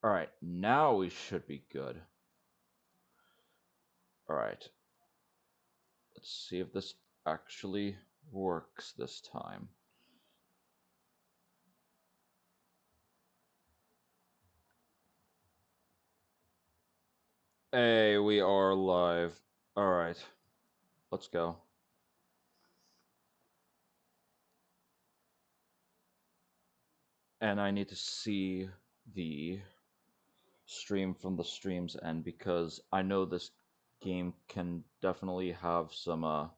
Alright, now we should be good. Alright. Let's see if this actually works this time. Hey, we are live. Alright, let's go. And I need to see the stream from the stream's end because I know this game can definitely have some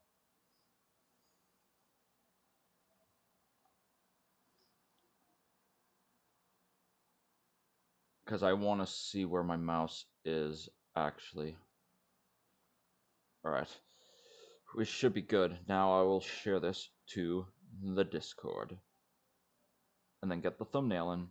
because I want to see where my mouse is actually. Alright, we should be good. Now I will share this to the Discord and then get the thumbnail in.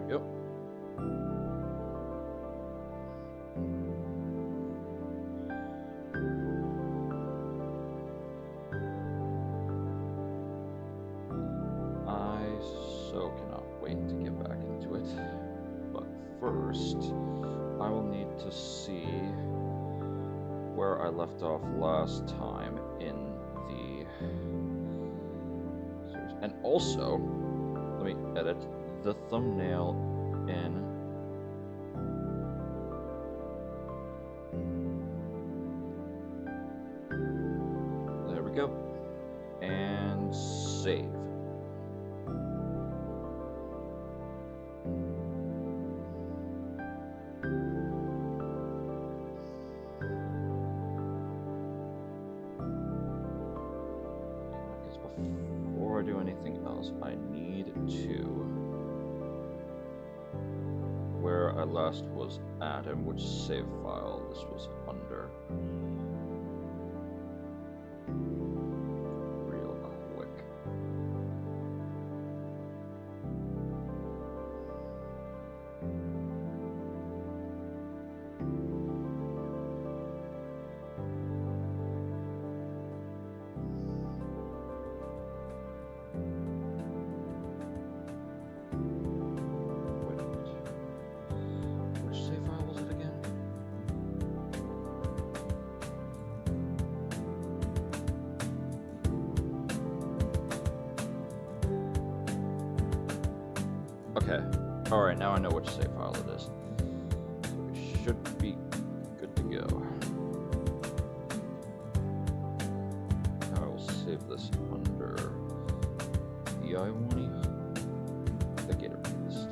Yep. I so cannot wait to get back into it. But first, I will need to see where I left off last time in the series. And also, let me edit the thumbnail in. There we go. And save. Before I do anything else, I need to where I last was at and which save file this was under. Real quick. Okay, alright, now I know which save file it is. So we should be good to go. I will save this under the Wani, the Gator list.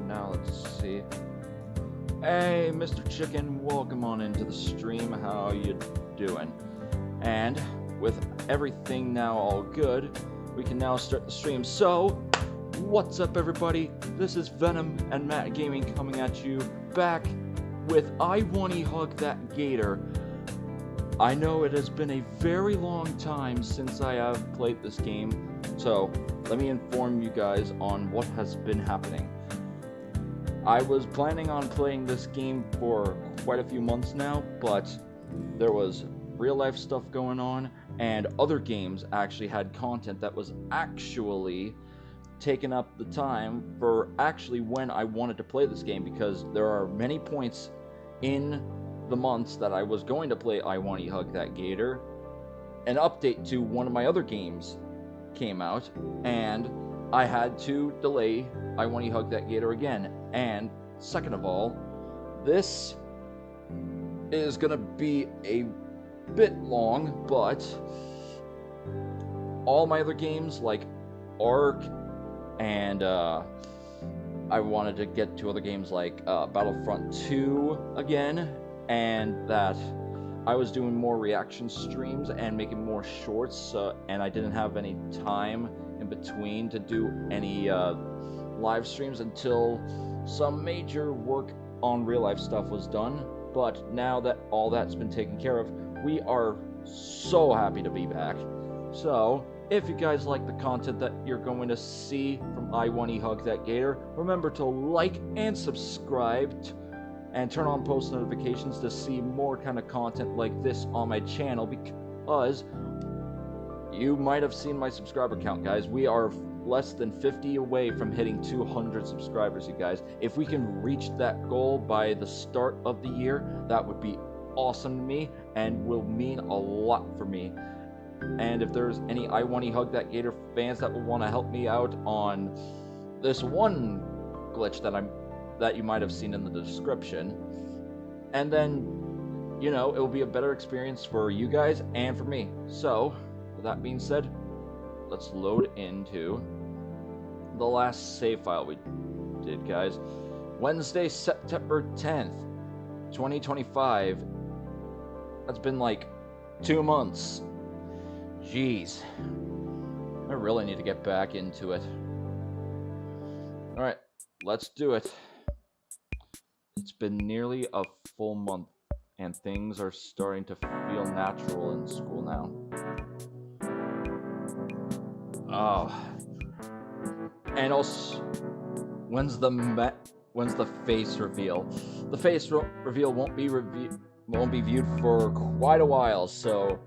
Now let's see. Hey, Mr. Chicken, welcome on into the stream. How you doing? And with everything now all good, we can now start the stream. So, what's up everybody? This is Venom and Matt Gaming coming at you back with I Wani Hug That Gator. I know it has been a very long time since I have played this game, so let me inform you guys on what has been happening. I was planning on playing this game for quite a few months now, but there was real life stuff going on, and other games actually had content that was actually taking up the time for actually when I wanted to play this game, because there are many points in the months that I was going to play I Wani Hug That Gator. An update to one of my other games came out, and I had to delay I Wani Hug That Gator again. And second of all, this is gonna be a bit long, but all my other games like Ark and I wanted to get to other games like Battlefront 2 again, and that I was doing more reaction streams and making more shorts, and I didn't have any time in between to do any live streams until some major work on real life stuff was done. But now that all that's been taken care of, we are so happy to be back. So, if you guys like the content that you're going to see from Wani Hug That Gator, remember to like and subscribe and turn on post notifications to see more kind of content like this on my channel, because you might have seen my subscriber count, guys. We are less than 50 away from hitting 200 subscribers, you guys. If we can reach that goal by the start of the year, that would be awesome to me and will mean a lot for me. And if there's any Wani Hug That Gator fans that will want to help me out on this one glitch that you might have seen in the description, and then, you know, it will be a better experience for you guys and for me. So, with that being said, let's load into the last save file we did, guys. Wednesday, September 10th, 2025. That's been like 2 months. Jeez. I really need to get back into it. Alright, let's do it. It's been nearly a full month, and things are starting to feel natural in school now. Oh. And also, when's the face reveal? The face reveal won't be viewed for quite a while, so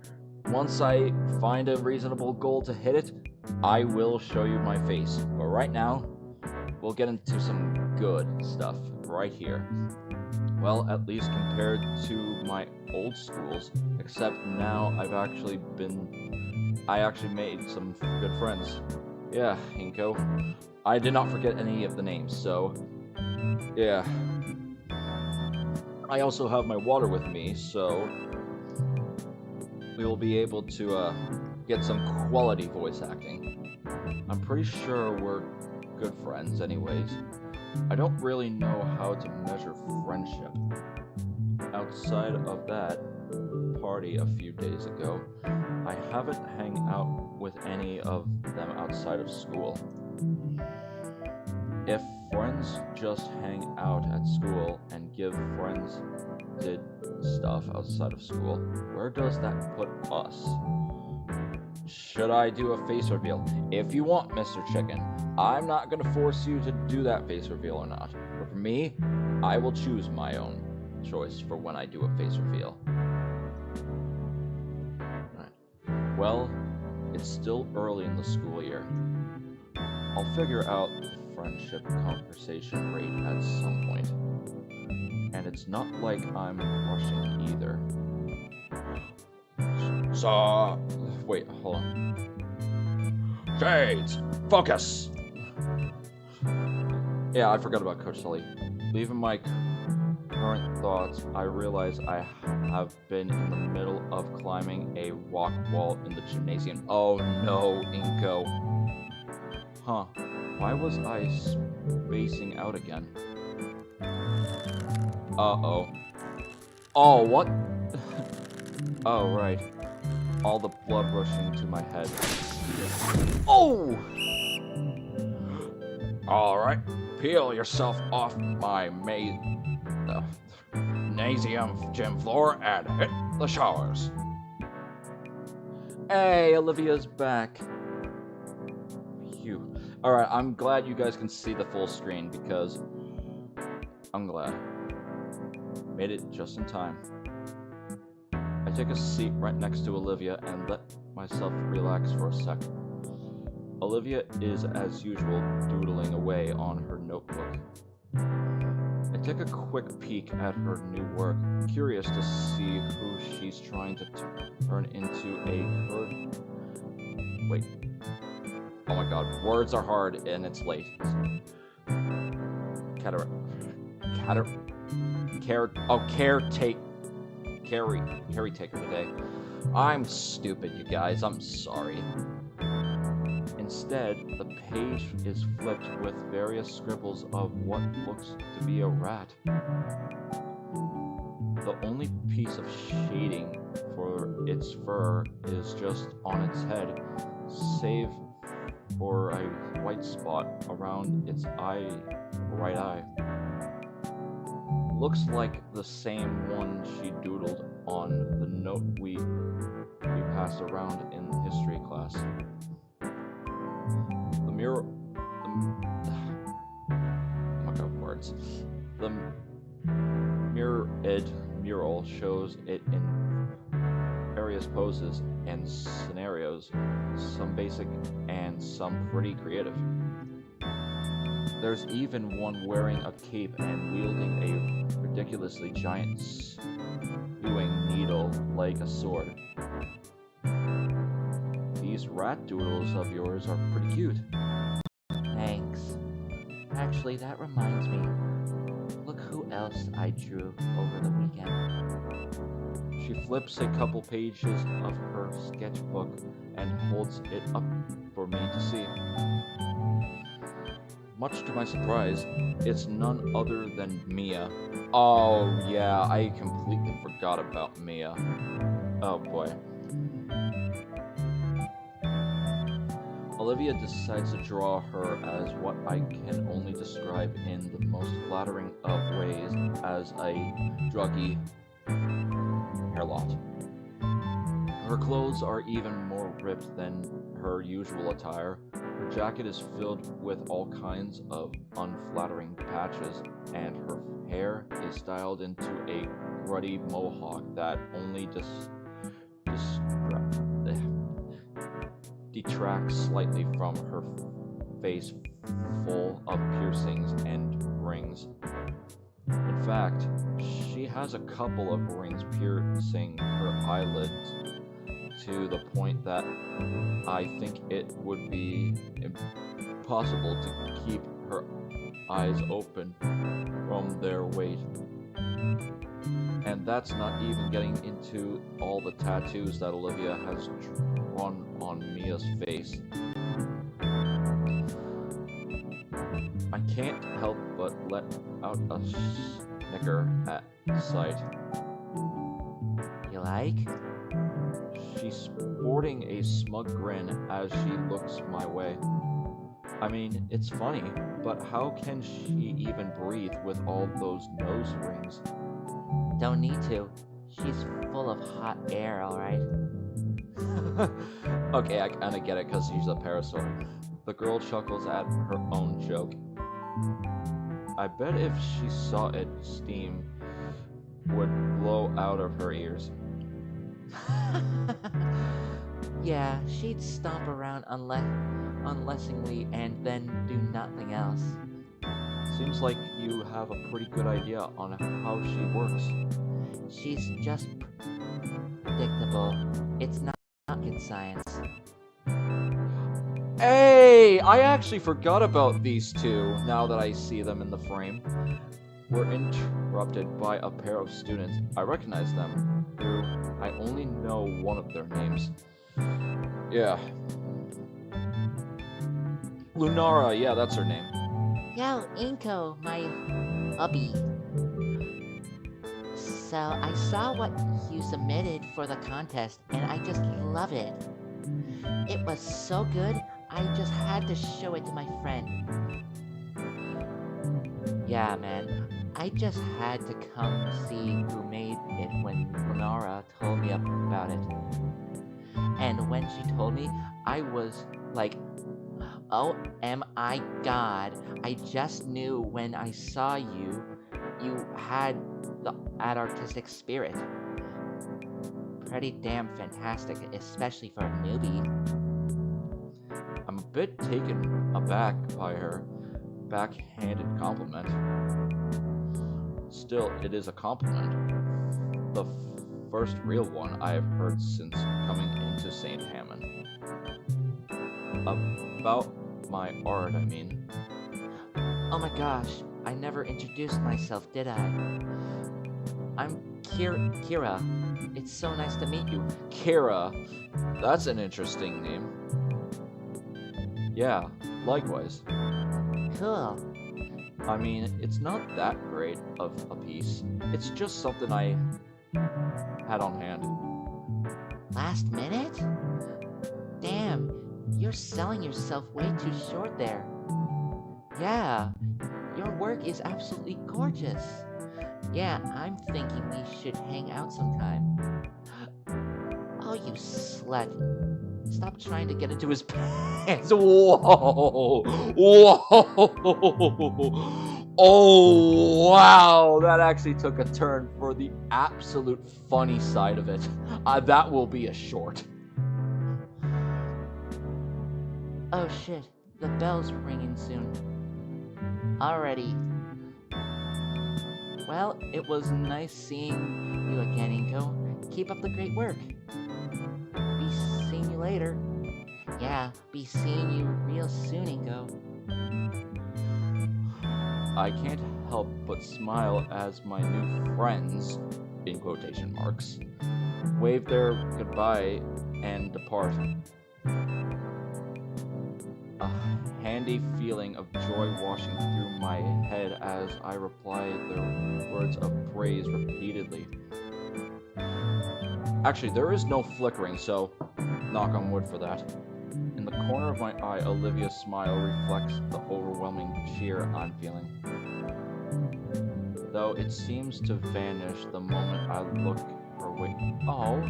once I find a reasonable goal to hit it, I will show you my face. But right now, we'll get into some good stuff right here. Well, at least compared to my old schools, except now I actually made some good friends. Yeah, Inko. I did not forget any of the names, so yeah. I also have my water with me, so we will be able to get some quality voice acting. I'm pretty sure we're good friends anyways. I don't really know how to measure friendship. Outside of that party a few days ago, I haven't hung out with any of them outside of school. If friends just hang out at school and give friends did stuff outside of school, where does that put us? Should I do a face reveal? If you want, Mr. Chicken. I'm not going to force you to do that face reveal or not. But for me, I will choose my own choice for when I do a face reveal. Alright. Well, it's still early in the school year. I'll figure out the friendship conversation rate at some point. And it's not like I'm rushing either. So, wait, hold on. Shades, focus! Yeah, I forgot about Coach Sully. Leaving my current thoughts, I realize I have been in the middle of climbing a rock wall in the gymnasium. Oh no, Inko. Huh, why was I spacing out again? Uh-oh. Oh, what? Oh, right. All the blood rushing to my head. Oh! Alright, peel yourself off my gymnasium gym floor and hit the showers. Hey, Olivia's back. Phew. Alright, I'm glad you guys can see the full screen because I'm glad. Made it just in time. I take a seat right next to Olivia and let myself relax for a sec. Olivia is, as usual, doodling away on her notebook. I take a quick peek at her new work, curious to see who she's trying to turn into a... Wait. Oh my god, words are hard and it's late. Caretaker today. I'm stupid, you guys. I'm sorry. Instead, the page is flipped with various scribbles of what looks to be a rat. The only piece of shading for its fur is just on its head, save for a white spot around its right eye. Looks like the same one she doodled on the note we passed around in history class. The mural... oh my god, words. The mirrored mural shows it in various poses and scenarios, some basic and some pretty creative. There's even one wearing a cape and wielding a ridiculously giant spewing needle like a sword. These rat doodles of yours are pretty cute. Thanks. Actually, that reminds me. Look who else I drew over the weekend. She flips a couple pages of her sketchbook and holds it up for me to see. Much to my surprise, it's none other than Mia. Oh yeah, I completely forgot about Mia. Oh boy. Olivia decides to draw her as what I can only describe in the most flattering of ways as a druggy hair lot. Her clothes are even more ripped than her usual attire. Her jacket is filled with all kinds of unflattering patches, and her hair is styled into a ruddy mohawk that only detracts slightly from her face full of piercings and rings. In fact, she has a couple of rings piercing her eyelids to the point that I think it would be impossible to keep her eyes open from their weight. And that's not even getting into all the tattoos that Olivia has drawn on Mia's face. I can't help but let out a snicker at sight. You like? She's sporting a smug grin as she looks my way. I mean, it's funny, but how can she even breathe with all those nose rings? Don't need to. She's full of hot air, alright? Okay, I kinda get it because she's a parasaur. The girl chuckles at her own joke. I bet if she saw it, steam would blow out of her ears. Yeah, she'd stomp around unlessingly and then do nothing else. Seems like you have a pretty good idea on how she works. She's just predictable. It's not rocket science. Hey! I actually forgot about these two now that I see them in the frame. We're interrupted by a pair of students. I recognize them, though I only know one of their names. Yeah. Lunara, yeah, that's her name. Yo, Inko, my hubby. So, I saw what you submitted for the contest, and I just love it. It was so good, I just had to show it to my friend. Yeah, man, I just had to come see who made it when Lunara told me about it. And when she told me, I was like, oh my god, I just knew when I saw you, you had that artistic spirit. Pretty damn fantastic, especially for a newbie. I'm a bit taken aback by her backhanded compliment. Still, it is a compliment. The first real one I have heard since coming into St. Hammond. About my art, I mean. Oh my gosh, I never introduced myself, did I? I'm Kira. It's so nice to meet you. Kira. That's an interesting name. Yeah, likewise. Cool. I mean, it's not that great of a piece. It's just something I had on hand. Last minute? Damn, you're selling yourself way too short there. Yeah, your work is absolutely gorgeous. Yeah, I'm thinking we should hang out sometime. Oh, you slut. Stop trying to get into his pants. Whoa! Whoa! Oh, wow! That actually took a turn for the absolute funny side of it. That will be a short. Oh shit, the bell's ringing soon. Alrighty. Well, it was nice seeing you again, Inko. Keep up the great work. Be seeing you later. Yeah, be seeing you real soon, Inko. I can't help but smile as my new friends, in quotation marks, wave their goodbye and depart. A handy feeling of joy washing through my head as I reply their words of praise repeatedly. Actually, there is no flickering, so knock on wood for that. In the corner of my eye, Olivia's smile reflects the overwhelming cheer I'm feeling. Though it seems to vanish the moment I look her way. Oh,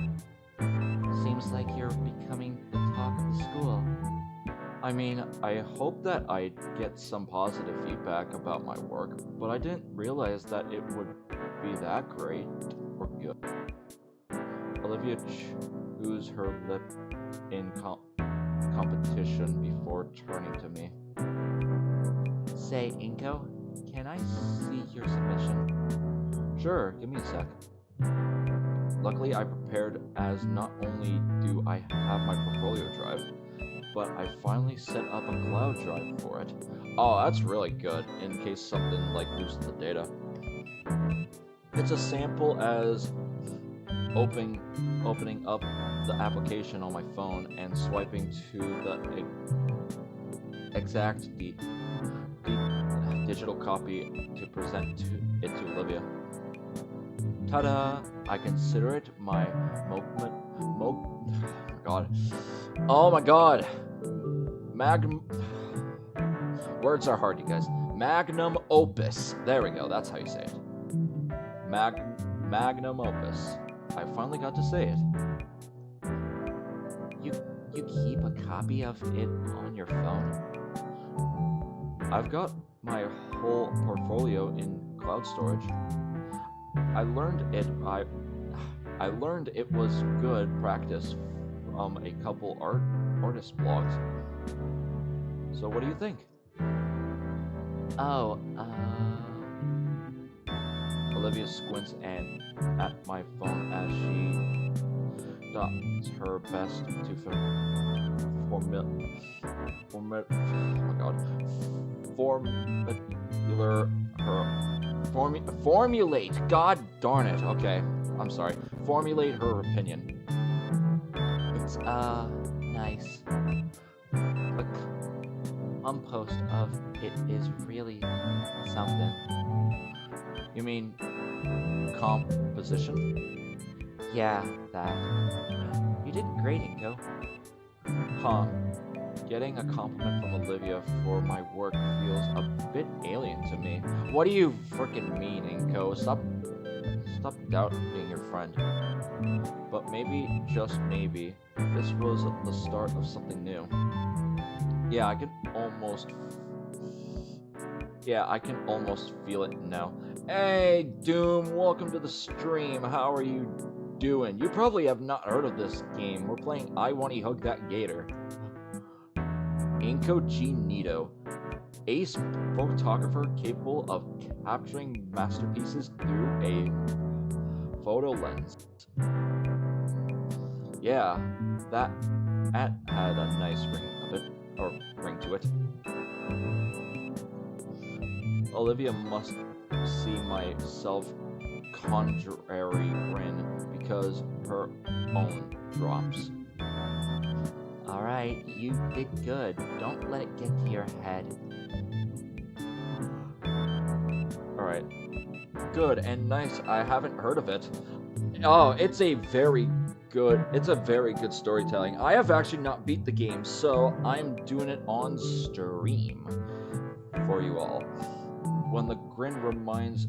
seems like you're becoming the talk of the school. I mean, I hope that I'd get some positive feedback about my work, but I didn't realize that it would be that great or good. Olivia chews her lip in competition before turning to me. Say, Inko, can I see your submission? Sure, give me a sec. Luckily, I prepared as not only do I have my portfolio drive, but I finally set up a cloud drive for it. Oh, that's really good in case something like loses the data. It's as simple as opening up the application on my phone and swiping to the exact digital copy to present it to Olivia. Ta-da! I consider it my oh my god! Words are hard, you guys. Magnum opus. There we go. That's how you say it. Magnum opus. I finally got to say it. You keep a copy of it on your phone? I've got my whole portfolio in cloud storage. I learned it was good practice from a couple artist blogs. So what do you think? Oh, Olivia squints at my phone as she does her best to formulate. God darn it. Okay, I'm sorry. Formulate her opinion. it's, nice. The compost of it is really something. You mean composition? Yeah, that. You did great, Inko. Huh. Getting a compliment from Olivia for my work feels a bit alien to me. What do you frickin' mean, Inko? Stop doubting your friend. But maybe, just maybe, this was the start of something new. Yeah, I can almost feel it now. Hey, Doom, welcome to the stream. How are you doing? You probably have not heard of this game. We're playing I Wani Hug That Gator. Inko G. Nito, ace photographer capable of capturing masterpieces through a photo lens. Yeah, that had a nice ring to it. Olivia must see my self-contrary grin because her own drops. Alright, you did good. Don't let it get to your head. Alright. Good and nice. I haven't heard of it. Oh, it's a very good storytelling. I have actually not beat the game, so I'm doing it on stream for you all. When the grin reminds,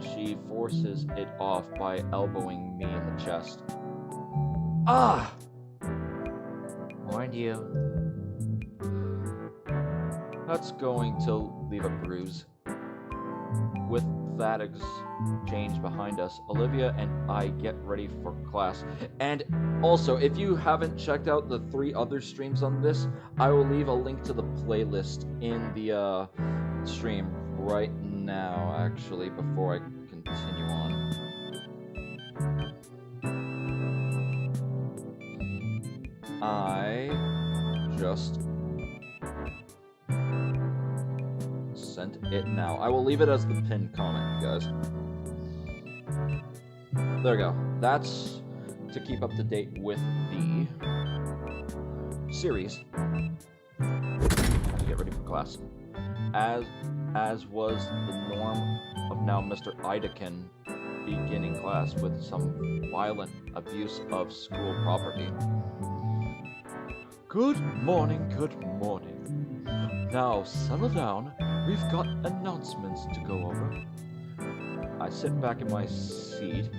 she forces it off by elbowing me in the chest. Ah! Warned you. That's going to leave a bruise. With that exchange behind us, Olivia and I get ready for class. And also, if you haven't checked out the 3 other streams on this, I will leave a link to the playlist in the stream right now, actually, before I continue on. I just sent it now. I will leave it as the pinned comment, you guys. There we go. That's to keep up to date with the series. To get ready for class. As was the norm of now Mr. Idekin beginning class with some violent abuse of school property. Good morning, good morning. Now settle down. We've got announcements to go over. I sit back in my seat,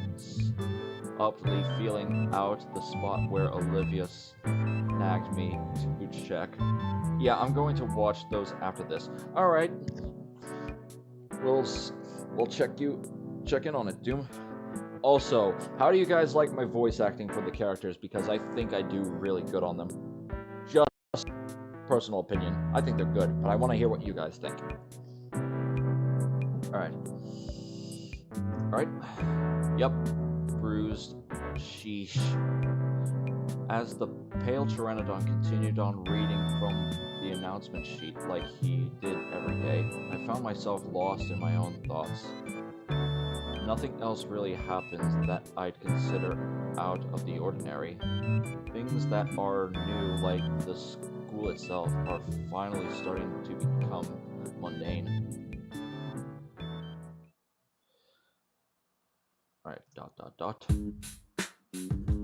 uply feeling out the spot where Olivia snagged me to check. Yeah, I'm going to watch those after this. All right, we'll check in on it, Doom. Also, how do you guys like my voice acting for the characters? Because I think I do really good on them. Just personal opinion. I think they're good, but I want to hear what you guys think. Alright. Alright. Yep. Bruised. Sheesh. As the pale Pteranodon continued on reading from the announcement sheet like he did every day, I found myself lost in my own thoughts. Nothing else really happens that I'd consider out of the ordinary. Things that are new, like the school itself, are finally starting to become mundane. Alright, ...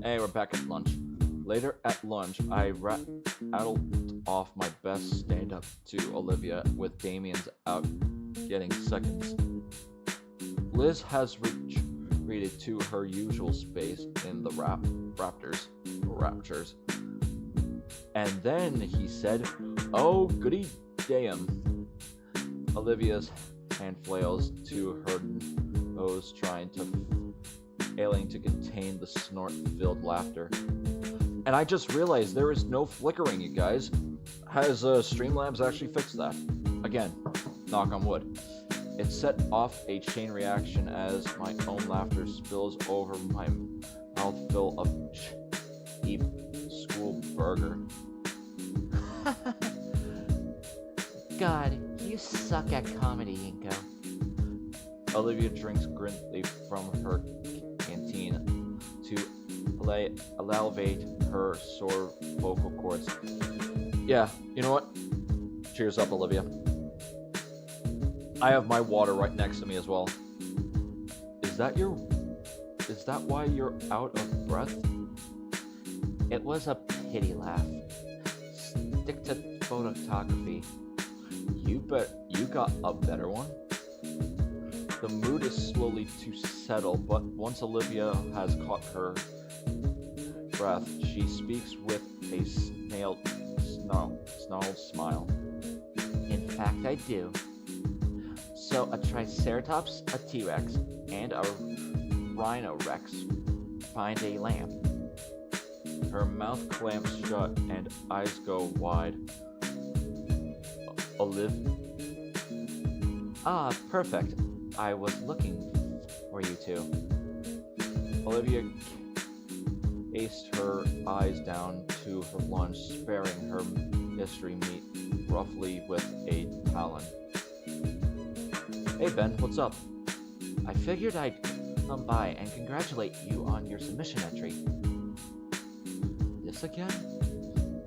Hey, we're back at lunch. Later at lunch, I rattled off my best stand-up to Olivia with Damien's out getting seconds. Liz has retreated to her usual space in the raptures. And then he said, "Oh, goody damn." Olivia's hand flails to her nose, ailing to contain the snort-filled laughter. And I just realized there is no flickering, you guys. Has Streamlabs actually fixed that? Again, knock on wood. It set off a chain reaction as my own laughter spills over my mouthful of cheap school burger. God, you suck at comedy, Inko. Olivia drinks grimly from her canteen to elevate her sore vocal cords. Yeah, you know what? Cheers up, Olivia. I have my water right next to me as well. Is that why you're out of breath? It was a pity laugh. Stick to photography. You got a better one? The mood is slowly to settle, but once Olivia has caught her breath, she speaks with a snarled smile. In fact, I do. So a Triceratops, a T-Rex, and a Rhinorex find a lamp. Her mouth clamps shut and eyes go wide. Ah, perfect. I was looking for you two. Olivia cast her eyes down to her lunch, sparing her mystery meat roughly with a talon. Hey Ben, what's up? I figured I'd come by and congratulate you on your submission entry. This again?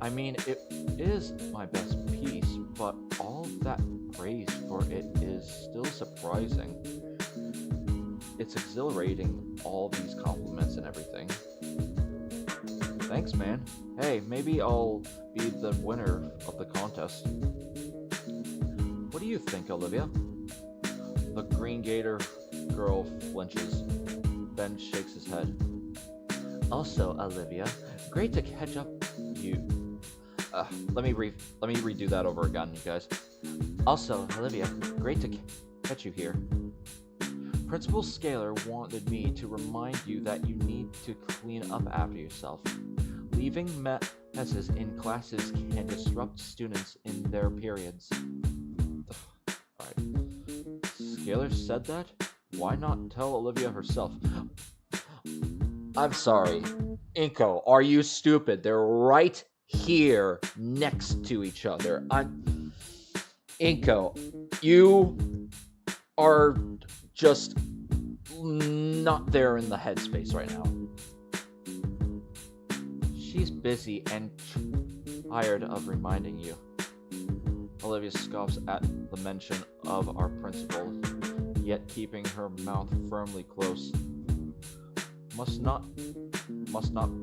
I mean, it is my best piece, but all that praised for it is still surprising. It's exhilarating, all these compliments and everything. Thanks, man. Hey, maybe I'll be the winner of the contest. What do you think, Olivia? The green gator girl flinches. Ben shakes his head. Also, Olivia, great to catch up you. Let me redo that over again, you guys. Also, Olivia, great to catch you here. Principal Scalar wanted me to remind you that you need to clean up after yourself. Leaving messes in classes can disrupt students in their periods. Alright. Scalar said that? Why not tell Olivia herself? I'm sorry. Inko, are you stupid? They're right here next to each other. Inko, you are just not there in the headspace right now. She's busy and tired of reminding you. Olivia scoffs at the mention of our principal, yet keeping her mouth firmly closed. Must not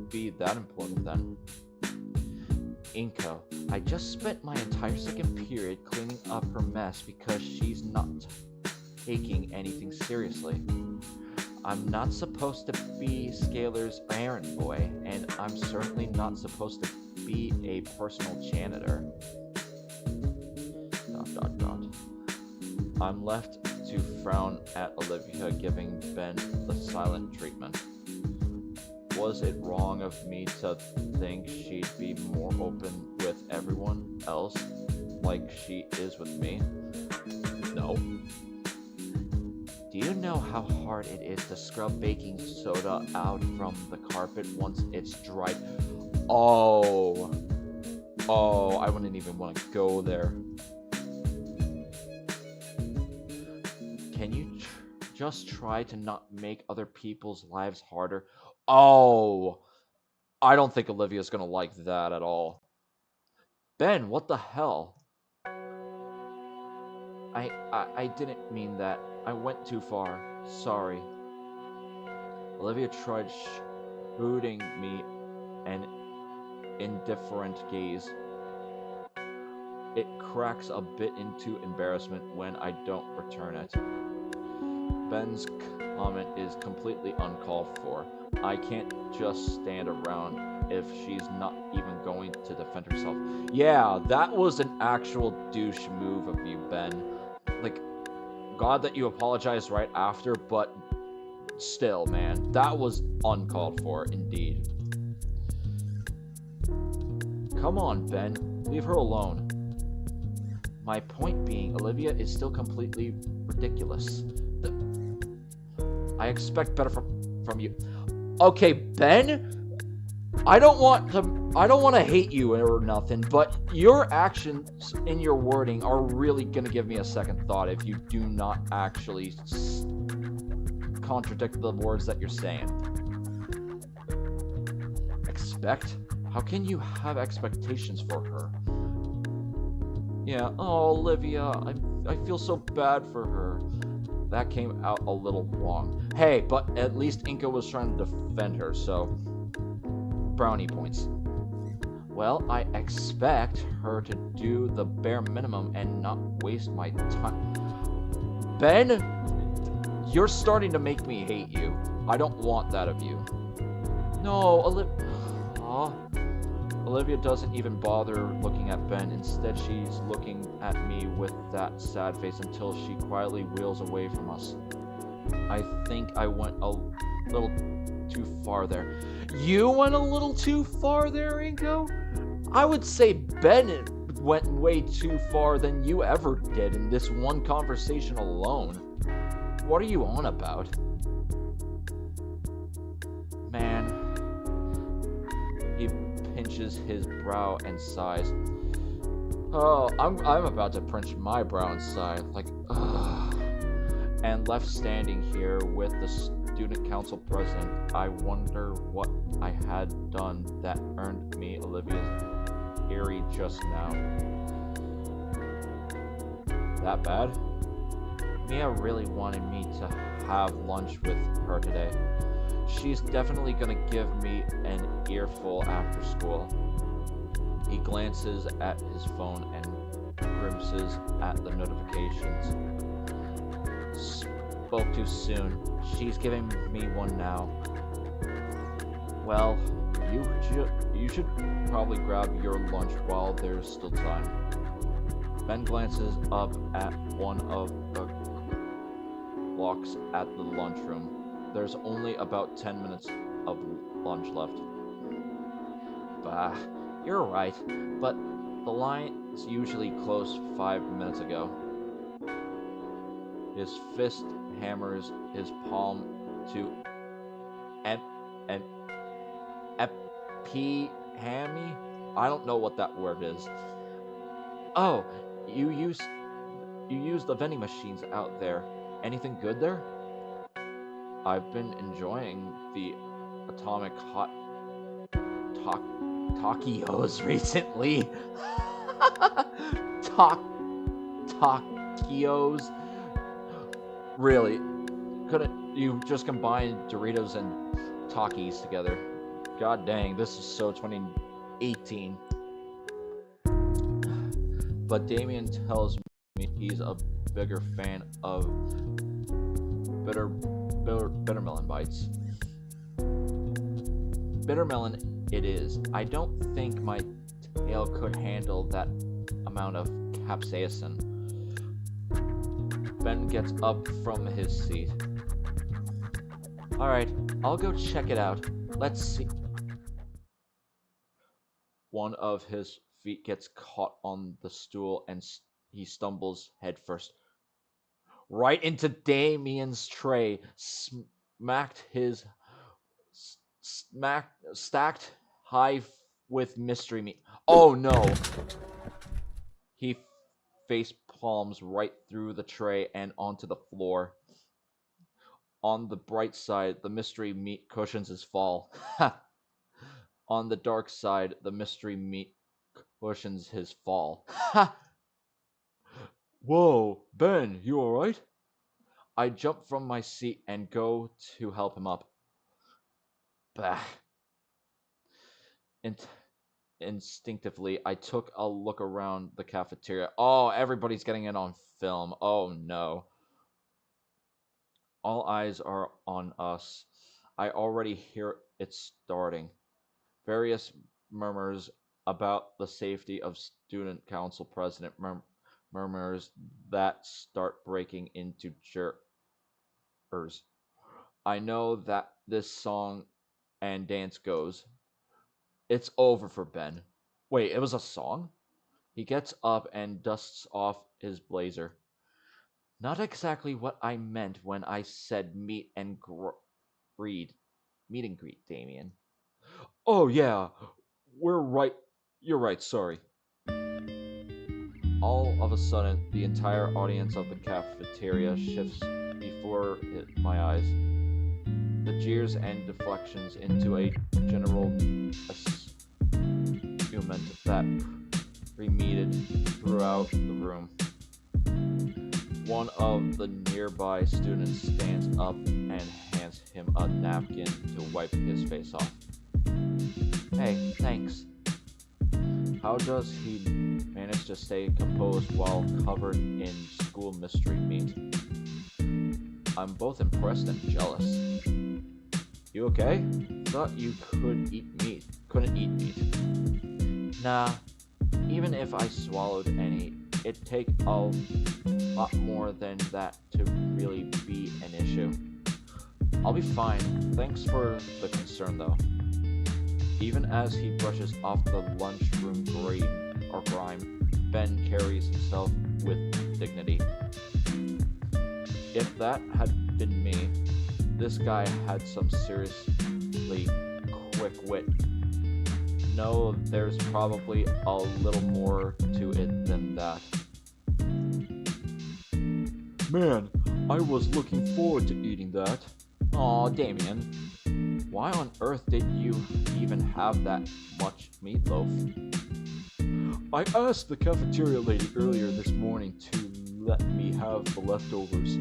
be that important then. Inko, I just spent my entire second period cleaning up her mess because she's not taking anything seriously. I'm not supposed to be Scalar's errand boy, and I'm certainly not supposed to be a personal janitor. ... I'm left to frown at Olivia giving Ben the silent treatment. Was it wrong of me to think she'd be more open with everyone else like she is with me? No. Do you know how hard it is to scrub baking soda out from the carpet once it's dried? Oh, I wouldn't even want to go there. Can you just try to not make other people's lives harder? Oh, I don't think Olivia's gonna like that at all. Ben, what the hell? I didn't mean that. I went too far. Sorry. Olivia tried shooting me an indifferent gaze. It cracks a bit into embarrassment when I don't return it. Ben's comment is completely uncalled for. I can't just stand around if she's not even going to defend herself. Yeah, that was an actual douche move of you, Ben. Like, God that you apologized right after, but still, man, that was uncalled for indeed. Come on, Ben, leave her alone. My point being, Olivia is still completely ridiculous. I expect better from you. Okay, Ben, I don't want to hate you or nothing, but your actions in your wording are really gonna give me a second thought if you do not actually contradict the words that you're saying. Expect? How can you have expectations for her? Yeah, oh, Olivia, I feel so bad for her. That came out a little wrong. Hey, but at least Inka was trying to defend her, so brownie points. Well, I expect her to do the bare minimum and not waste my time. Ben, you're starting to make me hate you. I don't want that of you. No, Olivia doesn't even bother looking at Ben. Instead, she's looking at me with that sad face until she quietly wheels away from us. I think I went a little too far there. You went a little too far there, Inko? I would say Ben went way too far than you ever did in this one conversation alone. What are you on about? Man. He pinches his brow and sighs. Oh, I'm about to pinch my brow and sigh, like, ugh. And left standing here with the student council president, I wonder what I had done that earned me Olivia's eerie just now. That bad? Mia really wanted me to have lunch with her today. She's definitely gonna give me an earful after school. He glances at his phone and grimaces at the notifications. Spoke too soon. She's giving me one now. Well, you should probably grab your lunch while there's still time. Ben glances up at one of the clocks at the lunchroom. There's only about 10 minutes of lunch left. Bah, you're right, but the line's usually closed 5 minutes ago. His fist hammers his palm to hammy. I don't know what that word is. Oh, you use the vending machines out there. Anything good there? I've been enjoying the atomic hot Taquios recently. Taquios. Really? Couldn't you just combine Doritos and Takis together? God dang, this is so 2018. But Damien tells me he's a bigger fan of bitter melon bites. Bitter melon it is. I don't think my tail could handle that amount of capsaicin. Ben gets up from his seat. Alright, I'll go check it out. Let's see. One of his feet gets caught on the stool and he stumbles headfirst right into Damien's tray, stacked high with mystery meat. Oh no! He face palms right through the tray and onto the floor. On the bright side, the mystery meat cushions his fall. On the dark side, the mystery meat cushions his fall. Whoa, Ben, you alright? I jump from my seat and go to help him up. Bah. Instinctively, I took a look around the cafeteria. Oh, everybody's getting it on film. Oh no. All eyes are on us. I already hear it starting. Various murmurs about the safety of student council president murmurs that start breaking into jurors. I know that this song and dance goes. It's over for Ben. Wait, it was a song? He gets up and dusts off his blazer. Not exactly what I meant when I said meet and greet, Damien. Oh yeah, we're right. You're right, sorry. All of a sudden, the entire audience of the cafeteria shifts before my eyes. The jeers and deflections into a general amusement that permeated throughout the room. One of the nearby students stands up and hands him a napkin to wipe his face off. Hey, thanks. How does he manage to stay composed while covered in school mystery meat? I'm both impressed and jealous. You okay? Thought you couldn't eat meat. Nah, even if I swallowed any, it'd take a lot more than that to really be an issue. I'll be fine. Thanks for the concern, though. Even as he brushes off the lunchroom grime, Ben carries himself with dignity. If that had been me, this guy had some seriously quick wit. No, there's probably a little more to it than that. Man, I was looking forward to eating that. Aw, Damien. Why on earth did you even have that much meatloaf? I asked the cafeteria lady earlier this morning to let me have the leftovers.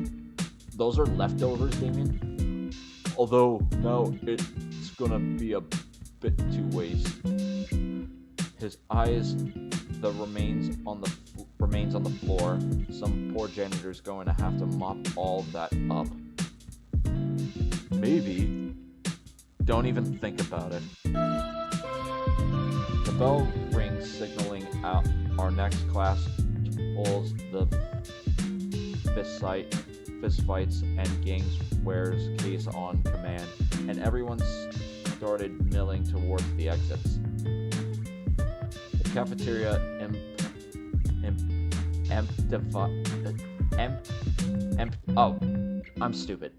Those are leftovers, Damien? Although, now it's gonna be a bit to waste. His eyes, the remains on the floor. Some poor janitor's going to have to mop all that up. Maybe. Don't even think about it. The bell rings, signaling out our next class pulls the fistfights and gangs wears case on command, and everyone started milling towards the exits. The cafeteria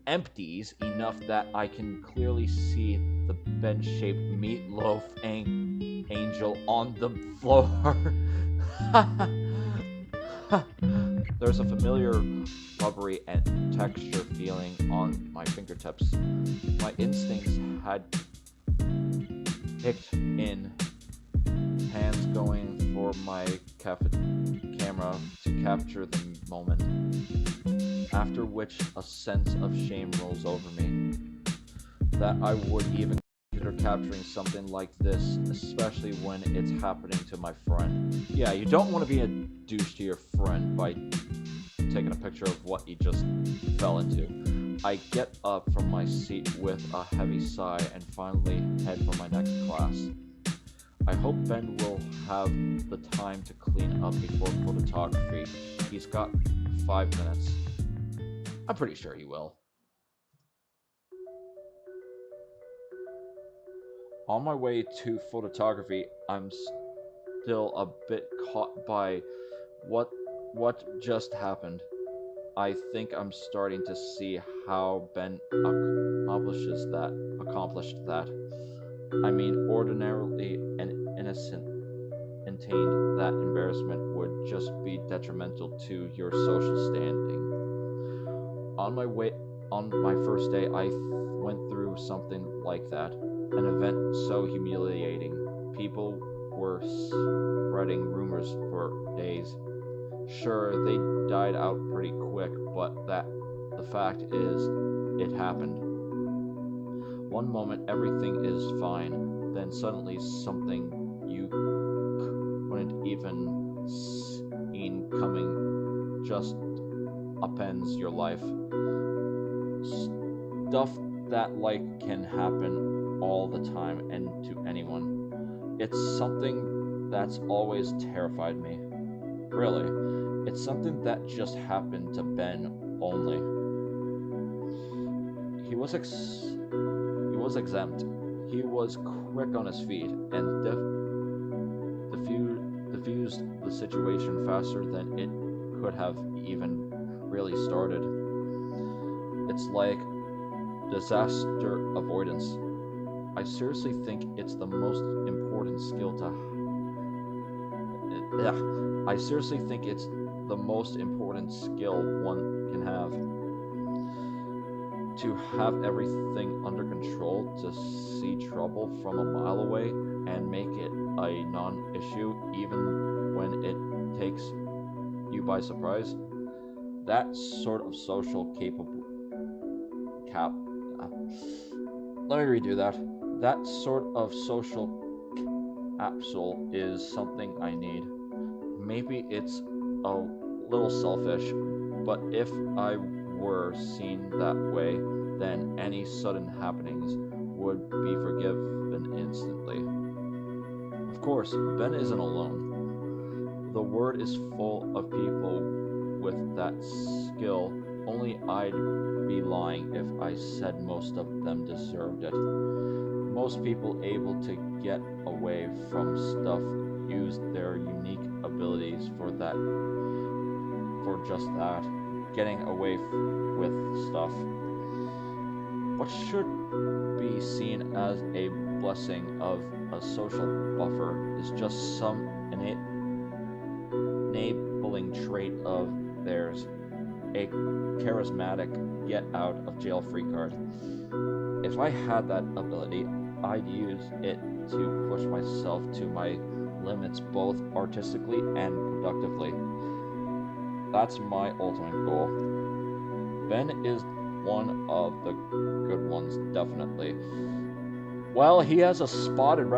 empties enough that I can clearly see the bench-shaped meatloaf angel on the floor. There's a familiar rubbery and texture feeling on my fingertips. My instincts had kicked in, hands going for my camera to capture the moment, after which a sense of shame rolls over me. That I would even consider capturing something like this, especially when it's happening to my friend. Yeah, you don't want to be a douche to your friend by taking a picture of what he just fell into. I get up from my seat with a heavy sigh and finally head for my next class. I hope Ben will have the time to clean up before photography. He's got 5 minutes. I'm pretty sure he will. On my way to photography, I'm still a bit caught by what just happened. I think I'm starting to see how Ben accomplished that. I mean, ordinarily an innocent maintained that embarrassment would just be detrimental to your social standing. On my first day, I went through something like that, an event so humiliating. People were spreading rumors for days. Sure, they died out pretty quick, but the fact is, it happened. One moment everything is fine, then suddenly something you couldn't even seen coming just upends your life. Stuff that can happen all the time and to anyone. It's something that's always terrified me. Really, it's something that just happened to Ben only. He was exempt. He was quick on his feet and diffused the situation faster than it could have even really started. It's like disaster avoidance. I seriously think it's the most important skill I seriously think it's the most important skill one can have. To have everything under control, to see trouble from a mile away and make it a non-issue even when it takes you by surprise. That sort of let me redo that. That sort of social capsule is something I need. Maybe it's a little selfish, but if I were seen that way, then any sudden happenings would be forgiven instantly. Of course, Ben isn't alone. The world is full of people with that skill. Only I'd be lying if I said most of them deserved it. Most people able to get away from stuff use their unique abilities for just that, getting away with stuff. What should be seen as a blessing of a social buffer is just some enabling trait of theirs, a charismatic get out of jail free card. If I had that ability, I'd use it to push myself to my limits both artistically and productively. That's my ultimate goal. Ben is one of the good ones, definitely. Well, he has a spotted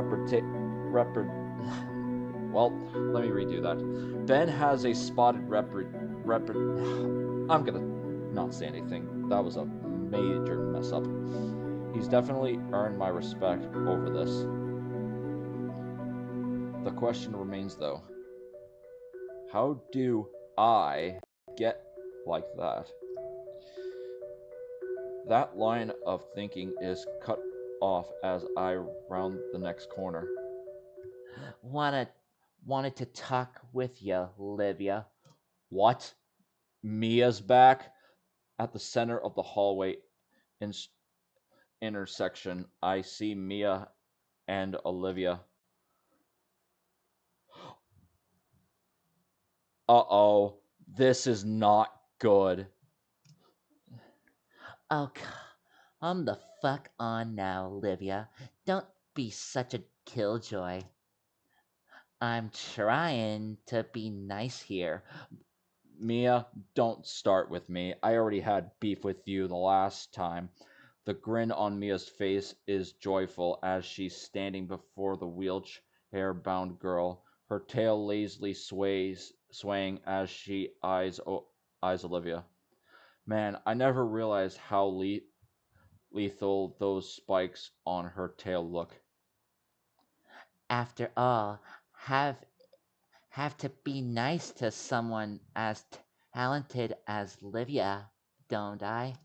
well, let me redo that. Ben has a spotted I'm gonna not say anything. That was a major mess up. He's definitely earned my respect over this. The question remains, though. How do I get like that? That line of thinking is cut off as I round the next corner. Wanted to talk with you, Livia. What? Mia's back? At the center of the hallway in- intersection, I see Mia and Olivia. Uh-oh, this is not good. Oh, come the fuck on now, Livia. Don't be such a killjoy. I'm trying to be nice here. Mia, don't start with me. I already had beef with you the last time. The grin on Mia's face is joyful as she's standing before the wheelchair-bound girl, her tail lazily swaying as she eyes Olivia. Man, I never realized how lethal those spikes on her tail look. After all, have to be nice to someone as talented as Livia, don't I?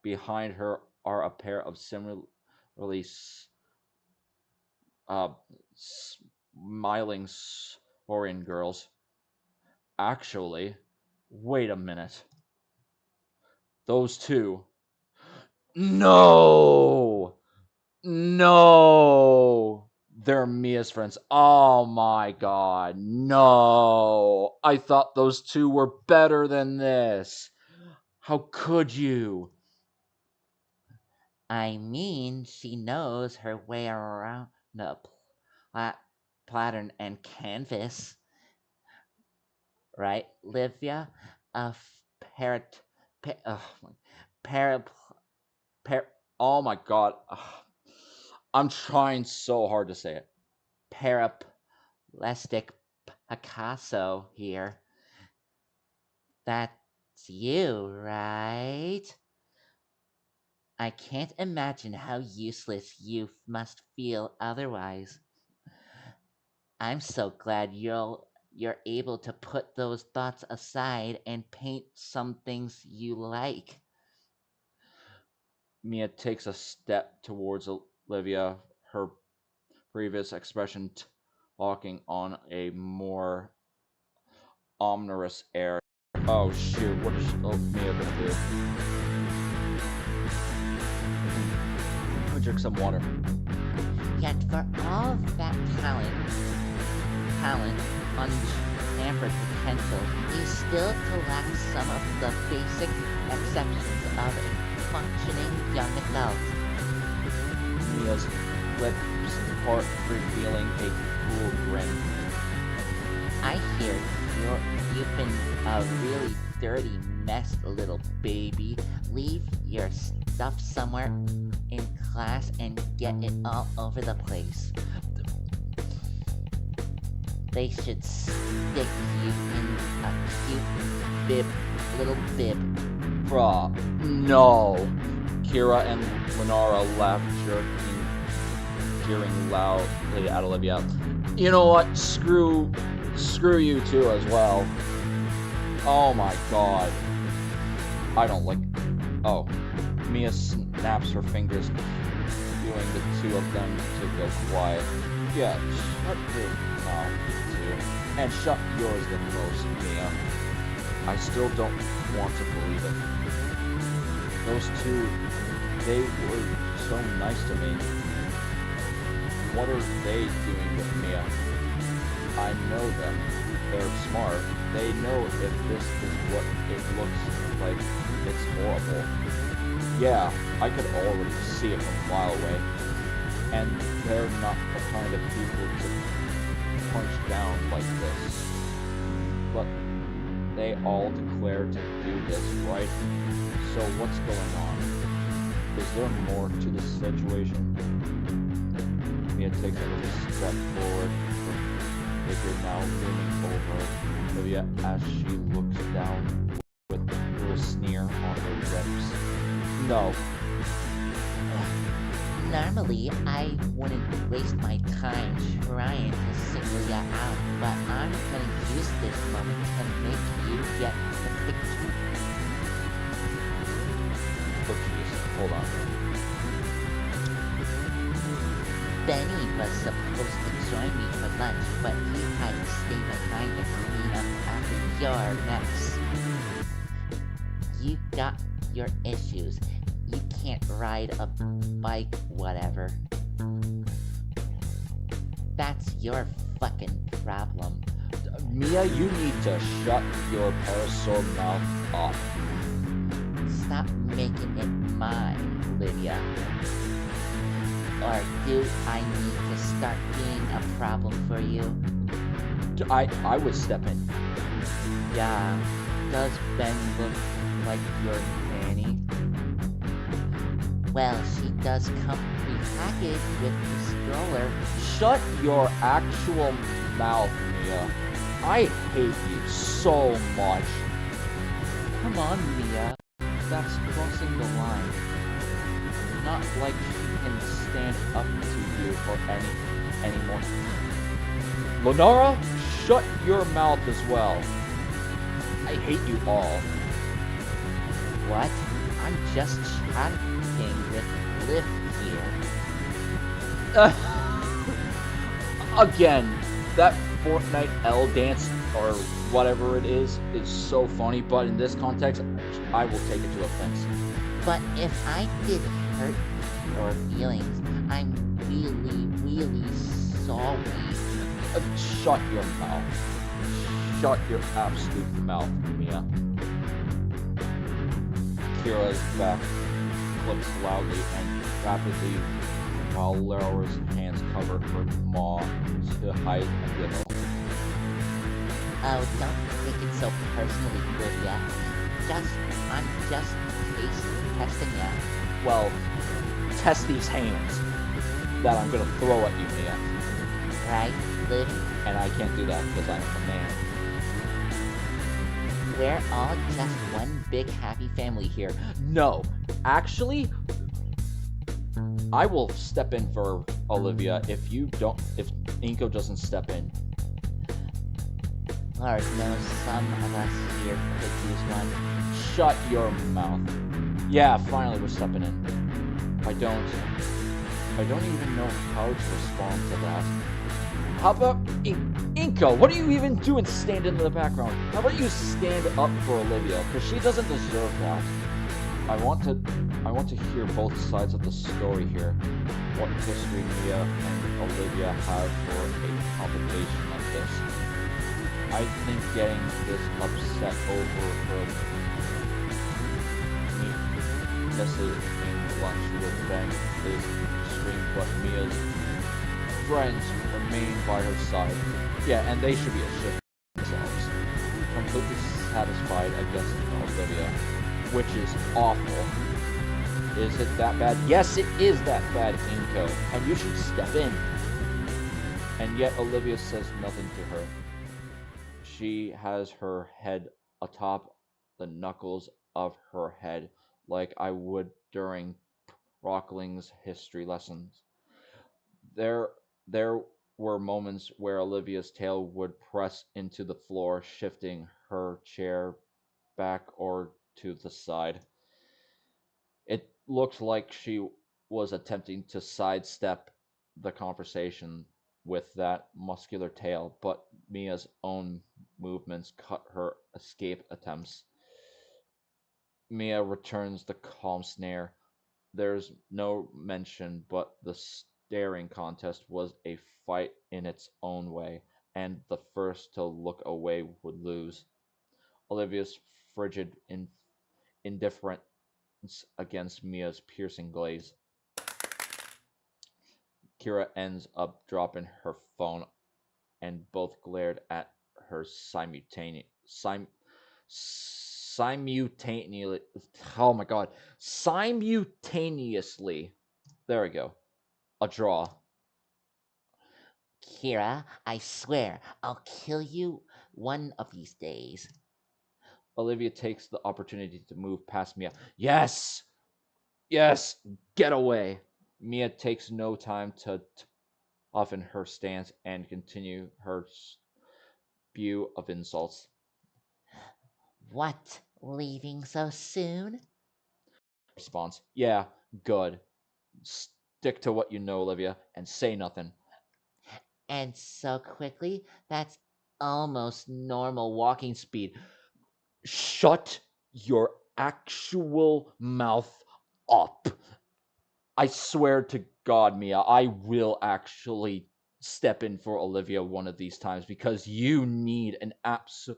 Behind her are a pair of similarly uh, smiling Saurian girls. Actually, wait a minute. Those two. No! No! They're Mia's friends. Oh my god. No! I thought those two were better than this. How could you? I mean, she knows her way around the pattern and canvas, right, Livia? A parrot, pa- para, par, Oh my god. I'm trying so hard to say it. paraplastic Picasso here. That's you, right? I can't imagine how useless you must feel otherwise. I'm so glad you're able to put those thoughts aside and paint some things you like. Mia takes a step towards Olivia, her previous expression talking on a more ominous air. Oh shoot, what is Mia gonna do? Let me drink some water. Yet for all that talent, unhampered potential, you still lack some of the basic exceptions of a functioning young adult. Mia's lips part revealing a cruel grin. I hear you've been a really dirty mess, little baby. Leave your stuff somewhere in class and get it all over the place. They should stick you in a cute little bib. Bruh, no. Kira and Lenara laugh, jeering loudly at Olivia. You know what? Screw you too as well. Oh my god. I don't like. Oh, Mia snaps her fingers, cueing the two of them to go quiet. Yeah, shut your mouth, you two. And shut yours the most, Mia. I still don't want to believe it. Those two, they were so nice to me. What are they doing with Mia? I know them. They're smart. They know if this is what it looks like, it's horrible. Yeah, I could already see it from a mile away. And they're not the kind of people to punch down like this. But They all declared to do this, right? So what's going on? Is there more to this situation? Mia takes a little step forward, her figure now looming over Olivia as she looks down with a little sneer on her lips. No. Normally, I wouldn't waste my time trying to single you out, but I'm gonna use this moment to make you get the picture. Oh jeez, hold on. Benny was supposed to join me for lunch, but he had to stay behind to clean up after your mess. You got your issues. You can't ride a bike, whatever. That's your fucking problem. Mia, you need to shut your parasaur mouth up. Stop making it mine, Olivia. Or do I need to start being a problem for you? I would step in. Yeah. Does Ben look like your nanny? Well, she does come prepackaged with the stroller. Shut your actual mouth, Mia. I hate you so much. Come on, Mia. That's crossing the line. Not like she can stand up to you for anymore. Lenara, shut your mouth as well. I hate you all. What? I'm just chatting with Liv here. Again, that Fortnite L dance or whatever it is so funny, but in this context, I will take it to offense. But if I did hurt your feelings, I'm really, really sorry. Shut your mouth. Shut your absolute mouth, Mia. Kira's back clicks loudly and rapidly while Laura's hands cover her maw to hide a giggle. Oh, don't take it so personally, Olivia. I'm just testing you. Well, test these hands that I'm gonna throw at you, Mia. Right, Liv? And I can't do that because I'm a man. We're all just one big happy family here. No, actually, I will step in for Olivia if Inko doesn't step in. Lord knows some of us here could use one. Shut your mouth. Yeah, finally we're stepping in. I don't even know how to respond to that. How about Inko? What are you even doing standing in the background? How about you stand up for Olivia? Because she doesn't deserve that. I want to hear both sides of the story here. What history Mia and Olivia have for a complication like this. I think getting this upset over her misses in lunch with Ben is extreme, but Mia's friends remain by her side. Yeah, and they should be ashamed of themselves. Completely satisfied against Olivia, which is awful. Is it that bad? Yes, it is that bad, Inko, and you should step in. And yet Olivia says nothing to her. She has her head atop the knuckles of her head like I would during Rockling's history lessons. There there were moments where Olivia's tail would press into the floor, shifting her chair back or to the side. It looked like she was attempting to sidestep the conversation with that muscular tail, but Mia's own movements cut her escape attempts. Mia returns the calm snare. There's no mention, but the staring contest was a fight in its own way, and the first to look away would lose. Olivia's frigid indifference against Mia's piercing glaze. Kira ends up dropping her phone, and both glared at her simultaneously. Oh my god. Simultaneously. There we go. A draw. Kira, I swear, I'll kill you one of these days. Olivia takes the opportunity to move past Mia. Yes! Yes! Get away! Mia takes no time to toughen her stance and continue her spew of insults. What? Leaving so soon? Response. Yeah, good. Stick to what you know, Olivia, and say nothing. And so quickly? That's almost normal walking speed. Shut your actual mouth up. I swear to God, Mia, I will actually step in for Olivia one of these times because you need an absolute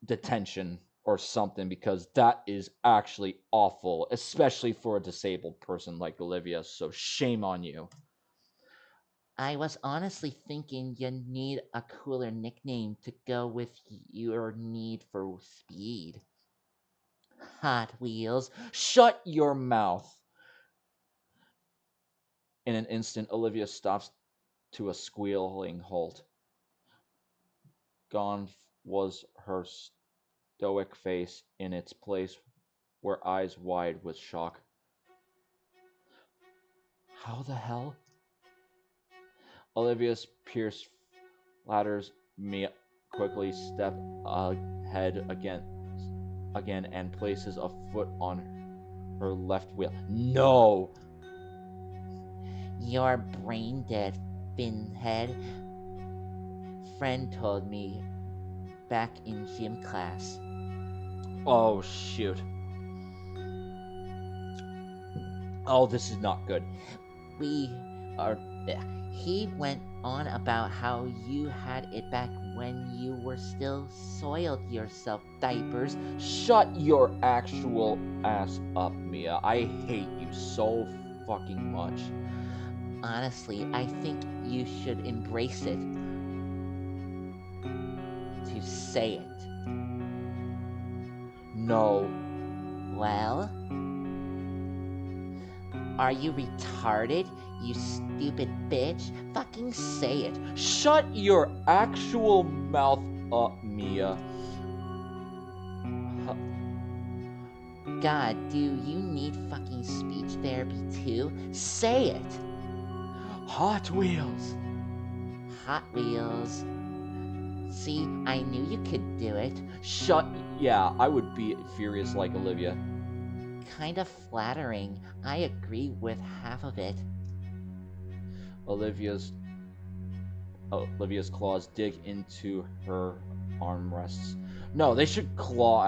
detention or something because that is actually awful, especially for a disabled person like Olivia. So shame on you. I was honestly thinking you need a cooler nickname to go with your need for speed. Hot Wheels. Shut your mouth. In an instant, Olivia stops to a squealing halt. Gone was her stoic face. In its place were eyes wide with shock. How the hell? Olivia's pierced ladders me quickly step ahead again and places a foot on her left wheel. No! You're brain dead, Finhead. Friend told me back in gym class. Oh, shoot. Oh, this is not good. We are. He went on about how you had it back when you were still soiled yourself diapers. Shut your actual ass up, Mia. I hate you so fucking much. Honestly, I think you should embrace it. To say it. No. Well? Are you retarded, you stupid bitch? Fucking say it. Shut your actual mouth up, Mia. God, do you need fucking speech therapy too? Say it. Hot Wheels. Hot Wheels. See, I knew you could do it. Shut. Yeah, I would be furious like Olivia. Kind of flattering. I agree with half of it. Olivia's claws dig into her armrests. No, they should claw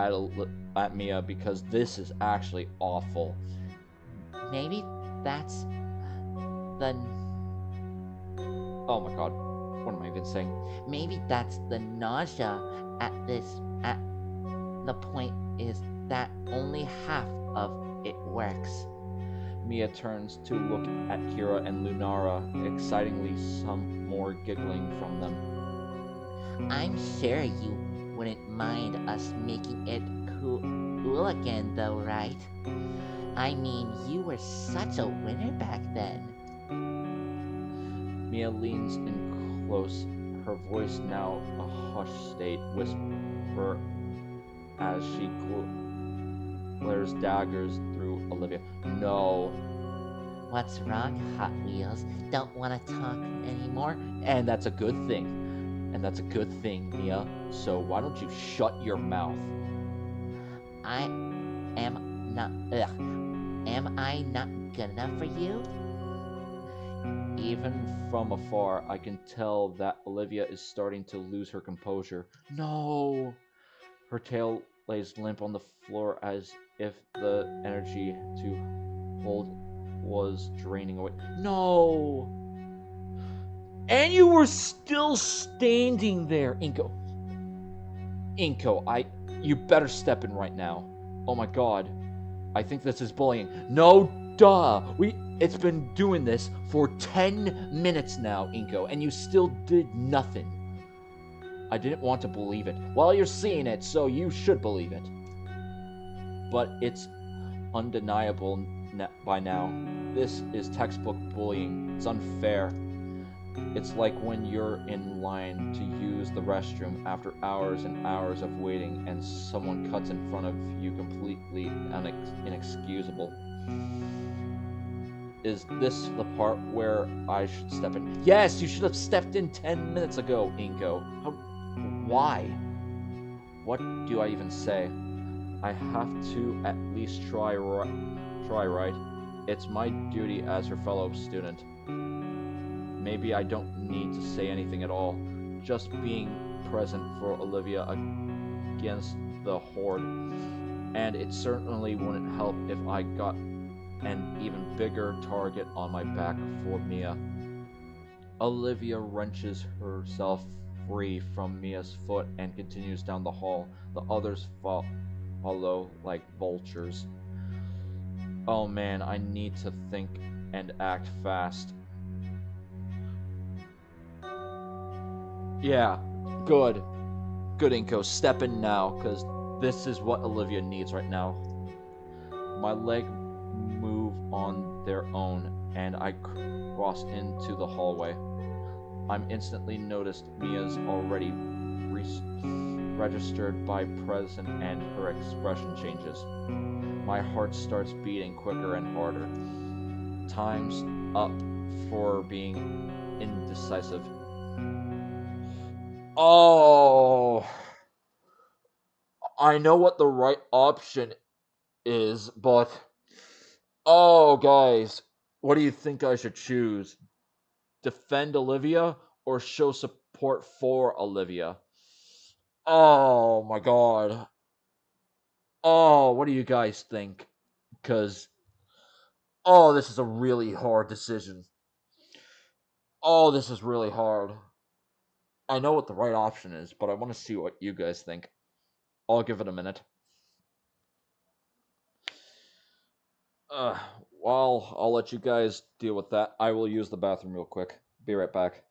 at Mia because this is actually awful. Maybe that's the. Oh my god, what am I even saying? Maybe that's the nausea at the point is that only half of it works. Mia turns to look at Kira and Lunara, excitingly some more giggling from them. I'm sure you wouldn't mind us making it cool again though, right? I mean, you were such a winner back then. Mia leans in close, her voice now a hushed state, whisper as she glares daggers through Olivia. No. What's wrong, Hot Wheels? Don't want to talk anymore? And that's a good thing. And that's a good thing, Mia. So why don't you shut your mouth? I am not. Ugh. Am I not good enough for you? Even from afar, I can tell that Olivia is starting to lose her composure. No! Her tail lays limp on the floor as if the energy to hold was draining away. No! And you were still standing there, Inko. Inko, you better step in right now. Oh my god. I think this is bullying. No, duh. It's been doing this for 10 minutes now, Inko, and you still did nothing. I didn't want to believe it. Well, you're seeing it, so you should believe it. But it's undeniable by now. This is textbook bullying. It's unfair. It's like when you're in line to use the restroom after hours and hours of waiting and someone cuts in front of you completely inexcusable. Is this the part where I should step in? Yes, you should have stepped in 10 minutes ago, Inko. Why? What do I even say? I have to at least try right. It's my duty as her fellow student. Maybe I don't need to say anything at all. Just being present for Olivia against the horde. And it certainly wouldn't help if I got an even bigger target on my back for Mia. Olivia wrenches herself free from Mia's foot and continues down the hall. The others follow like vultures. Oh man, I need to think and act fast. Yeah, good. Good, Inko. Step in now, because this is what Olivia needs right now. My leg move on their own, and I cross into the hallway. I'm instantly noticed Mia's already registered by present, and her expression changes. My heart starts beating quicker and harder. Time's up for being indecisive. Oh, I know what the right option is, but oh, guys, what do you think I should choose? Defend Olivia or show support for Olivia? Oh my god. Oh, what do you guys think? Because, oh, this is a really hard decision. Oh, this is really hard. I know what the right option is, but I want to see what you guys think. I'll give it a minute. Uh, well, I'll let you guys deal with that. I will use the bathroom real quick. Be right back.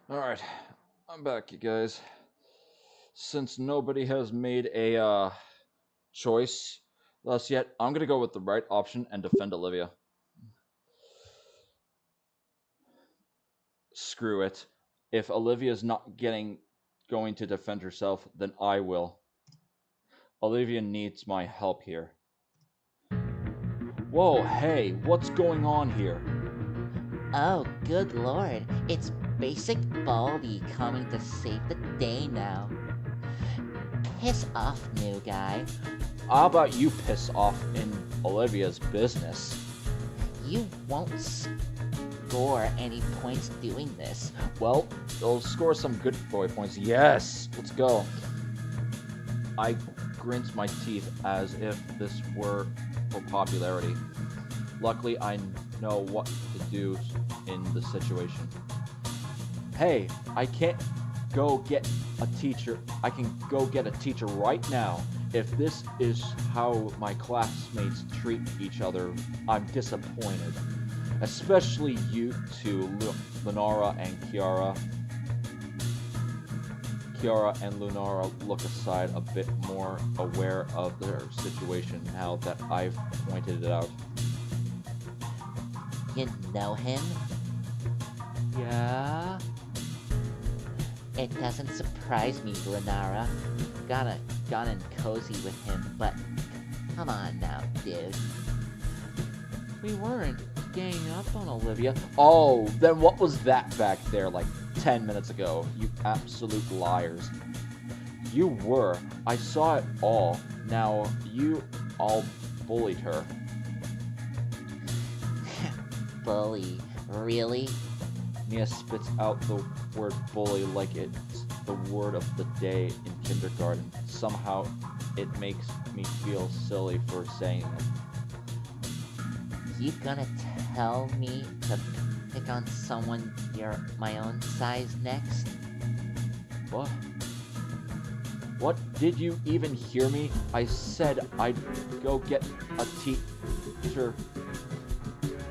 Alright, I'm back, you guys. Since nobody has made a choice thus yet, I'm gonna go with the right option and defend Olivia. Screw it. If Olivia's not going to defend herself, then I will. Olivia needs my help here. Whoa, hey, what's going on here? Oh, good lord. It's Basic Baldy coming to save the day now. Piss off, new guy. How about you piss off in Olivia's business? You won't score any points doing this. Well, you'll score some good boy points. Yes, let's go. I grint my teeth as if this were for popularity. Luckily, I know what to do in the situation. Hey, I can't go get a teacher. I can go get a teacher right now. If this is how my classmates treat each other, I'm disappointed. Especially you two, Lunara and Kiara. Kiara and Lunara look aside, a bit more aware of their situation now that I've pointed it out. You know him? Yeah? It doesn't surprise me, Glenara. Gotten cozy with him, but come on now, dude. We weren't ganging up on Olivia. Oh, then what was that back there like 10 minutes ago? You absolute liars. You were. I saw it all. Now, you all bullied her. Bully? Really? Mia spits out the word bully like it's the word of the day in kindergarten. Somehow, it makes me feel silly for saying it. You gonna tell me to pick on someone my own size next? What? What? Did you even hear me? I said I'd go get a teacher.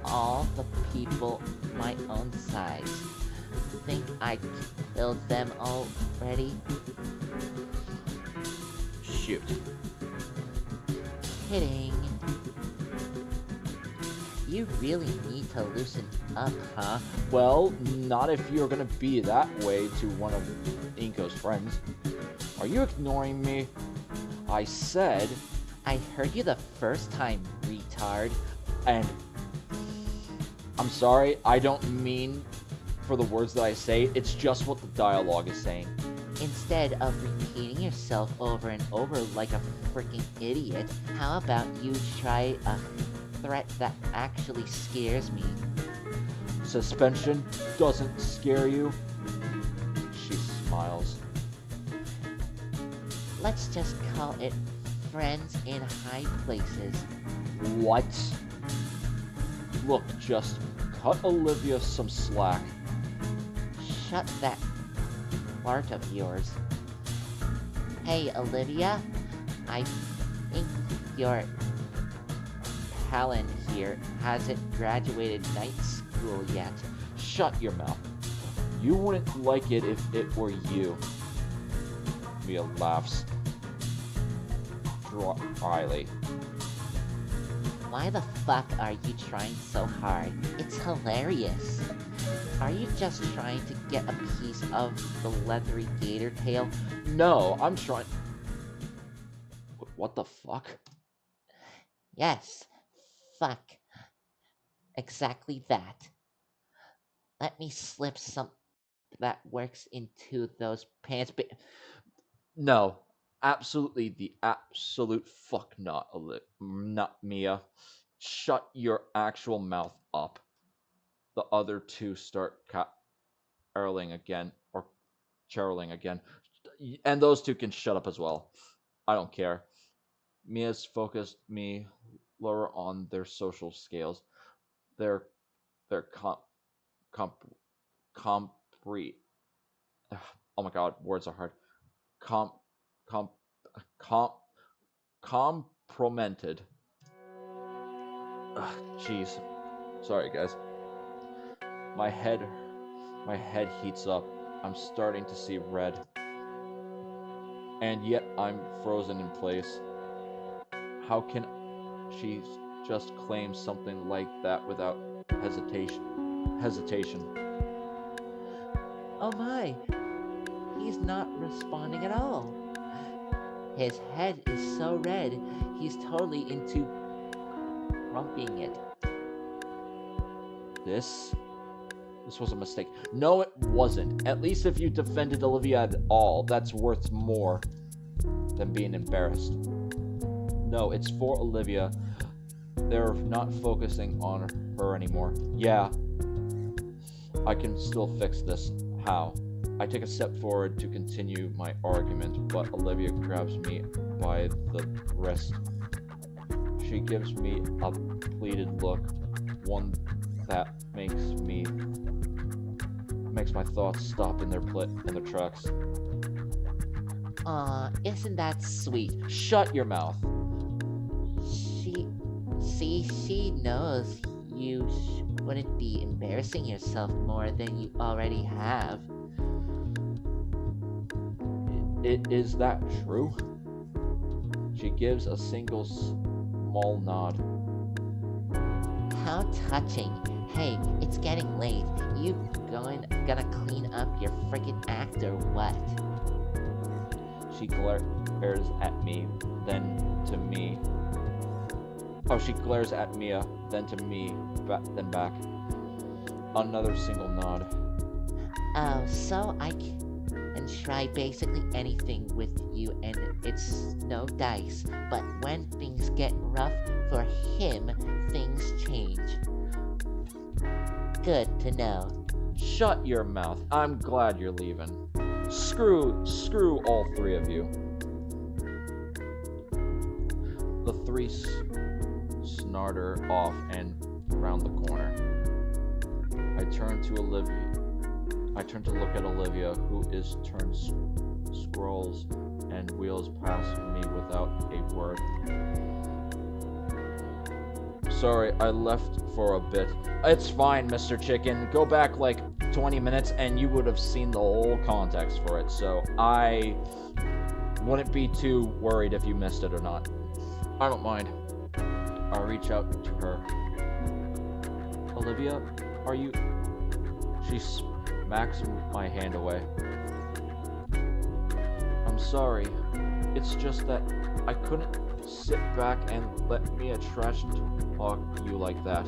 All the people my own size. Think I killed them already? Shoot. Kidding. You really need to loosen up, huh? Well, not if you're gonna be that way to one of Inko's friends. Are you ignoring me? I said... I heard you the first time, retard. And... I'm sorry, I don't mean for the words that I say, it's just what the dialogue is saying. Instead of repeating yourself over and over like a freaking idiot, how about you try a threat that actually scares me? Suspension doesn't scare you? She smiles. Let's just call it friends in high places. What? Look, just cut Olivia some slack. Shut that fart of yours. Hey, Olivia, I think your Palin here hasn't graduated night school yet. Shut your mouth. You wouldn't like it if it were you. Mia laughs dryly. Why the fuck are you trying so hard? It's hilarious. Are you just trying to get a piece of the leathery gator tail? No, I'm trying... What the fuck? Yes, fuck. Exactly that. Let me slip some that works into those pants. No, absolutely the absolute fuck not, not Mia. Shut your actual mouth up. The other two start caroling again, or charoling again, and those two can shut up as well. I don't care. Mia's focused me lower on their social scales. Their comp compre oh my god, words are hard. Com com com compromented. Jeez. Sorry guys. My head heats up. I'm starting to see red. And yet I'm frozen in place. How can she just claim something like that without hesitation? Oh my, he's not responding at all. His head is so red, he's totally into rumping it. This was a mistake. No, it wasn't. At least if you defended Olivia at all, that's worth more than being embarrassed. No, it's for Olivia. They're not focusing on her anymore. Yeah, I can still fix this. How? I take a step forward to continue my argument, but Olivia grabs me by the wrist. She gives me a pleaded look, one that makes my thoughts stop in their tracks. Aw, isn't that sweet? Shut your mouth. She knows you wouldn't be embarrassing yourself more than you already have. Is that true? She gives a single small nod. How touching. Hey, it's getting late. You gonna clean up your frickin' act or what? She glares at me, then to me. Oh, she glares at Mia, then to me, then back. Another single nod. Oh, so I can try basically anything with you, and it's no dice. But when things get rough for him, things change. Good to know. Shut your mouth. I'm glad you're leaving. Screw all three of you. The three snarter off and round the corner. I turn to look at Olivia, who is turned scrolls and wheels past me without a word. Sorry, I left for a bit. It's fine, Mr. Chicken. Go back like 20 minutes and you would have seen the whole context for it, so I wouldn't be too worried if you missed it or not. I don't mind. I reach out to her. Olivia, are you... She smacks my hand away. I'm sorry. It's just that I couldn't sit back and let Mia trash talk you like that.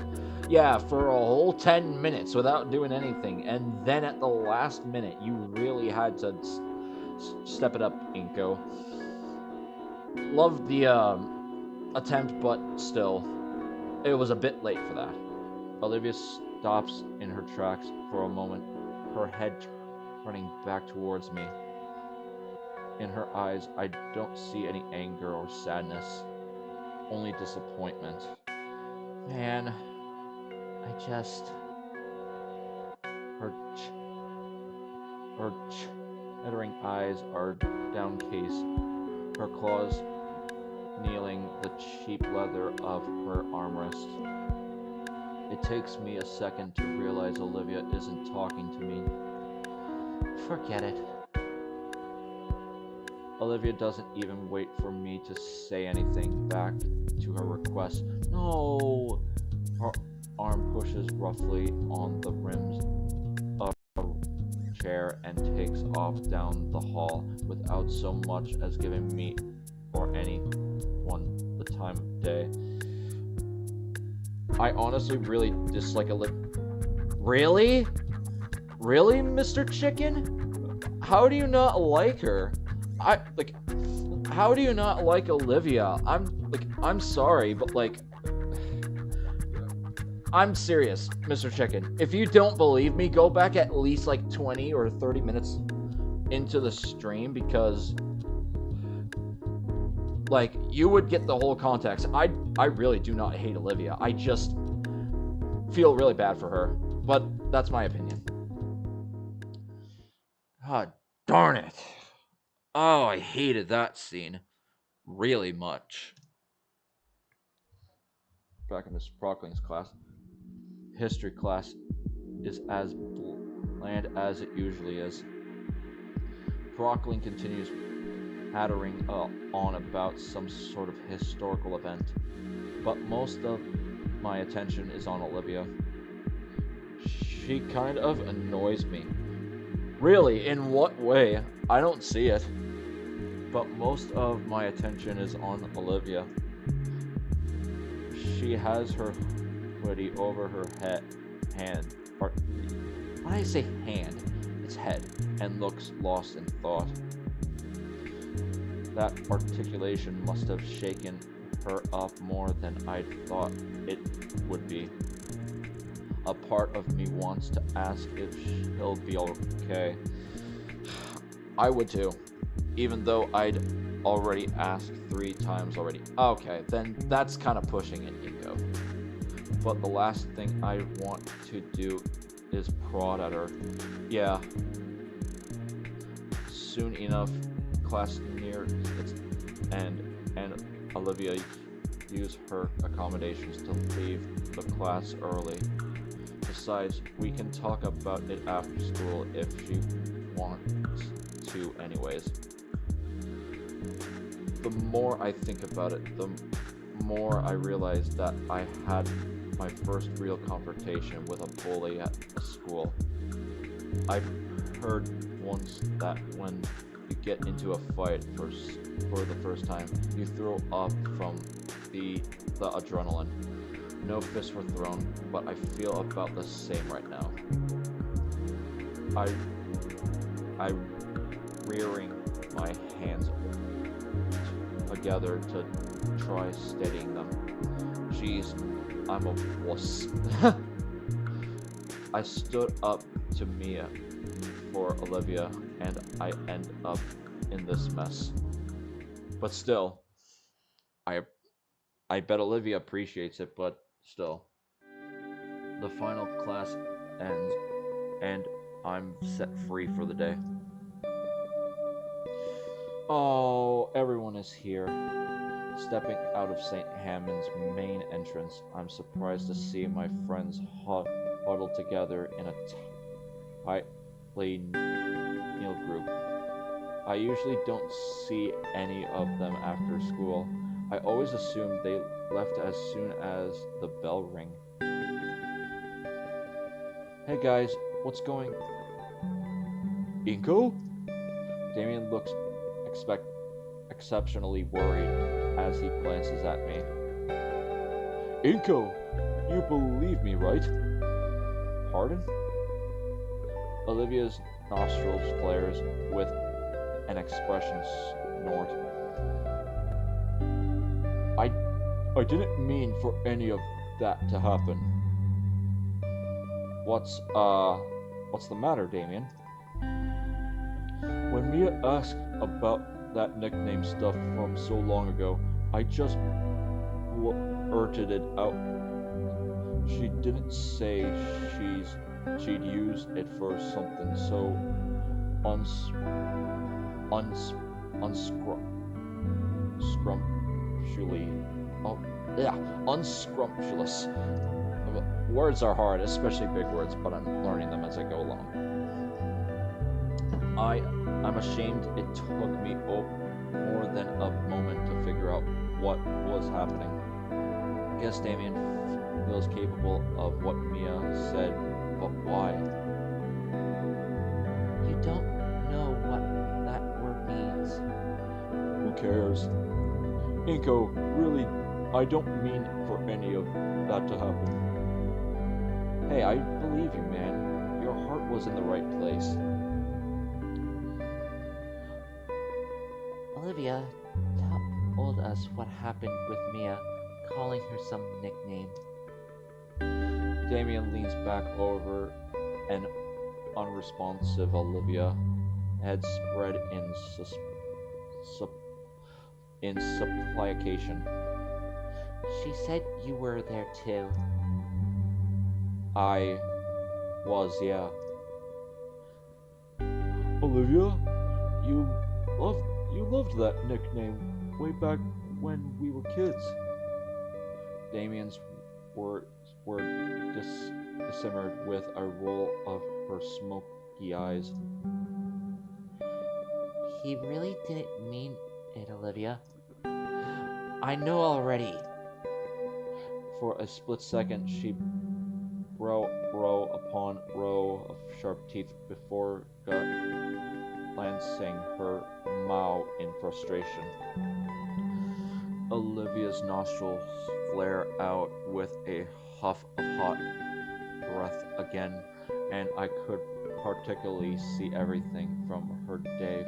Yeah, for a whole 10 minutes without doing anything, and then at the last minute, you really had to step it up, Inko. Love the attempt, but still, it was a bit late for that. Olivia stops in her tracks for a moment, her head turning back towards me. In her eyes, I don't see any anger or sadness, only disappointment. Man, her chittering eyes are downcast, her claws kneeling the cheap leather of her armrest. It takes me a second to realize Olivia isn't talking to me. Forget it. Olivia doesn't even wait for me to say anything back to her request. No! Her arm pushes roughly on the rims of a chair and takes off down the hall without so much as giving me or anyone the time of day. I honestly really dislike Really? Really, Mr. Chicken? How do you not like her? How do you not like Olivia? I'm sorry, but I'm serious, Mr. Chicken. If you don't believe me, go back at least 20 or 30 minutes into the stream, because you would get the whole context. I really do not hate Olivia. I just feel really bad for her, but that's my opinion. God darn it. Oh, I hated that scene really much. Back in Miss Prockling's class. History class is as bland as it usually is. Prockling continues hattering on about some sort of historical event, but most of my attention is on Olivia. She kind of annoys me. Really, in what way? I don't see it. But most of my attention is on Olivia. She has her hoodie over her hand. Or, when I say hand, it's head, and looks lost in thought. That articulation must have shaken her up more than I thought it would be. A part of me wants to ask if she'll be okay, I would too, even though I'd already asked 3 times already. Okay, then that's kind of pushing it, Inko. But the last thing I want to do is prod at her. Yeah. Soon enough, class near its end, and Olivia use her accommodations to leave the class early. Besides, we can talk about it after school if she wants to anyways. The more I think about it, the more I realize that I had my first real confrontation with a bully at a school. I've heard once that when you get into a fight for the first time, you throw up from the adrenaline. No fists were thrown, but I feel about the same right now. I rearing my hands together to try steadying them. Jeez, I'm a wuss. I stood up to Mia for Olivia, and I end up in this mess. But still, I bet Olivia appreciates it, but still. The final class ends, and I'm set free for the day. Oh, everyone is here. Stepping out of St. Hammond's main entrance, I'm surprised to see my friends huddled together in a tightly knit group. I usually don't see any of them after school. I always assumed they left as soon as the bell rang. Hey guys, what's going? Inko? Damien looks exceptionally worried as he glances at me. Inko, you believe me, right? Pardon? Olivia's nostrils flares with an expression snort. I didn't mean for any of that to happen. What's the matter, Damien? When Mia asked about that nickname stuff from so long ago, I just blurted it out. She didn't say she'd use it for something so unscrumptious. Words are hard, especially big words, but I'm learning them as I go along. I'm ashamed it took me more than a moment to figure out what was happening. I guess Damien feels capable of what Mia said, but why? You don't know what that word means. Who cares? Inko, really, I don't mean for any of that to happen. Hey, I believe you, man. Your heart was in the right place. Olivia told us what happened with Mia, calling her some nickname. Damien leans back over an unresponsive Olivia, head spread in supplication. She said you were there too. I was, yeah. Olivia, you loved that nickname way back when we were kids. Damien's words were dissimmered with a roll of her smoky eyes. He really didn't mean it, Olivia. I know already. For a split second, she row upon row of sharp teeth before glancing her mouth in frustration. Olivia's nostrils flare out with a huff of hot breath again, and I could particularly see everything from her day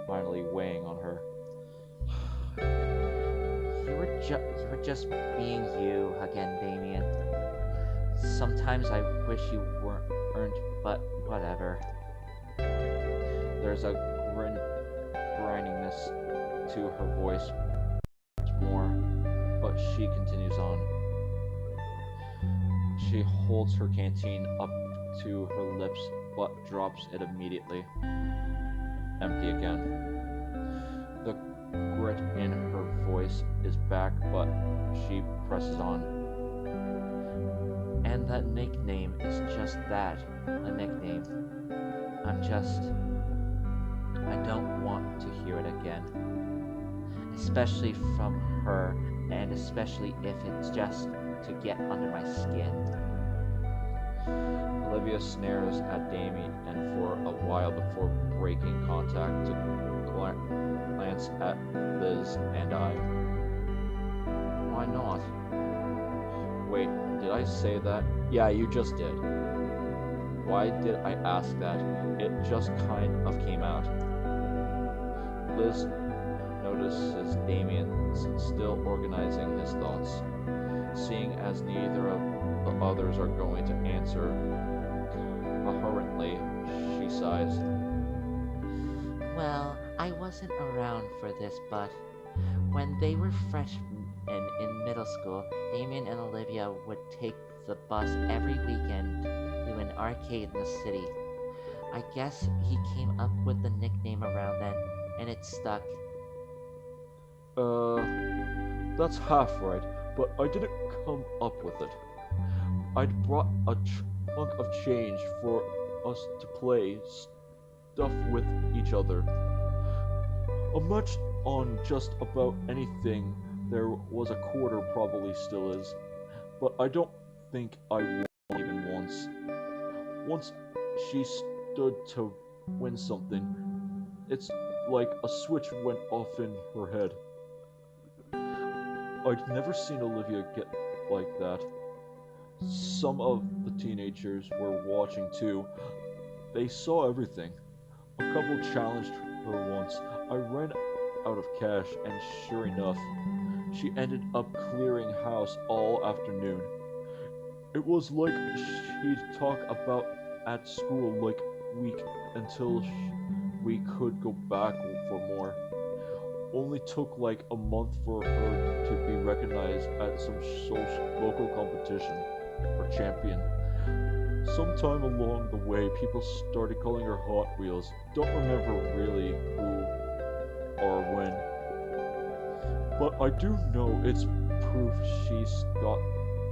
finally weighing on her. You were just being you again, Damien. Sometimes I wish you weren't, but whatever. There's a grindingness to her voice more, but she continues on. She holds her canteen up to her lips, but drops it immediately. Empty again. The grit in her voice is back, but she presses on. And that nickname is just that, a nickname. I don't want to hear it again. Especially from her, and especially if it's just to get under my skin. Olivia snares at Damien and for a while before breaking contact to glance at Liz and I. Why not? Wait, did I say that? Yeah, you just did. Why did I ask that? It just kind of came out. Liz notices Damien still organizing his thoughts. Seeing as neither of the others are going to answer coherently, she sighs. Well, I wasn't around for this, but when they were freshmen in middle school, Damien and Olivia would take the bus every weekend to an arcade in the city. I guess he came up with the nickname around then, and it stuck. That's half right, but I didn't come up with it. I'd brought a chunk of change for us to play stuff with each other. A match on just about anything there was a quarter probably still is, but I don't think I won even once. Once she stood to win something, it's like a switch went off in her head. I'd never seen Olivia get like that. Some of the teenagers were watching too. They saw everything. A couple challenged her once. I ran out of cash, and sure enough, she ended up clearing house all afternoon. It was like she'd talk about at school like week until we could go back for more. Only took like a month for her to be recognized at some local competition or champion. Sometime along the way, people started calling her Hot Wheels. Don't remember really who or when. But I do know it's proof she's got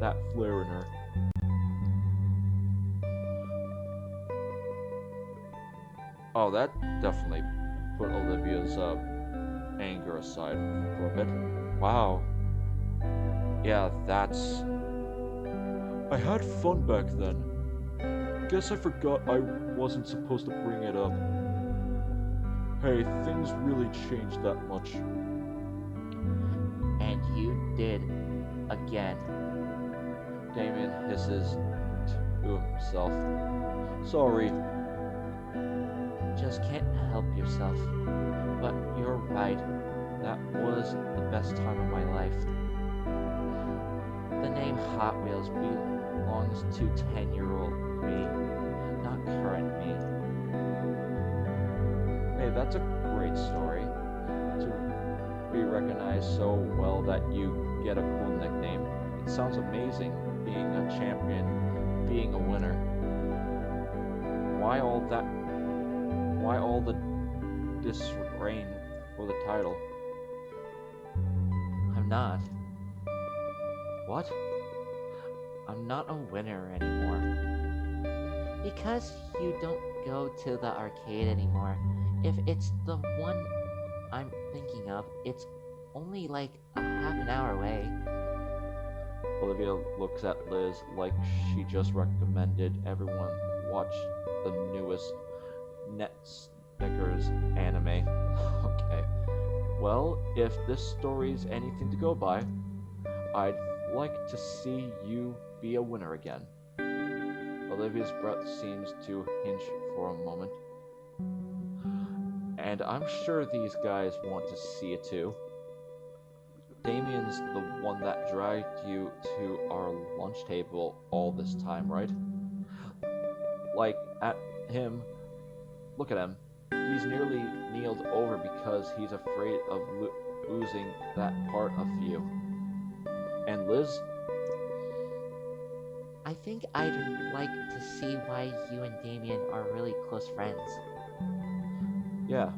that flair in her. Oh, that definitely put Olivia's anger aside for a bit. Wow. Yeah, that's... I had fun back then. Guess I forgot I wasn't supposed to bring it up. Hey, things really changed that much. And you did again. Damien hisses to himself. Sorry. Just can't help yourself. But you're right. That was the best time of my life. The name Hot Wheels belongs to 10-year-old me, not current me. Hey, that's a great story. To be recognized so well that you get a cool nickname. It sounds amazing, being a champion, being a winner. Why all the disdain for the title? I'm not. What? I'm not a winner anymore. Because you don't go to the arcade anymore. If it's the one I'm thinking of, it's only like a half an hour away. Olivia looks at Liz like she just recommended everyone watch the newest Snickers anime. Okay. Well, if this story's anything to go by, I'd like to see you be a winner again. Olivia's breath seems to hinge for a moment. And I'm sure these guys want to see it too. Damien's the one that dragged you to our lunch table all this time, right? Like, at him, look at him. he's nearly kneeled over because he's afraid of losing that part of you. And Liz? I think I'd like to see why you and Damien are really close friends. Yeah.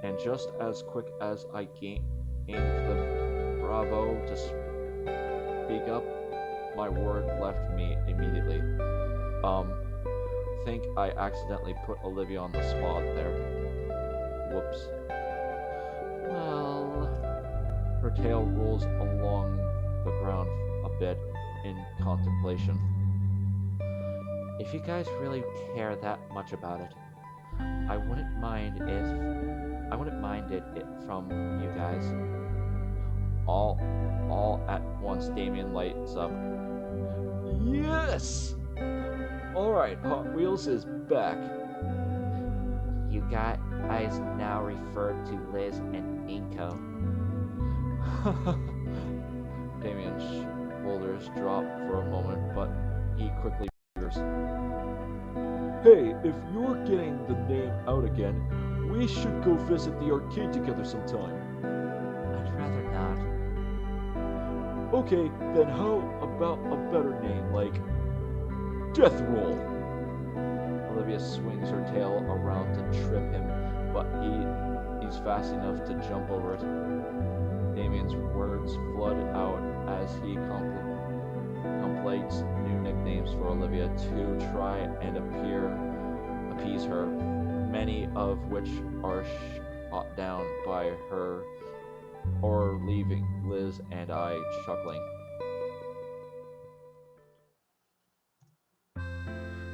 And just as quick as I gained the bravo to speak up, my word left me immediately. Think I accidentally put Olivia on the spot there. Whoops. Well, her tail rolls along the ground a bit in contemplation. If you guys really care that much about it, I wouldn't mind it from you guys. All at once, Damien lights up. Yes! Alright, Hot Wheels is back. You guys now refer to Liz and Inko. Damien's shoulders drop for a moment, but he quickly figures. Hey, if you're getting the name out again, we should go visit the arcade together sometime. I'd rather not. Okay, then how about a better name, like Death Roll? Olivia swings her tail around to trip him, but he's fast enough to jump over it. Damien's words flood out as he contemplates new nicknames for Olivia to try and appease her, many of which are shot down by her or leaving Liz and I chuckling.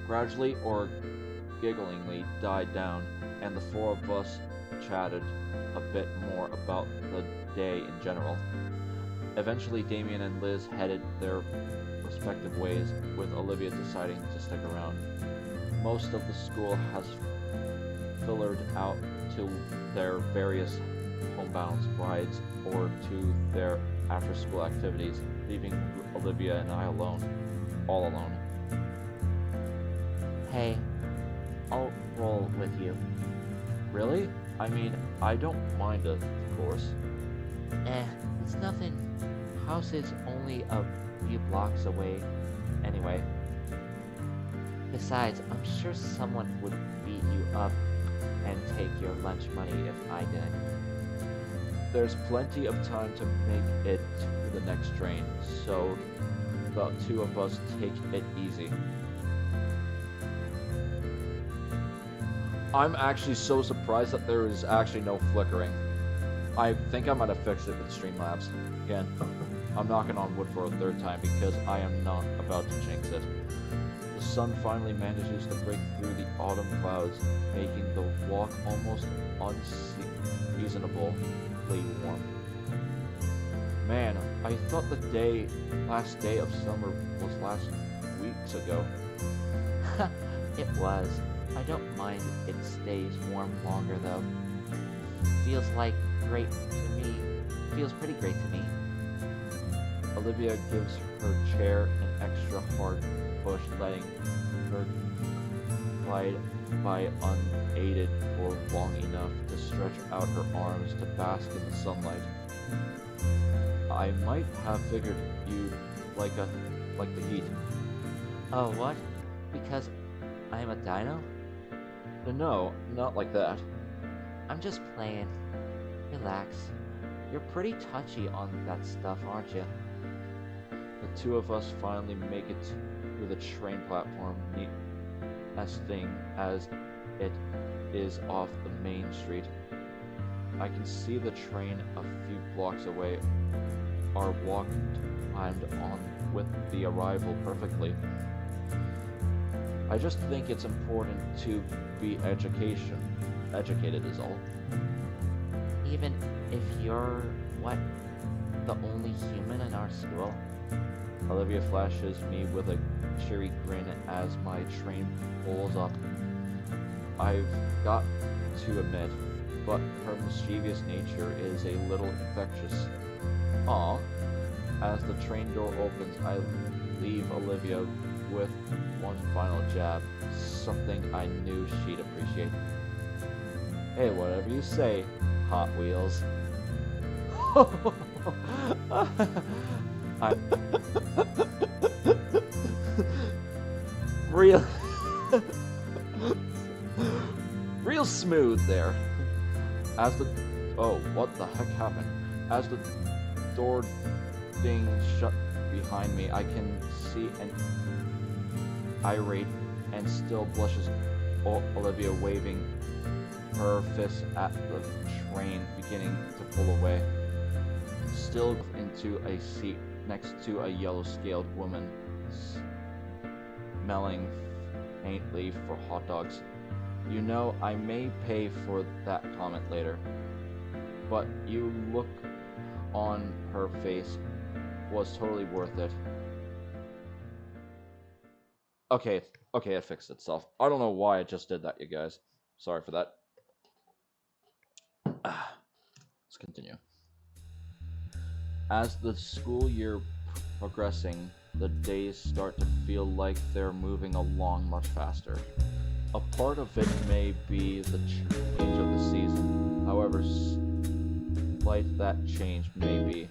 Gradually or gigglingly died down, and the four of us chatted a bit more about the day in general. Eventually, Damien and Liz headed their respective ways, with Olivia deciding to stick around. Most of the school has fillered out to their various homebound rides or to their after-school activities, leaving Olivia and I alone, all alone. Hey, I'll roll with you. Really? I mean, I don't mind it, of course. It's nothing. House is only a few blocks away anyway. Besides, I'm sure someone would beat you up and take your lunch money if I didn't. There's plenty of time to make it to the next train, so the two of us take it easy. I'm actually so surprised that there is actually no flickering. I think I might have fixed it with Streamlabs. Again, I'm knocking on wood for a third time because I am not about to jinx it. The sun finally manages to break through the autumn clouds, making the walk almost unseasonably warm. Man, I thought the last day of summer was last weeks ago. It was. I don't mind it stays warm longer though. Feels pretty great to me. Olivia gives her chair an extra hard push, letting her glide by unaided for long enough to stretch out her arms to bask in the sunlight. I might have figured you'd like the heat. Oh, what? Because I'm a dino? No, not like that. I'm just playing. Relax. You're pretty touchy on that stuff, aren't you? The two of us finally make it to the train platform, nesting as it is off the main street. I can see the train a few blocks away. Our walk timed on with the arrival perfectly. I just think it's important to be educated is all. Even if you're, the only human in our school? Olivia flashes me with a cheery grin as my train pulls up. I've got to admit, but her mischievous nature is a little infectious. Aw. As the train door opens, I leave Olivia with one final jab, something I knew she'd appreciate. Hey, whatever you say, Hot Wheels. I real real smooth there. As the what the heck happened? As the door ding shut behind me, I can see an irate and still blushes Olivia waving her fist at the train beginning to pull away. Still into a seat next to a yellow-scaled woman smelling faintly for hot dogs. You know, I may pay for that comment later, but you look on her face was totally worth it. Okay, it fixed itself. I don't know why I just did that, you guys. Sorry for that. Let's continue. As the school year progressing, the days start to feel like they're moving along much faster. A part of it may be the change of the season, however slight that change may be.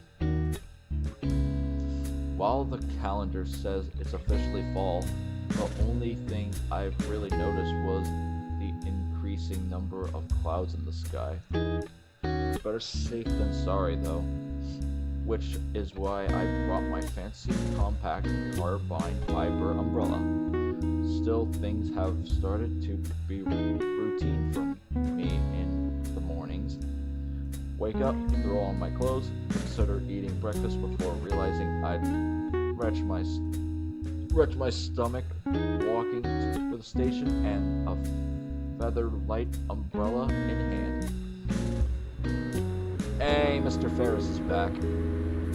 While the calendar says it's officially fall, the only thing I've really noticed was the increasing number of clouds in the sky. Better safe than sorry though, which is why I brought my fancy compact carbine fiber umbrella. Still, things have started to be routine for me in the mornings. Wake up, throw on my clothes, consider eating breakfast before realizing I'd wretch my stomach walking to the station and a feather light umbrella in hand. Hey, Mr. Ferris is back.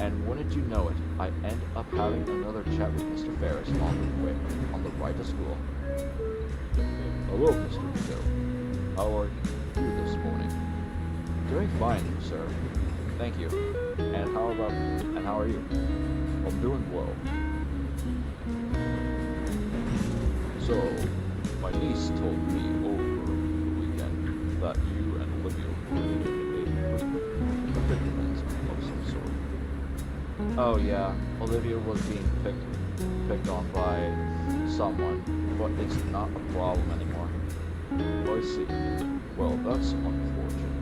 And wouldn't you know it, I end up having another chat with Mr. Ferris on the ride to school. Hello, Mr. Joe. How are you this morning? Doing fine, sir. Thank you. And how are you? I'm doing well. So, my niece told me over the weekend that you and Olivia were in a predicament of some sort. Oh yeah, Olivia was being picked on by someone, but it's not a problem anymore. Oh, I see. Well, that's unfortunate.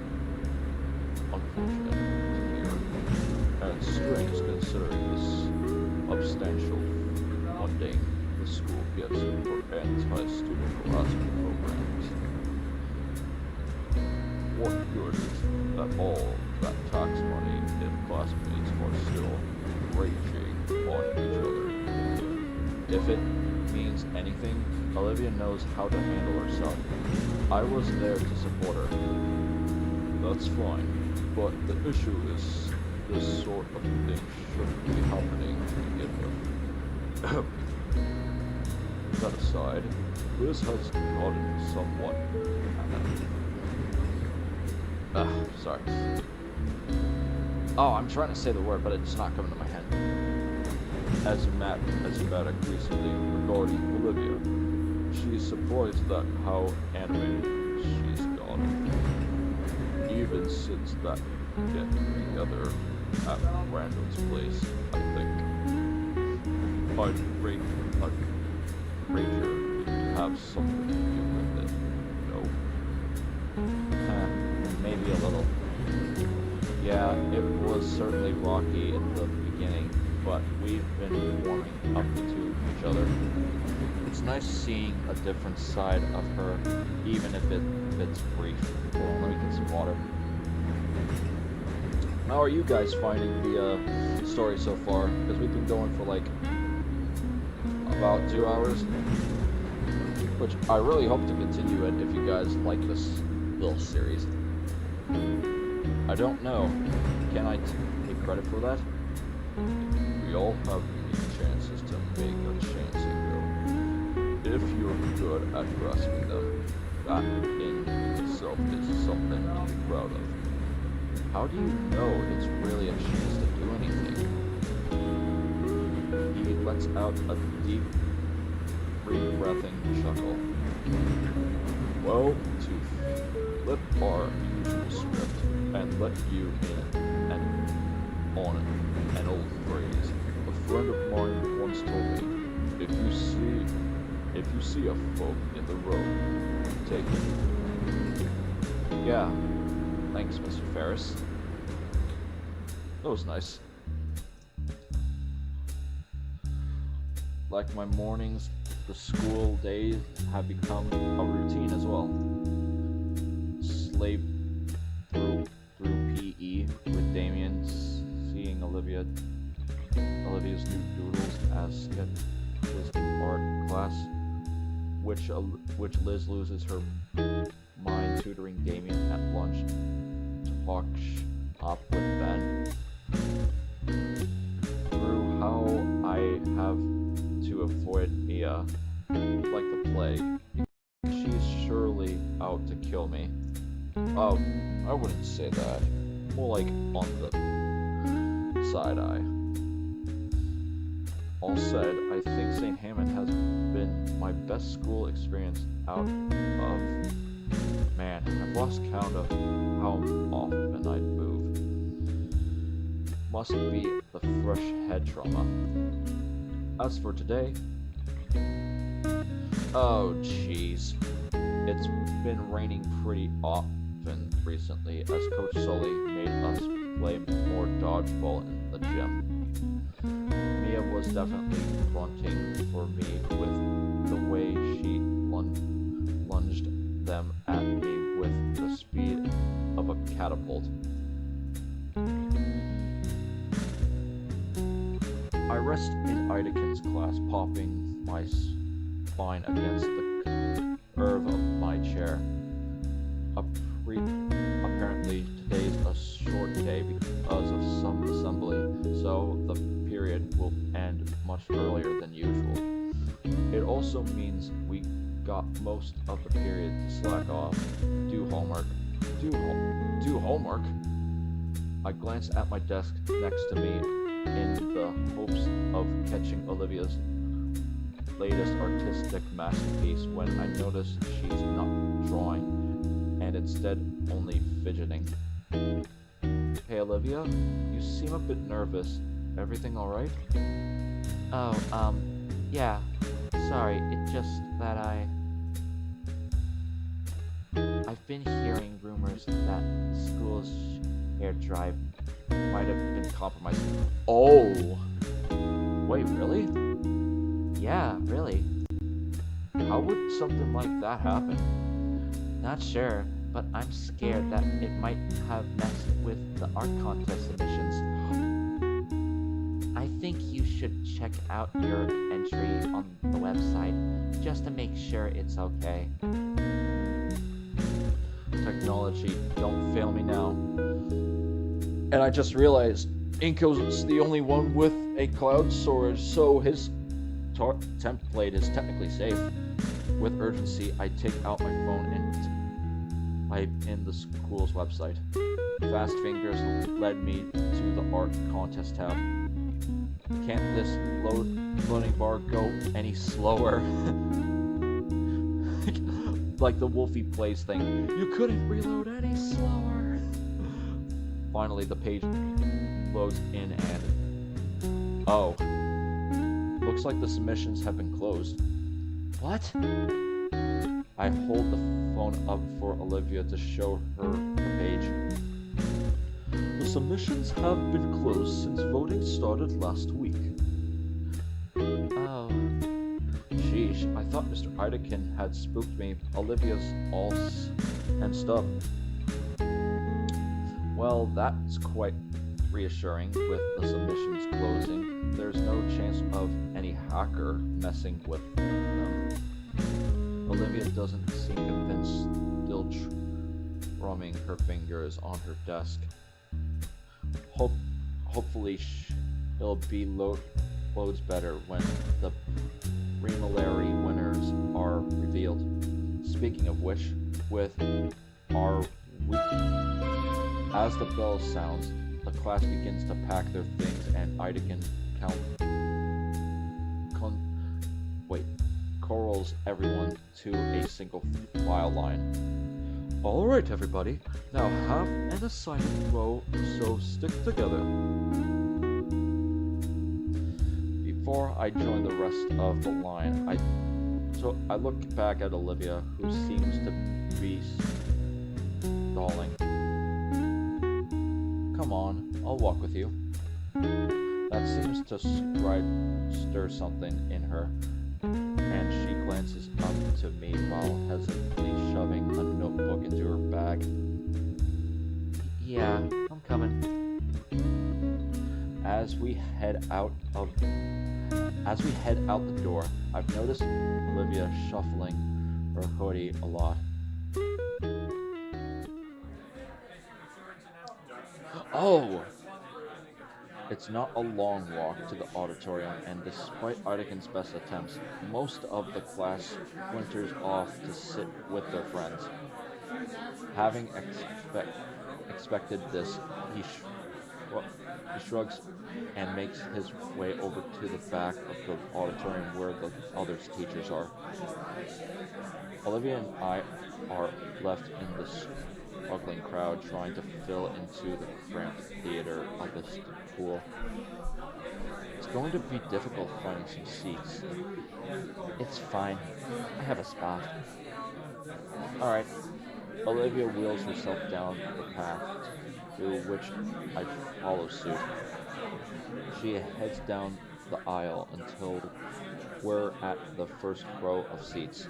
Unfortunate to hear. And strange considering this substantial funding the school gets for anti-student harassment programs. What good is that all that tax money if classmates are still raging on each other? If it means anything, Olivia knows how to handle herself. I was there to support her. That's fine, but the issue is this sort of thing shouldn't be happening to begin with. That aside, Liz has gotten somewhat... sorry. Oh, I'm trying to say the word, but it's not coming to my head. As Matt recently regarding Olivia, she's surprised at how animated she's gone. Even since that get together at Randall's place, I think. I'd rate her to have something to do with it, maybe a little. Yeah, it was certainly rocky in the beginning, but we've been warming up to each other. It's nice seeing a different side of her, even if it's brief. Hold on, let me get some water. How are you guys finding the story so far? Because we've been going for like about 2 hours, which I really hope to continue it if you guys like this little series. I don't know. Can I take credit for that? We all have unique chances to make a chancing though. If you're good at grasping them, that in itself is something to be proud of. How do you know it's really a chance to do anything? He lets out a deep, free-breathing chuckle. Well, to flip our usual script and let you in on an old phrase, a friend of mine once told me, if you see a folk in the road, take it. Yeah, thanks, Mr. Ferris. That was nice. Like my mornings, the school days have become a routine as well. Slave through PE with Damien, seeing Olivia's new doodles as sketches in art class, which Liz loses her mind tutoring Damien at lunch to talk up with Ben. Through how I have to avoid Mia like the plague. She's surely out to kill me. I wouldn't say that. More like on the side eye. All said, I think St. Hammond has been my best school experience out of... Man, I've lost count of how often I'd move. Must be the fresh head trauma. As for today... Oh, jeez. It's been raining pretty often recently, as Coach Sully made us play more dodgeball in the gym. Mia was definitely grunting for me with the way she lunged them at me with the speed of a catapult. I rest in Idekin's class, popping my spine against the curve of my chair. Apparently, today's a short day because of some assembly, so the period will end much earlier than usual. It also means we got most of the period to slack off, do homework. Do homework? I glance at my desk next to me in the hopes of catching Olivia's latest artistic masterpiece when I notice she's not drawing and instead only fidgeting. Hey Olivia, you seem a bit nervous. Everything alright? Oh, yeah. Sorry, it's just that I've been hearing rumors that the school's shared drive might have been compromised. Oh! Wait, really? Yeah, really. How would something like that happen? Not sure, but I'm scared that it might have messed with the art contest submissions. I think you should check out your entry on the website just to make sure it's okay. Technology, don't fail me now. And I just realized Inko's the only one with a cloud storage, so his template is technically safe. With urgency, I take out my phone and type in the school's website. Fast fingers led me to the art contest tab. Can't this loading bar go any slower? Like the Wolfie Plays thing. You couldn't reload any slower. Finally, the page loads in and... Oh. Looks like the submissions have been closed. What? I hold the phone up for Olivia to show her the page. The submissions have been closed since voting started last week. Oh. Sheesh, I thought Mr. Idekin had spooked me. Olivia's all and stuff. Well, that's quite reassuring with the submissions closing. There's no chance of any hacker messing with them. Olivia doesn't seem convinced, still drumming her fingers on her desk. Hopefully it'll be loads better when the preliminary winners are revealed. Speaking of which, with our week, as the bell sounds, the class begins to pack their things and Idekin corrals everyone to a single file line. Alright everybody, now have an assignment row, so stick together. Before I join the rest of the line, I look back at Olivia, who seems to be stalling. Come on, I'll walk with you. That seems to stir something in her, and she glances up to me while hesitantly shoving a notebook into her bag. Yeah, I'm coming. As we head out the door, I've noticed Olivia shuffling her hoodie a lot. Oh! It's not a long walk to the auditorium, and despite Artican's best attempts, most of the class splinters off to sit with their friends. Having expected this, he shrugs and makes his way over to the back of the auditorium where the other teachers are. Olivia and I are left in the struggling crowd trying to fill into the cramped theater of the school. It's going to be difficult finding some seats. It's fine. I have a spot. Alright. Olivia wheels herself down the path, through which I follow suit. She heads down the aisle until we're at the first row of seats.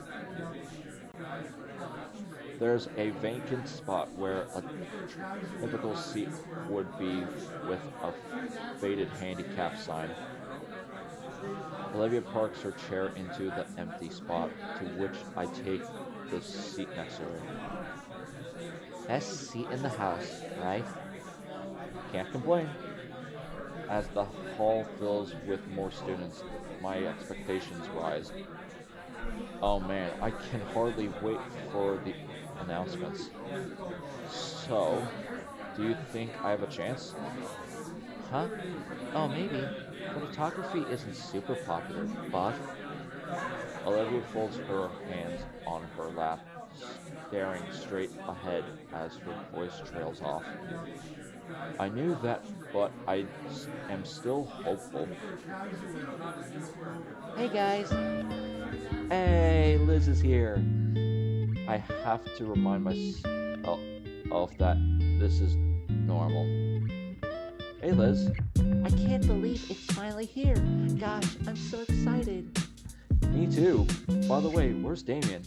There's a vacant spot where a typical seat would be with a faded handicap sign. Olivia parks her chair into the empty spot, to which I take the seat next to her. Best seat in the house, right? Can't complain. As the hall fills with more students, my expectations rise. Oh man, I can hardly wait for the announcements. So, do you think I have a chance? Huh? Oh, maybe. Photography isn't super popular, but... Olivia folds her hands on her lap, staring straight ahead as her voice trails off. I knew that, but I am still hopeful. Hey guys! Hey, Liz is here. I have to remind myself that this is normal. Hey, Liz. I can't believe it's finally here. Gosh, I'm so excited. Me too. By the way, where's Damien?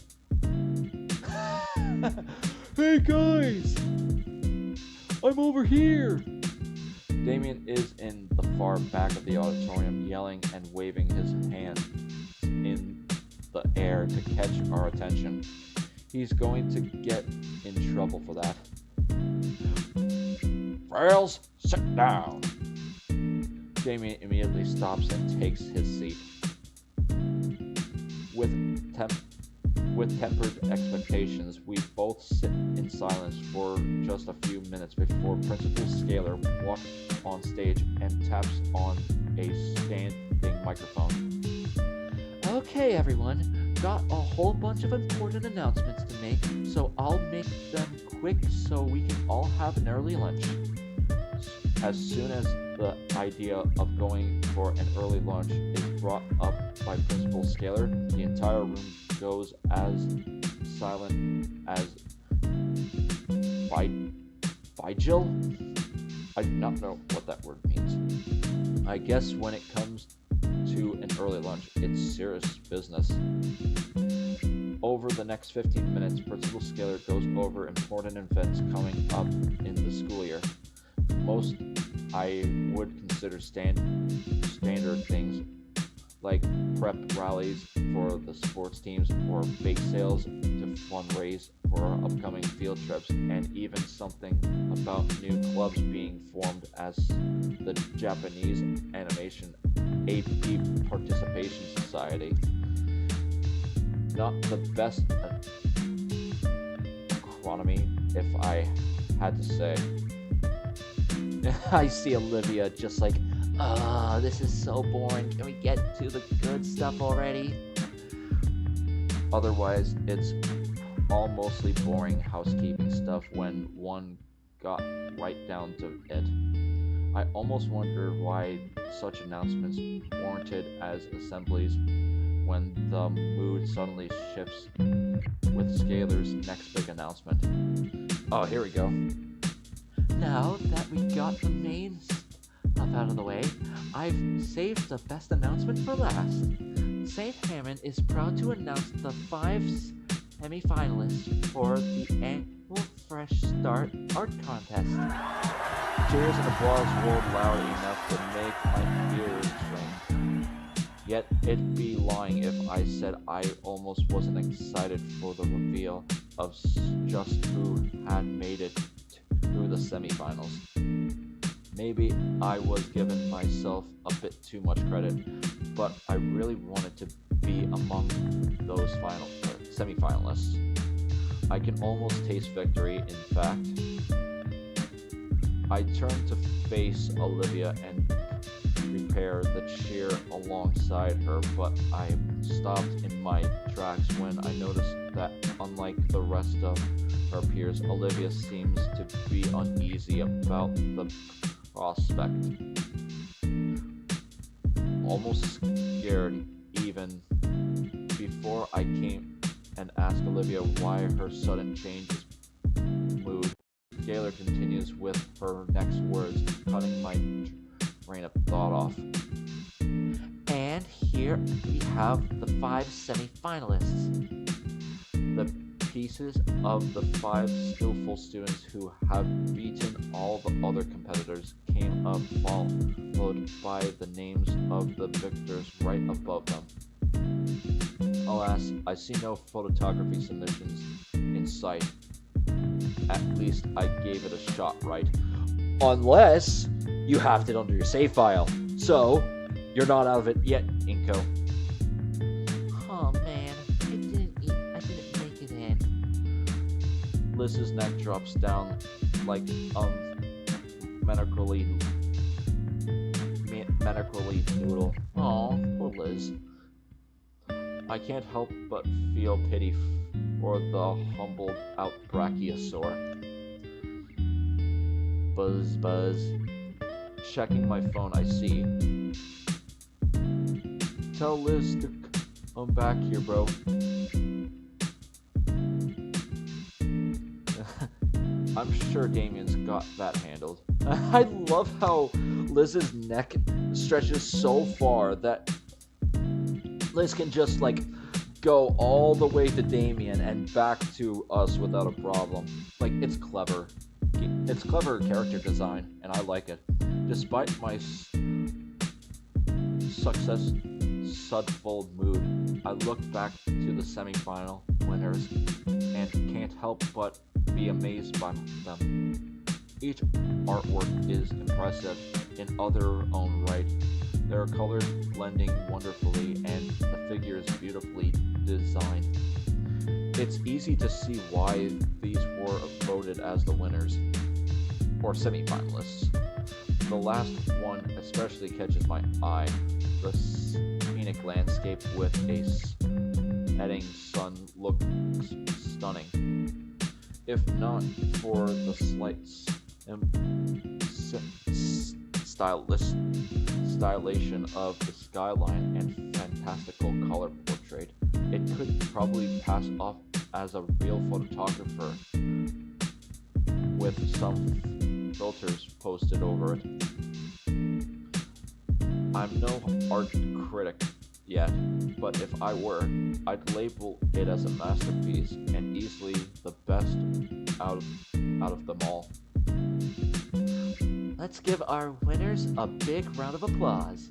Hey guys! I'm over here! Damien is in the far back of the auditorium, yelling and waving his hand in the air to catch our attention. He's going to get in trouble for that. Frails, sit down! Damien immediately stops and takes his seat. With tempered expectations, we both sit in silence for just a few minutes before Principal Scalar walks on stage and taps on a standing microphone. Okay, everyone. Got a whole bunch of important announcements to make, so I'll make them quick so we can all have an early lunch. As soon as the idea of going for an early lunch is brought up by Principal Scalar, the entire room goes as silent as vigil? I do not know what that word means. I guess when it comes to an early lunch, it's serious business. Over the next 15 minutes, Principal Scalar goes over important events coming up in the school year. Most I would consider standard things like prep rallies for the sports teams or bake sales to fundraise for upcoming field trips, and even something about new clubs being formed as the Japanese Animation AP Participation Society. Not the best acronym, if I had to say. I see Olivia just like, this is so boring. Can we get to the good stuff already? Otherwise, it's all mostly boring housekeeping stuff when one got right down to it. I almost wonder why such announcements warranted as assemblies when the mood suddenly shifts with Scalar's next big announcement. Oh, here we go. Now that we got the main stuff out of the way, I've saved the best announcement for last. St. Herman is proud to announce the 5 semi-finalists for the annual Fresh Start Art Contest. Cheers and applause rolled loud enough to make my ears ring. Yet it'd be lying if I said I almost wasn't excited for the reveal of just who had made it through the semifinals. Maybe I was giving myself a bit too much credit, but I really wanted to be among those semifinalists. I can almost taste victory, in fact. I turned to face Olivia and prepare the cheer alongside her, but I stopped in my tracks when I noticed that, unlike the rest of her peers, Olivia seems to be uneasy about the prospect. Almost scared even before I came and asked Olivia why her sudden change of mood. Gator continues with her next words, cutting my train of thought off. And here we have the 5 semi-finalists. The pieces of the 5 skillful students who have beaten all the other competitors came up, followed by the names of the victors right above them. Alas, I see no photography submissions in sight. At least I gave it a shot, right? Unless you have it under your save file. So, you're not out of it yet, Inko. Oh man, I didn't make it in. Liz's neck drops down like medically noodle. Aw, poor Liz. I can't help but feel pity for the humbled out brachiosaur. Buzz, buzz. Checking my phone, I see. Tell Liz to come back here, bro. I'm sure Damien's got that handled. I love how Liz's neck stretches so far that Liz can just go all the way to Damien and back to us without a problem. It's clever. It's clever character design, and I like it. Despite my successful mood, I look back to the semi-final winners and can't help but be amazed by them. Each artwork is impressive in their own right. Their colors blending wonderfully and the figures beautifully designed. It's easy to see why these were voted as the winners, or semi-finalists. The last one especially catches my eye. The scenic landscape with a setting sun looks stunning. If not for the slight stylization of the skyline and fantastical color portrait, it could probably pass off as a real photographer with some filters posted over it. I'm no art critic yet, but if I were, I'd label it as a masterpiece and easily the best out of them all. Let's give our winners a big round of applause.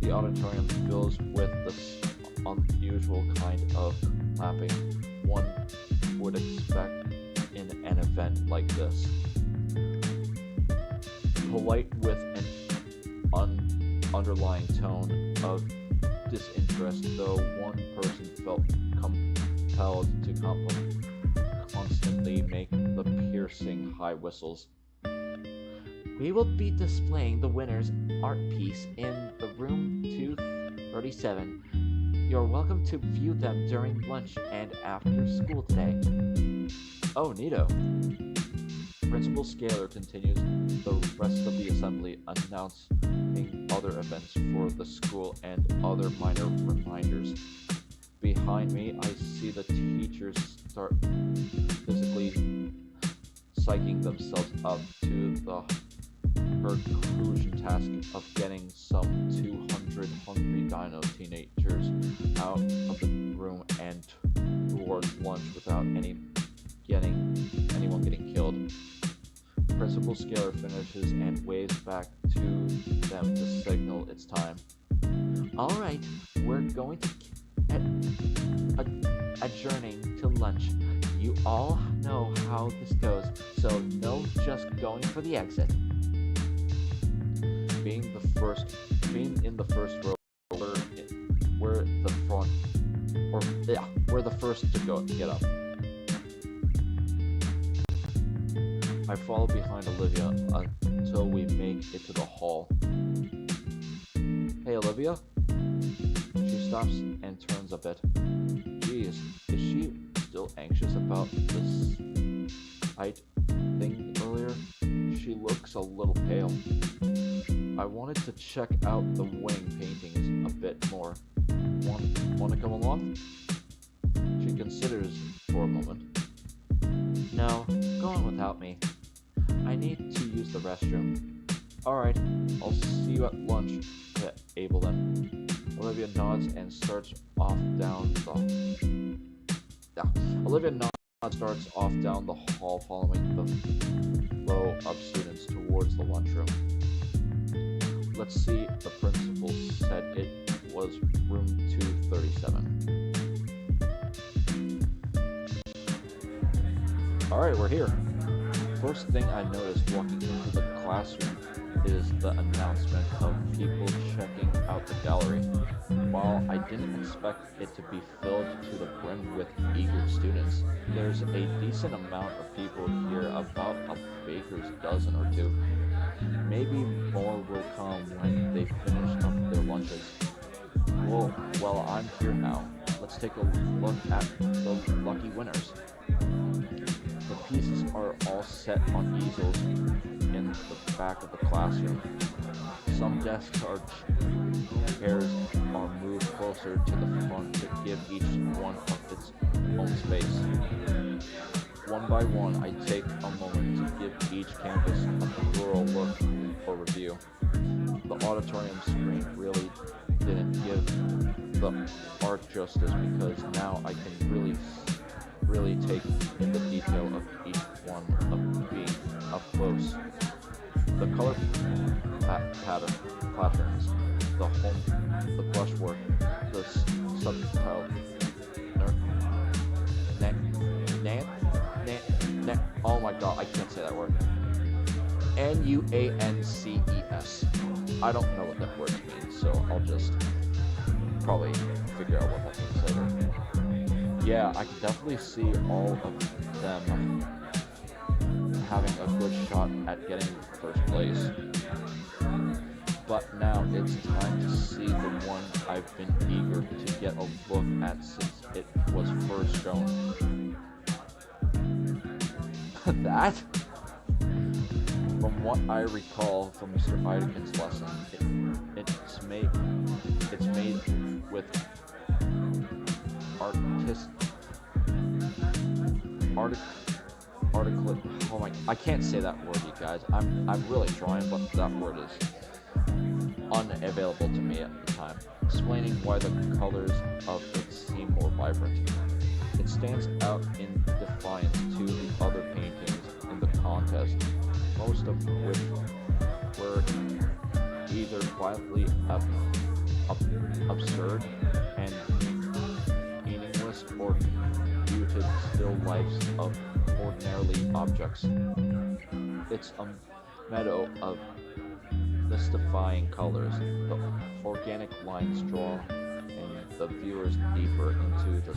The auditorium fills with this unusual kind of clapping one would expect in an event like this. Polite with an underlying tone of disinterest, though one person felt compelled to constantly make the piercing high whistles. We will be displaying the winner's art piece in the room 237. You're welcome to view them during lunch and after school today. Oh, neato. Principal Scalar continues the rest of the assembly, announcing other events for the school and other minor reminders. Behind me, I see the teachers start physically psyching themselves up to the Herculean task of getting some 200 hungry dino teenagers out of the room and towards lunch without anyone getting killed. Principal Scalar finishes and waves back to them to signal it's time. Alright, we're going to adjourning to lunch. You all know how this goes, so no just going for the exit. Being in the first row, we're the first to get up. I follow behind Olivia until we make it to the hall. Hey, Olivia? She stops and turns a bit. Geez, is she still anxious about this height thing earlier? She looks a little pale. I wanted to check out the wing paintings a bit more. Want to come along? She considers for a moment. No, go on without me. I need to use the restroom. Alright, I'll see you at lunch, Abel then. Olivia nods and starts off down the hall following the row of students towards the lunchroom. Let's see, the principal said it was room 237. Alright, we're here. First thing I noticed walking into the classroom is the announcement of people checking out the gallery. While I didn't expect it to be filled to the brim with eager students, there's a decent amount of people here, about a baker's dozen or two. Maybe more will come when they finish up their lunches. Well, I'm here now. Let's take a look at the lucky winners. The pieces are all set on easels in the back of the classroom. Some desks or chairs are moved closer to the front to give each one of its own space. One by one, I take a moment to give each campus a thorough look or review. The auditorium screen really didn't give the art justice because now I can really take in the detail of each one of being up close. The color patterns, the brushwork, the subtile oh my god, I can't say that word. Nuances. I don't know what that word means, so I'll just probably figure out what that means later. Yeah, I can definitely see all of them having a good shot at getting first place. But now it's time to see the one I've been eager to get a look at since it was first shown. That? From what I recall from Mr. Idekins' lesson, it's made with I can't say that word, you guys. I'm really trying, but that word is unavailable to me at the time, explaining why the colors of it seem more vibrant. It stands out in defiance to the other paintings in the contest, most of which were either violently absurd and meaningless or muted still lifes of ordinary objects. It's a meadow of mystifying colors. The organic lines draw and the viewers deeper into the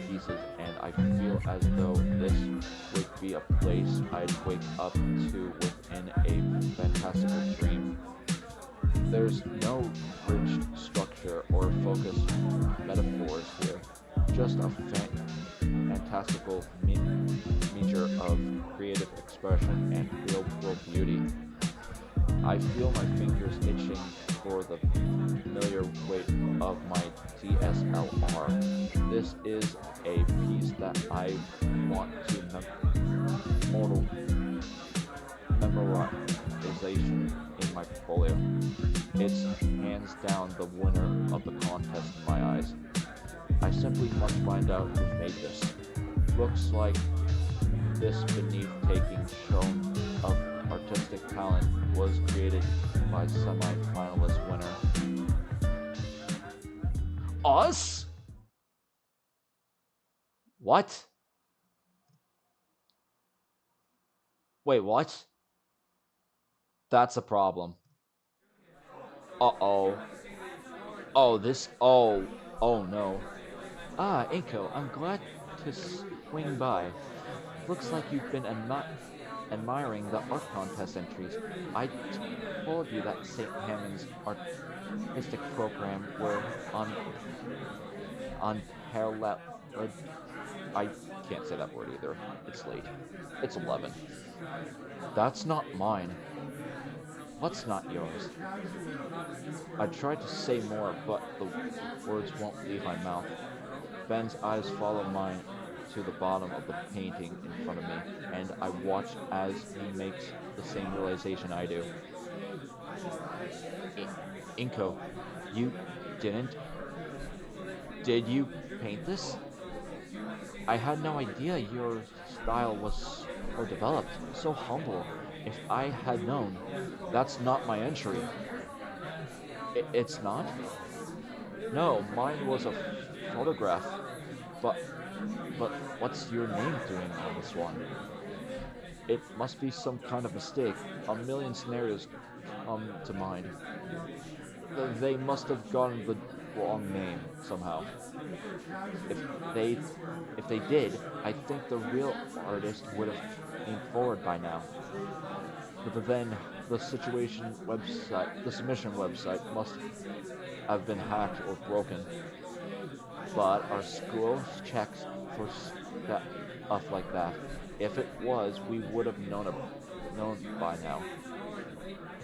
pieces, and I feel as though this would be a place I'd wake up to within a fantastical dream. There's no rich structure or focus just a fantastical mixture of creative expression and real-world beauty. I feel my fingers itching for the familiar weight of my DSLR. This is a piece that I want to model memorization in my portfolio. It's hands down the winner of the contest in my eyes. I simply must find out who made this. Looks like this beneath taking shown of artistic talent was created by semi-finalist winner. Us? What? Wait, what? That's a problem. Uh-oh. Oh, this... Oh. Oh, no. Ah, Inko, I'm glad to swing by. Looks like you've been admiring the art contest entries. I told you that St. Hammond's artistic program were on parallel. I can't say that word either. It's late. It's 11. That's not mine. What's not yours? I tried to say more, but the words won't leave my mouth. Ben's eyes follow mine to the bottom of the painting in front of me, and I watch as he makes the same realization I do. Inko, you didn't? Did you paint this? I had no idea your style was so developed, so humble. If I had known, that's not my entry. It's not? No, mine was a photograph. But, but what's your name doing on this one? It must be some kind of mistake. A million scenarios come to mind. They must have gotten the wrong name somehow. If they if they did, I think the real artist would have came forward by now. But then the submission website must have been hacked or broken. But our school checks for stuff like that. If it was, we would have known by now.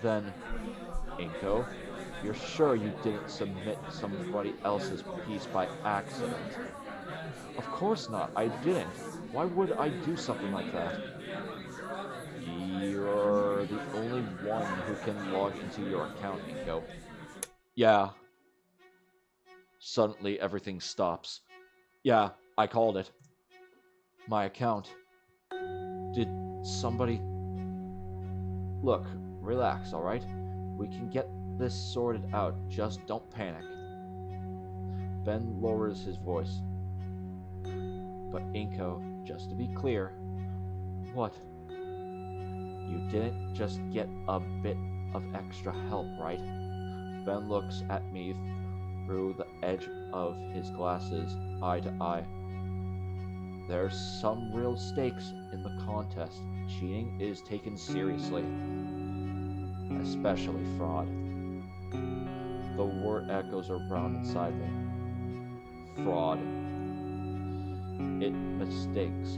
Then, Inko, you're sure you didn't submit somebody else's piece by accident? Of course not, I didn't. Why would I do something like that? You're the only one who can log into your account, Inko. Yeah. Suddenly everything stops. Yeah, I called it. My account. Did somebody... Look, relax, alright? We can get this sorted out, just don't panic. Ben lowers his voice. But Inko, just to be clear... What? You didn't just get a bit of extra help, right? Ben looks at me through the edge of his glasses, eye to eye. There's some real stakes in the contest. Cheating is taken seriously. Especially fraud. The word echoes around inside me. Fraud. It mistakes.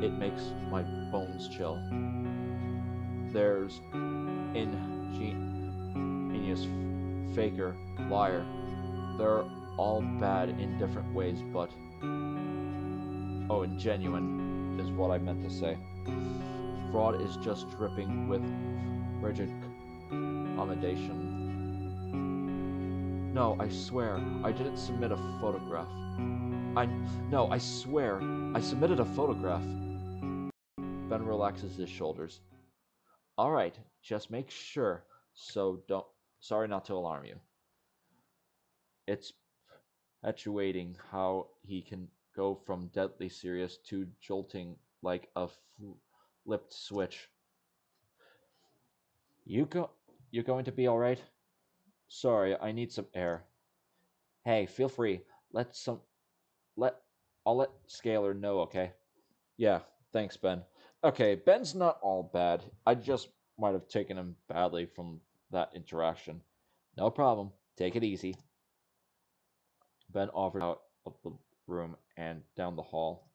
It makes my bones chill. There's ingenious faker, liar. They're all bad in different ways, but... Oh, and genuine is what I meant to say. Fraud is just dripping with rigid accommodation. No, I swear, I didn't submit a photograph. No, I swear, I submitted a photograph. Ben relaxes his shoulders. Alright, just make sure, so don't... Sorry not to alarm you. It's perpetuating how he can go from deadly serious to jolting like a flipped switch. You're going to be alright? Sorry, I need some air. Hey, feel free. Let I'll let Scalar know, okay? Yeah, thanks, Ben. Okay, Ben's not all bad. I just might have taken him badly from that interaction. No problem. Take it easy. Ben offered out of the room and down the hall.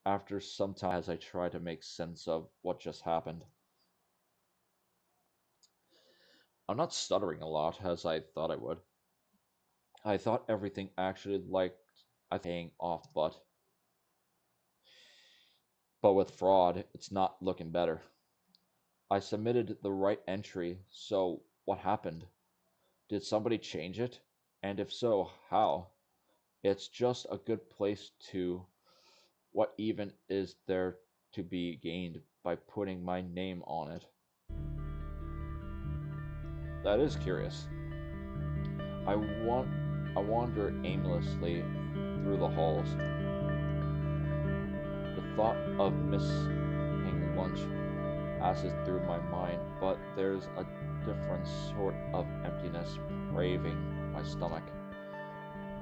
After some time, as I try to make sense of what just happened, I'm not stuttering a lot as I thought I would. I thought everything actually I paying off, but with fraud, it's not looking better. I submitted the right entry, so what happened? Did somebody change it? And if so, how? It's just a good place to. What even is there to be gained by putting my name on it? That is curious. I want. I wander aimlessly through the halls. The thought of missing lunch passes through my mind, but there's a different sort of emptiness craving my stomach.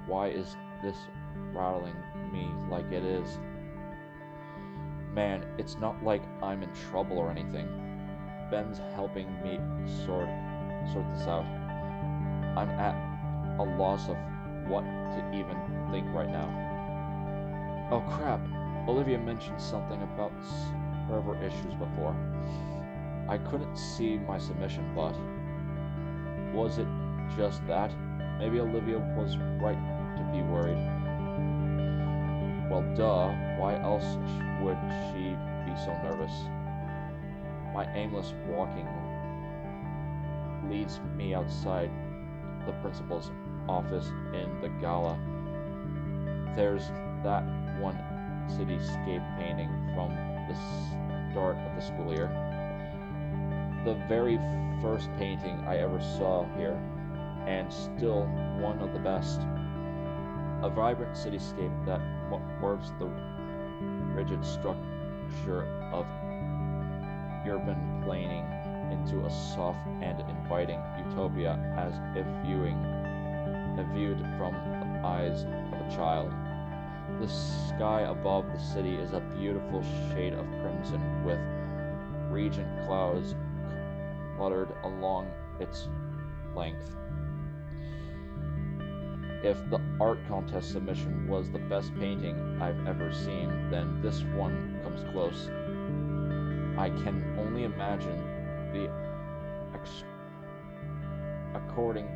Why is this rattling me like it is? Man, it's not like I'm in trouble or anything. Ben's helping me sort this out. I'm at a loss of what to even think right now. Oh crap! Olivia mentioned something about server issues before. I couldn't see my submission, but was it just that? Maybe Olivia was right to be worried. Well, duh, why else would she be so nervous? My aimless walking leads me outside the principal's office in the gala. There's that one cityscape painting from the start of the school year. The very first painting I ever saw here, and still one of the best. A vibrant cityscape that morphs the rigid structure of urban planning into a soft and inviting utopia as if viewed from the eyes of a child. The sky above the city is a beautiful shade of crimson with regent clouds cluttered along its length. If the art contest submission was the best painting I've ever seen, then this one comes close. I can only imagine the according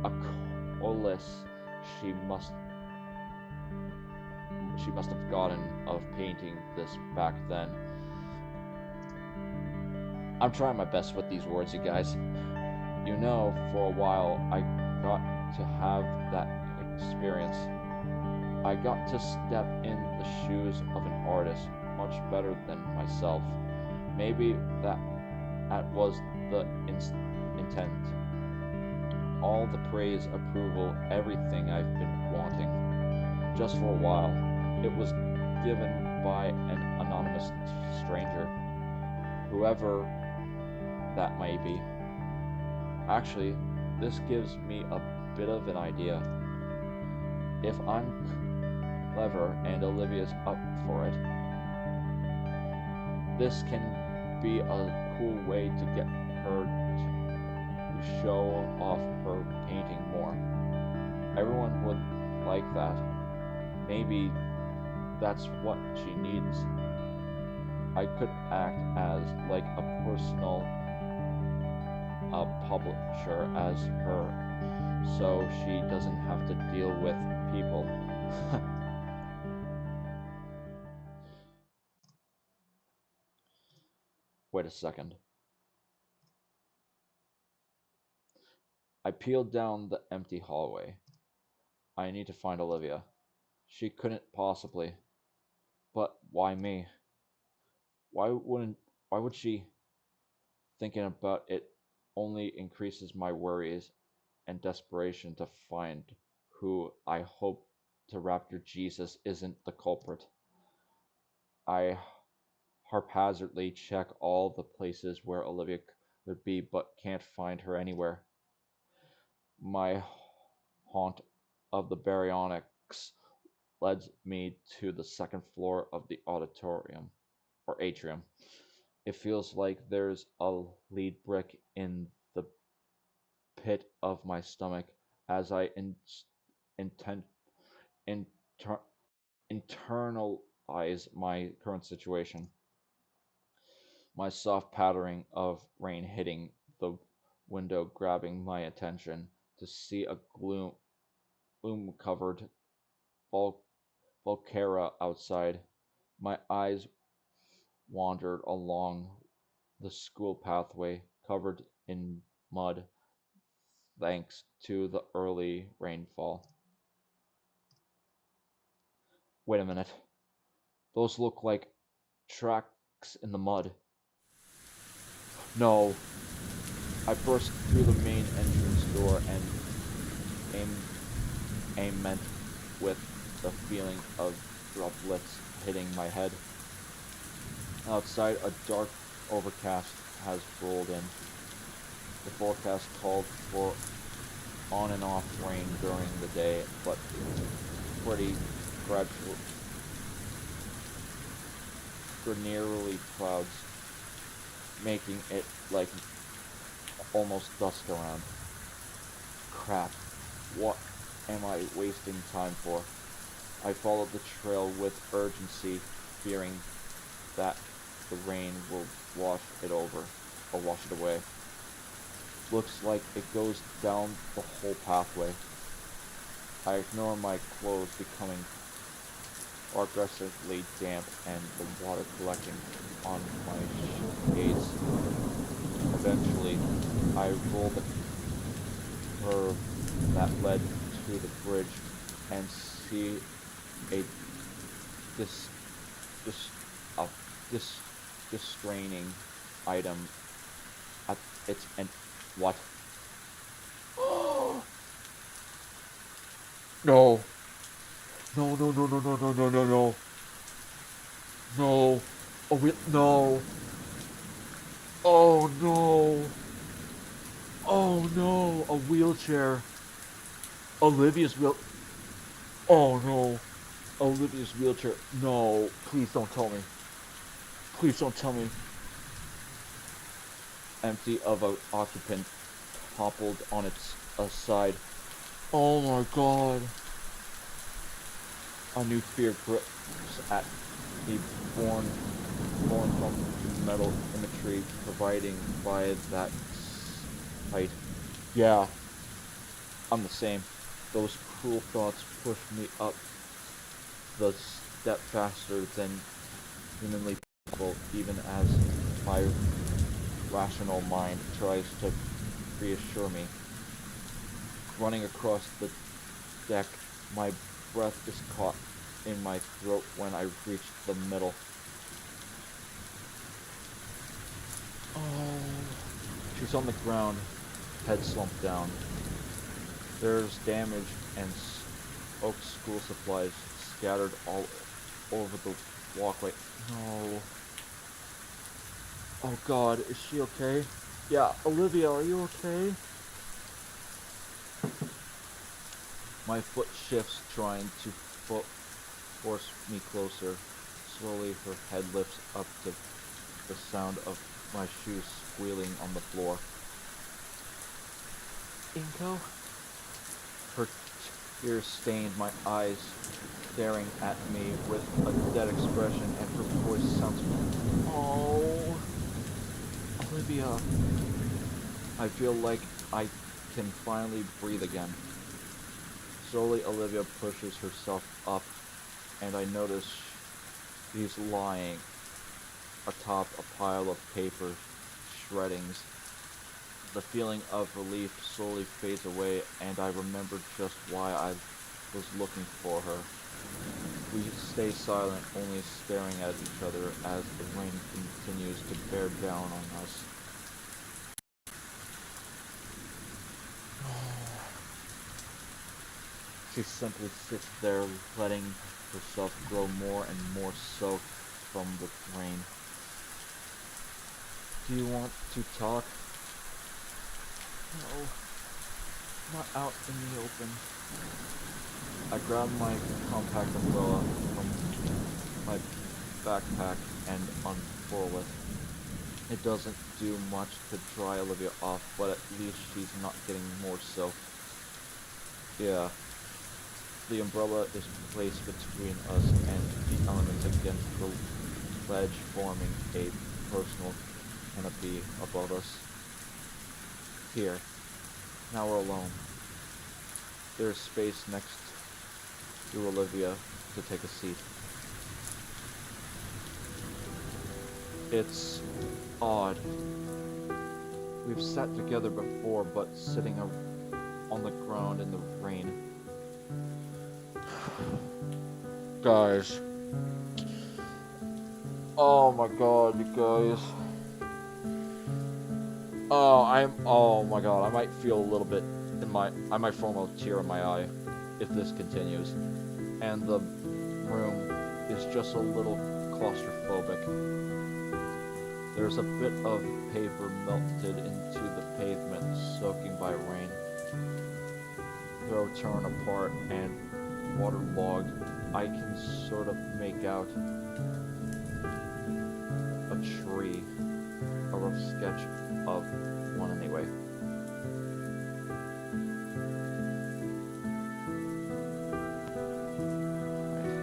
acolis she must have gotten of painting this back then. I'm trying my best with these words, you guys. You know, for a while I got to have that experience. I got to step in the shoes of an artist much better than myself. Maybe that was the intent. All the praise, approval, everything I've been wanting. Just for a while. It was given by an anonymous stranger, whoever that may be. Actually, this gives me a bit of an idea. If I'm clever and Olivia's up for it, this can be a cool way to get her to show off her painting more. Everyone would like that. Maybe that's what she needs. I could act as like a personal publisher as her, so she doesn't have to deal with people. Wait a second. I peeled down the empty hallway. I need to find Olivia. She couldn't possibly. But why me? Why wouldn't why would she? Thinking about it only increases my worries and desperation to find who I hope to Raptor Jesus isn't the culprit. I haphazardly check all the places where Olivia could be, but can't find her anywhere. My haunt of the baryonyx leads me to the second floor of the auditorium, or atrium. It feels like there's a lead brick in the pit of my stomach as I inten- inter- internalize my current situation. My soft pattering of rain hitting the window grabbing my attention to see a gloom covered volcano outside. My eyes wandered along the school pathway covered in mud thanks to the early rainfall. Wait a minute. Those look like tracks in the mud. No. I burst through the main entrance door and met with the feeling of droplets hitting my head. Outside, a dark overcast has rolled in. The forecast called for on and off rain during the day, but pretty gradual, granularly clouds, making it like almost dusk around. Crap. What am I wasting time for? I followed the trail with urgency, fearing that the rain will wash it over, or wash it away. Looks like it goes down the whole pathway. I ignore my clothes becoming aggressively damp and the water collecting on my shades. Eventually, I roll the curve that led to the bridge and see a dis, dis, a dis, distraining item at its end. What? No. No, no, no, no, no, no, no, no, no. No. Oh, no. Oh, no. Oh, no. A wheelchair. Olivia's wheel. Oh, no. Olivia's wheelchair. No. Please don't tell me. Please don't tell me. Empty of an occupant toppled on its side. Oh my god. A new fear grips at me, born from the metal imagery providing by that sight. Yeah, I'm the same. Those cruel thoughts push me up the step faster than humanly possible, even as my rational mind tries to reassure me. Running across the deck, my breath is caught in my throat when I reach the middle. Oh, she's on the ground, head slumped down. There's damage and oak school supplies scattered all over the walkway. No. Oh god, is she okay? Yeah, Olivia, are you okay? My foot shifts, trying to force me closer. Slowly, her head lifts up to the sound of my shoes squealing on the floor. Inko? Her tears stained my eyes, staring at me with a dead expression, and her voice sounds... Oh... Olivia... I feel like I can finally breathe again. Slowly, Olivia pushes herself up, and I notice she's lying atop a pile of paper shreddings. The feeling of relief slowly fades away, and I remember just why I was looking for her. We stay silent, only staring at each other as the rain continues to bear down on us. She simply sits there, letting herself grow more and more soaked from the rain. Do you want to talk? No, not out in the open. I grab my compact umbrella from my backpack and unfurl it. It doesn't do much to dry Olivia off, but at least she's not getting more soaked. Yeah, The umbrella is placed between us and the elements against the ledge, forming a personal canopy above us. Here, now we're alone. There's space next to Olivia to take a seat. It's odd. We've sat together before, but sitting on the ground in the rain. Guys. Oh my god, you guys. Oh my god, I might feel a little bit I might form a tear in my eye if this continues. And the room is just a little claustrophobic. There's a bit of paper melted into the pavement, soaking by rain. Though torn apart and waterlogged, I can sort of make out a tree, a rough sketch of one anyway. Right.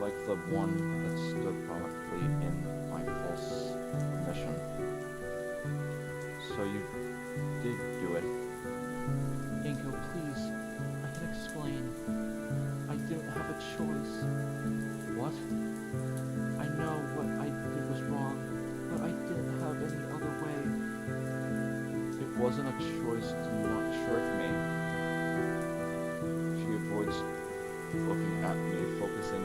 Like the one that stood proudly in my false mission. So you did do it. Inko, please, I can explain. I didn't have a choice. What? I know what I did was wrong, but I didn't have any other way. It wasn't a choice to not trick me. She avoids looking at me, focusing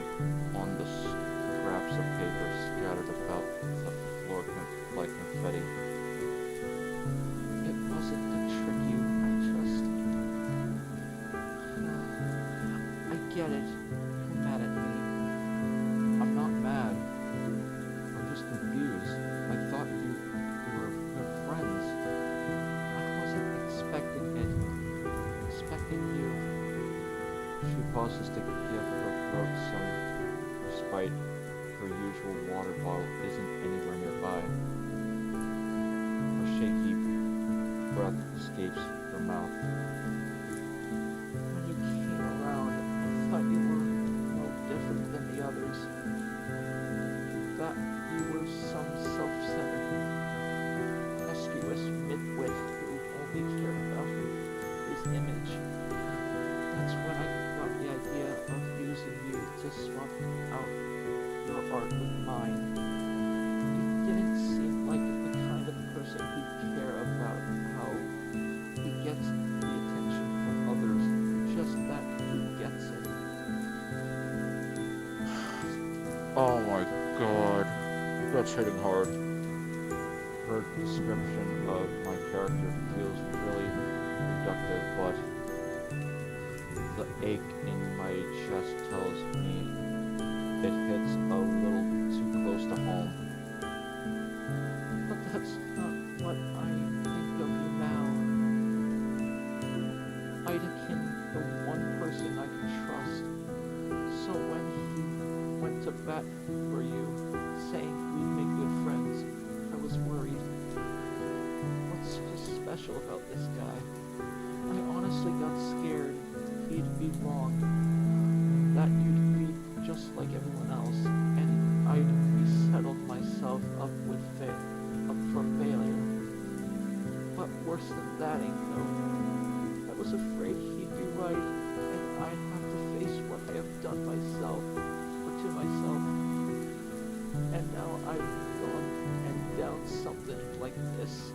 on the scraps of paper scattered about the floor like confetti. It wasn't to trick you, I get it. You're mad at me. I'm not mad. I'm just confused. I thought you were good friends. I wasn't expecting it. Expecting you. She pauses to give her throat some respite. Her usual water bottle isn't anywhere nearby. A shaky breath escapes her mouth. When you came around, I thought you were no different than the others. That you were some self-centered, promiscuous midwit who only cared about his image. That's when I got the idea of using you to swap out your art with mine. You didn't seem like the kind of person who'd care about how he gets the attention from others, just that he gets it. Oh my god. That's hitting hard. Her description of my character feels really reductive, but the ache in my chest tells me it hits a little too close to home. But that's not what I think of you now. Idakin, the one person I can trust. So when he went to bat for you, saying we'd make good friends, I was worried. What's so special about this guy? I honestly got scared he'd be wrong, that you'd be just like everyone else, and I'd be settled myself up for failure. But worse than that, Inko, I was afraid he'd be right, and I'd have to face what I have done myself, or to myself. And now I've gone and down something like this.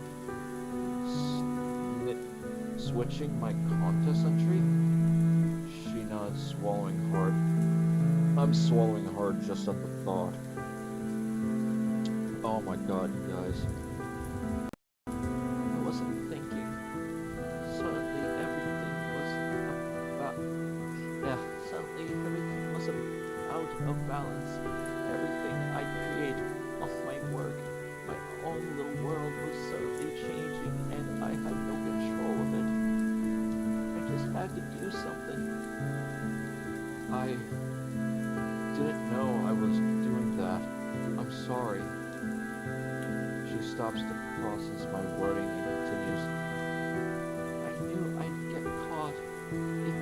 Switching my contest entry? She nods, swallowing hard. I'm swallowing hard just at the thought. Oh my god, you guys. I wasn't thinking. Suddenly everything was out of balance. Everything I create off my work, my own little world was suddenly changing, and I had no control of it. I just had to do something. I didn't know I was doing that. I'm sorry. She stops to process my wording and continues. I knew I'd get caught. It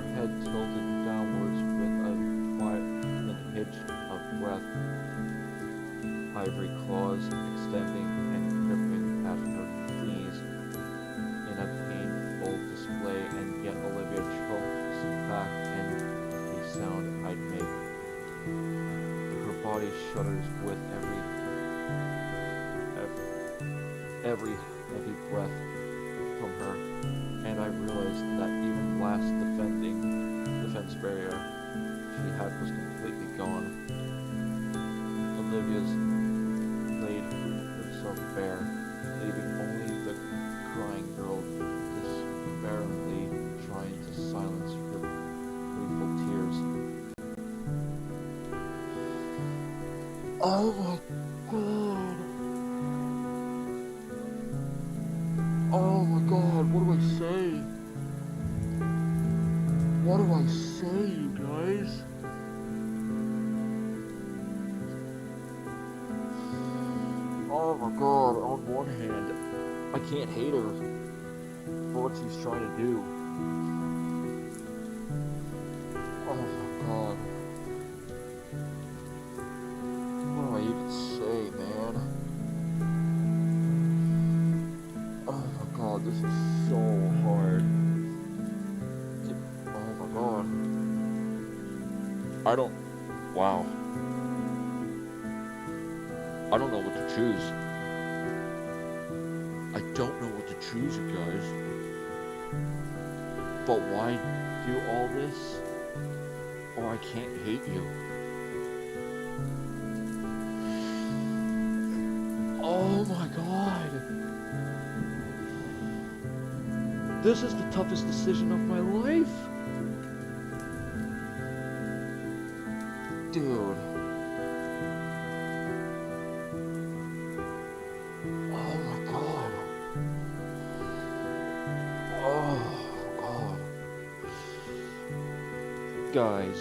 her head tilted downwards with a violent hitch of breath, ivory claws extending and gripping at her knees in a painful display, and yet Olivia chokes back any sound I'd make. Her body shudders with every heavy breath from her, and I realized that even last defense barrier she had was completely gone. Olivia's laid herself bare, leaving only the crying girl despairingly trying to silence her painful tears. Oh my god! Oh my god, what do I say? What do I say, you guys? Oh my god, on one hand, I can't hate her for what she's trying to do. Oh my god. What do I even say, man? Oh my god, this is so hard. Oh my god. Wow. I don't know what to choose. I don't know what to choose, you guys. But why do all this? Or I can't hate you. Oh my god. This is the toughest decision of my life. Dude. Oh my god. Oh god. Guys.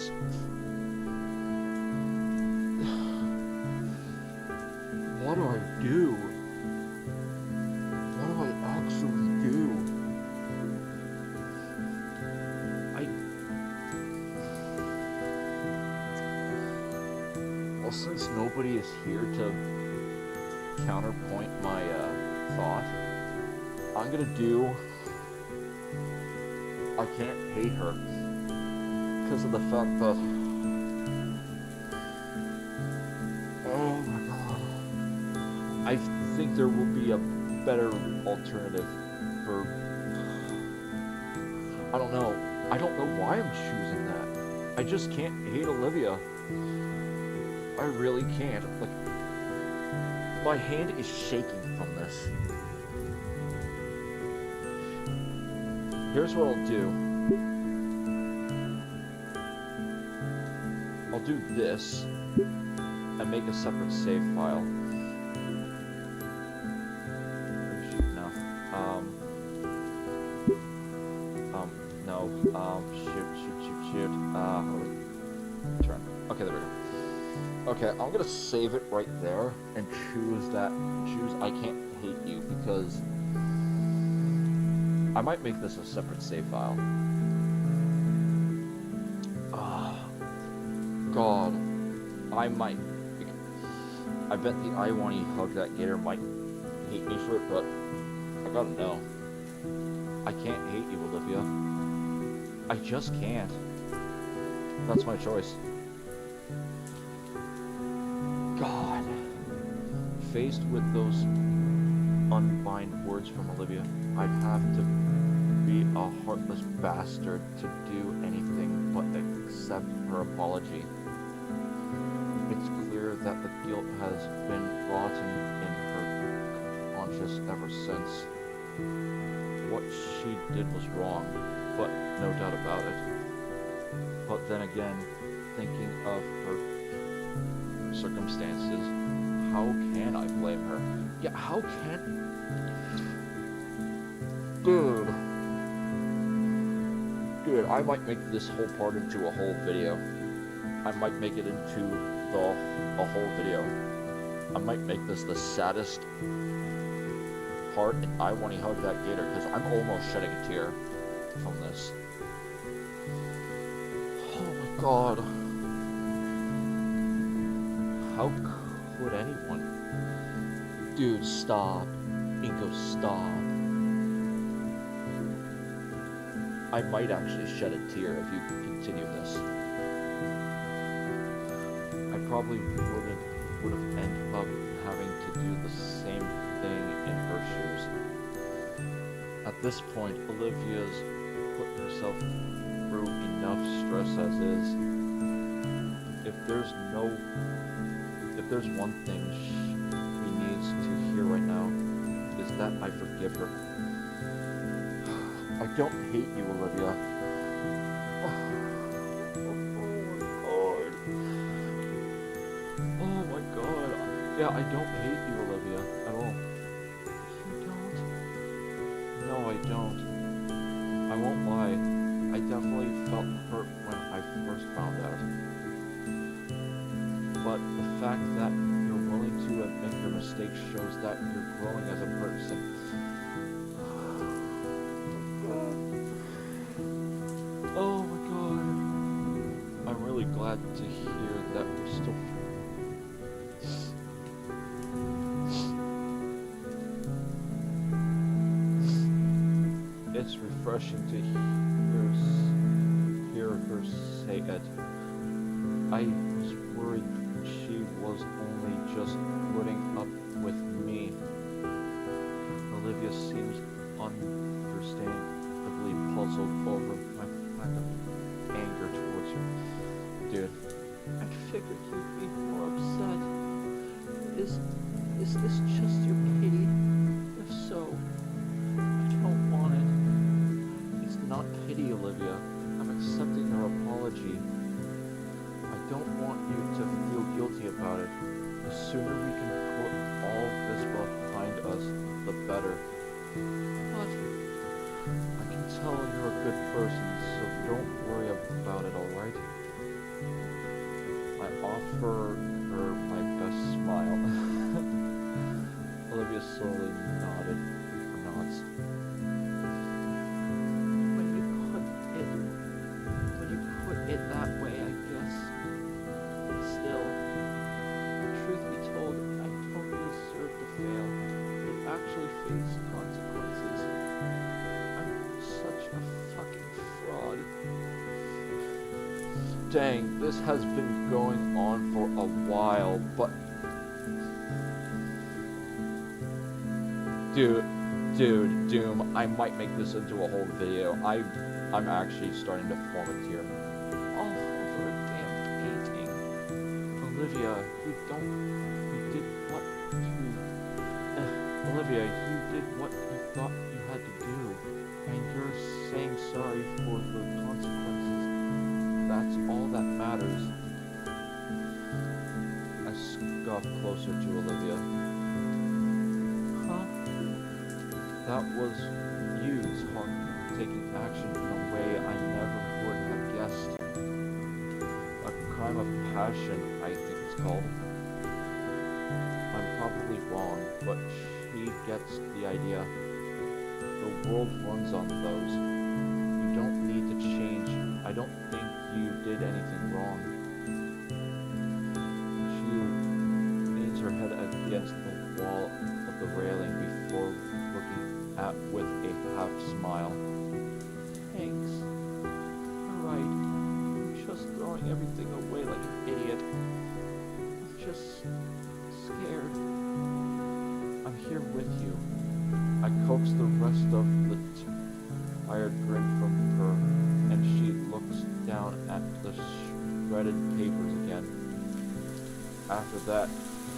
What do I do? What do I actually do? Well, since nobody is here to counterpoint my thought, I'm gonna do I can't hate her because of the fact that oh my god, I think there will be a better alternative for I don't know why I'm choosing that. I just can't hate Olivia. I really can't. Like, my hand is shaking from this. Here's what I'll do. I'll do this and make a separate save file. No. Shoot. Turn. Okay, there we go. Okay, I'm gonna save it right there and choose I can't hate you because I might make this a separate save file. God, I bet the I Wani hug that Gator might hate me for it, but I gotta know. I can't hate you, Olivia. I just can't. That's my choice. God. Faced with those unbind words from Olivia, I'd have to be a heartless bastard to do anything but accept her apology. It's clear that the guilt has been rotten in her conscience ever since. What she did was wrong, but no doubt about it. But then again, thinking of her circumstances, how can I blame her? Yeah, how can... Dude, I might make this whole part into a whole video. I might make it into a whole video. I might make this the saddest part, and I want to hug that Gator, because I'm almost shedding a tear from this. God. How could anyone? Dude, stop. Inko, stop. I might actually shed a tear if you continue this. I probably would have ended up having to do the same thing in her shoes. At this point, Olivia's put herself through enough stress as is. If there's one thing she needs to hear right now, is that I forgive her. I don't hate you, Olivia. Oh my god. Yeah, I don't hate you, Olivia, at all. You don't? No, I don't. I won't lie. I definitely felt hurt when I first found out. But the fact that you're willing to admit your mistakes shows that you're growing as a person. Oh my god. I'm really glad to hear that we're still It's refreshing to hear her say it. I was worried she was only just putting up with me. Olivia seems understandably puzzled over my lack of anger towards her. Dude, I figured you'd be more upset. Is this just your pity? If so, I don't want it. it's not pity, Olivia. I'm accepting her apology. I don't want you to feel guilty about it. The sooner we can put all this behind us, the better. But I can tell you're a good person, so don't worry about it, alright? I offer her my best smile. Olivia slowly nodded. Nods. when you put it that way, I guess. Still, truth be told, I don't deserve to fail. It actually face consequences. I'm such a fucking fraud. Dang, this has been going on for a while, but... Dude, Doom, I might make this into a whole video. I'm actually starting to form a tear. All over a damn painting. Olivia, you did what Olivia, you did what you thought you had to do, and you're saying sorry for the consequences. That's all that matters. I scuffed closer to Olivia. Huh? That was you taking action in a way I never would have guessed. A crime of passion, I think it's called. I'm probably wrong, but she gets the idea. The world runs on those. You don't need to change. I don't think you did anything wrong. She leans her head against the wall of the railing before looking at with a half smile. Thanks. You're right. I'm just throwing everything away like an idiot. I'm just scared. I'm here with you. I coax the rest of the tired grin from her, and she looks down at the shredded papers again.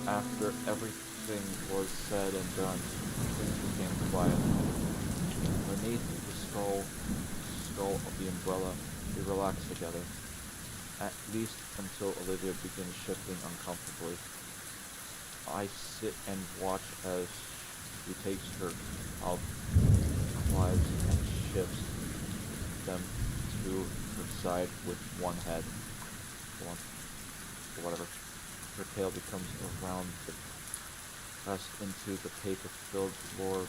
After everything was said and done, things became quiet. Beneath the skull of the umbrella, we relax together. At least until Olivia begins shifting uncomfortably. I sit and watch as she takes her knives and shifts them to her side with one head. Whatever. Her tail becomes around the pressed into the paper-filled floor,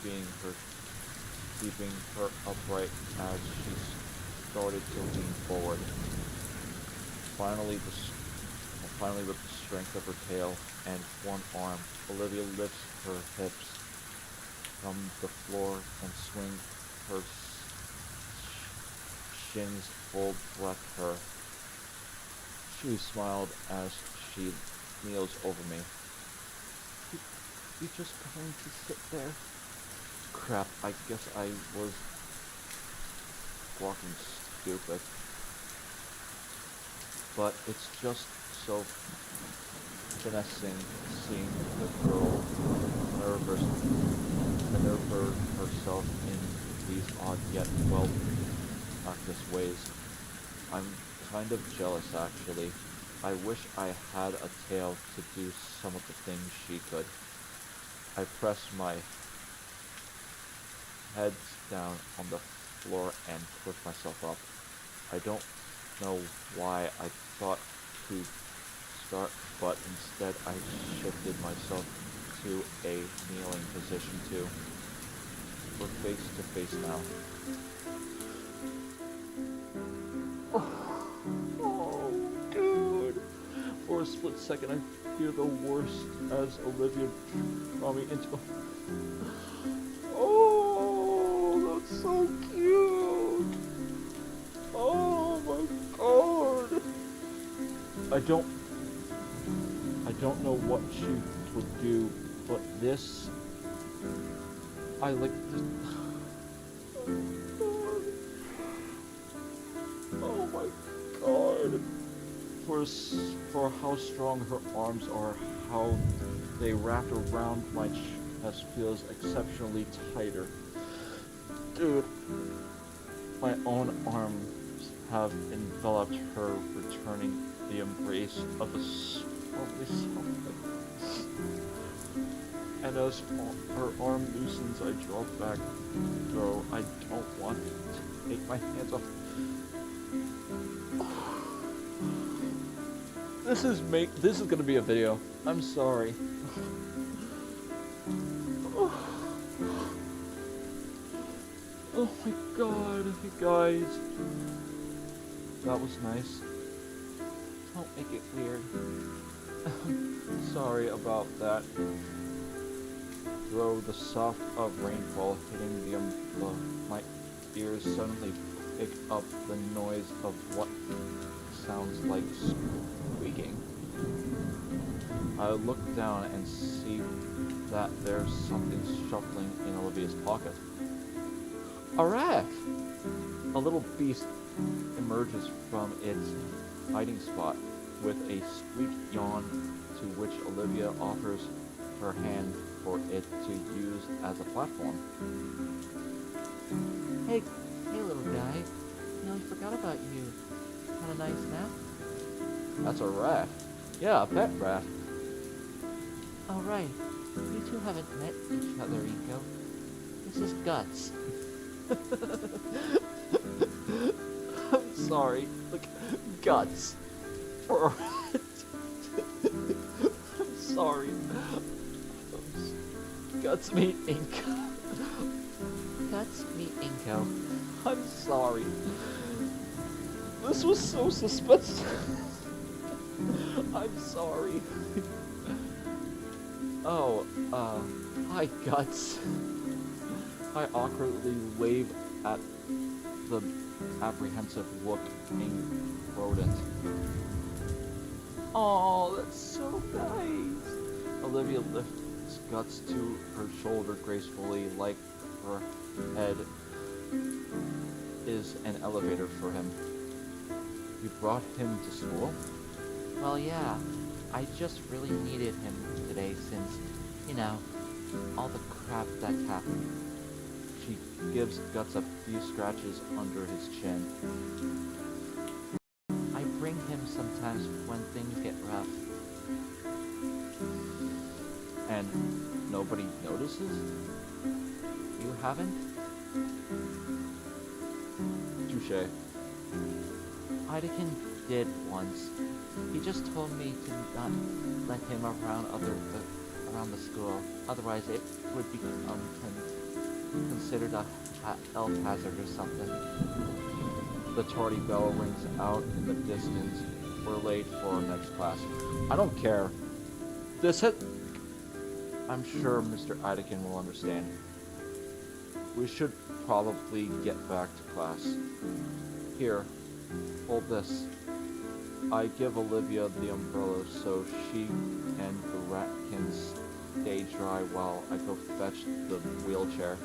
keeping her upright as she started to lean forward. Finally, finally, with the strength of her tail and one arm, Olivia lifts her hips from the floor and swings her shins full breath her. She smiled as she kneels over me. You just going to sit there? Crap, I guess I was walking stupid. But it's just so finessing seeing the girl maneuver herself in these odd yet well practiced ways. I'm kind of jealous actually. I wish I had a tail to do some of the things she could. I press my head down on the floor and push myself up. I don't know why I thought to start, but instead I shifted myself to a kneeling position too. We're face to face now. Oh, dude. For a split second, I fear the worst as Olivia draw me into. Oh, that's so cute. Oh my god. I don't know what she would do, but this, I like this. Oh my god. For how strong her arms are, how they wrap around my chest feels exceptionally tighter. Dude, my own arms have enveloped her, returning the embrace of a only something. And as her arm loosens, I draw back, though I don't want to take my hands off. This is gonna be a video. I'm sorry. Oh my god, you guys. That was nice. Don't make it weird. Sorry about that. Though the soft of rainfall hitting the my ears suddenly pick up the noise of what sounds like squeaking. I look down and see that there's something shuffling in Olivia's pocket. A rat! A little beast emerges from its hiding spot with a squeak yawn to which Olivia offers her hand for it to use as a platform. Hey, little guy. Nearly forgot about you. Had a nice nap? That's a rat. Yeah, a pet rat. Oh, right. You two haven't met each other, Eco. This is Guts. I'm sorry. Like, guts. For a rat. I'm sorry. Guts meet ink. Guts meet Inko. I'm sorry. This was so suspenseful. I'm sorry. Oh, hi, Guts. I awkwardly wave at the apprehensive-looking rodent. Oh, that's so nice. Olivia lifts Guts to her shoulder gracefully, like her head is an elevator for him. You brought him to school? Well, yeah. I just really needed him today since, you know, all the crap that's happened. She gives Guts a few scratches under his chin. I bring him sometimes when things get rough. And nobody notices? You haven't? Touché. Idekin did once. He just told me to not let him around the school. Otherwise, it would become considered a health hazard or something. The tardy bell rings out in the distance. we're late for our next class. I don't care. This hit. I'm sure Mr. Idekin will understand. We should probably get back to class. Here, hold this. I give Olivia the umbrella so she and the rat can stay dry while I go fetch the wheelchair.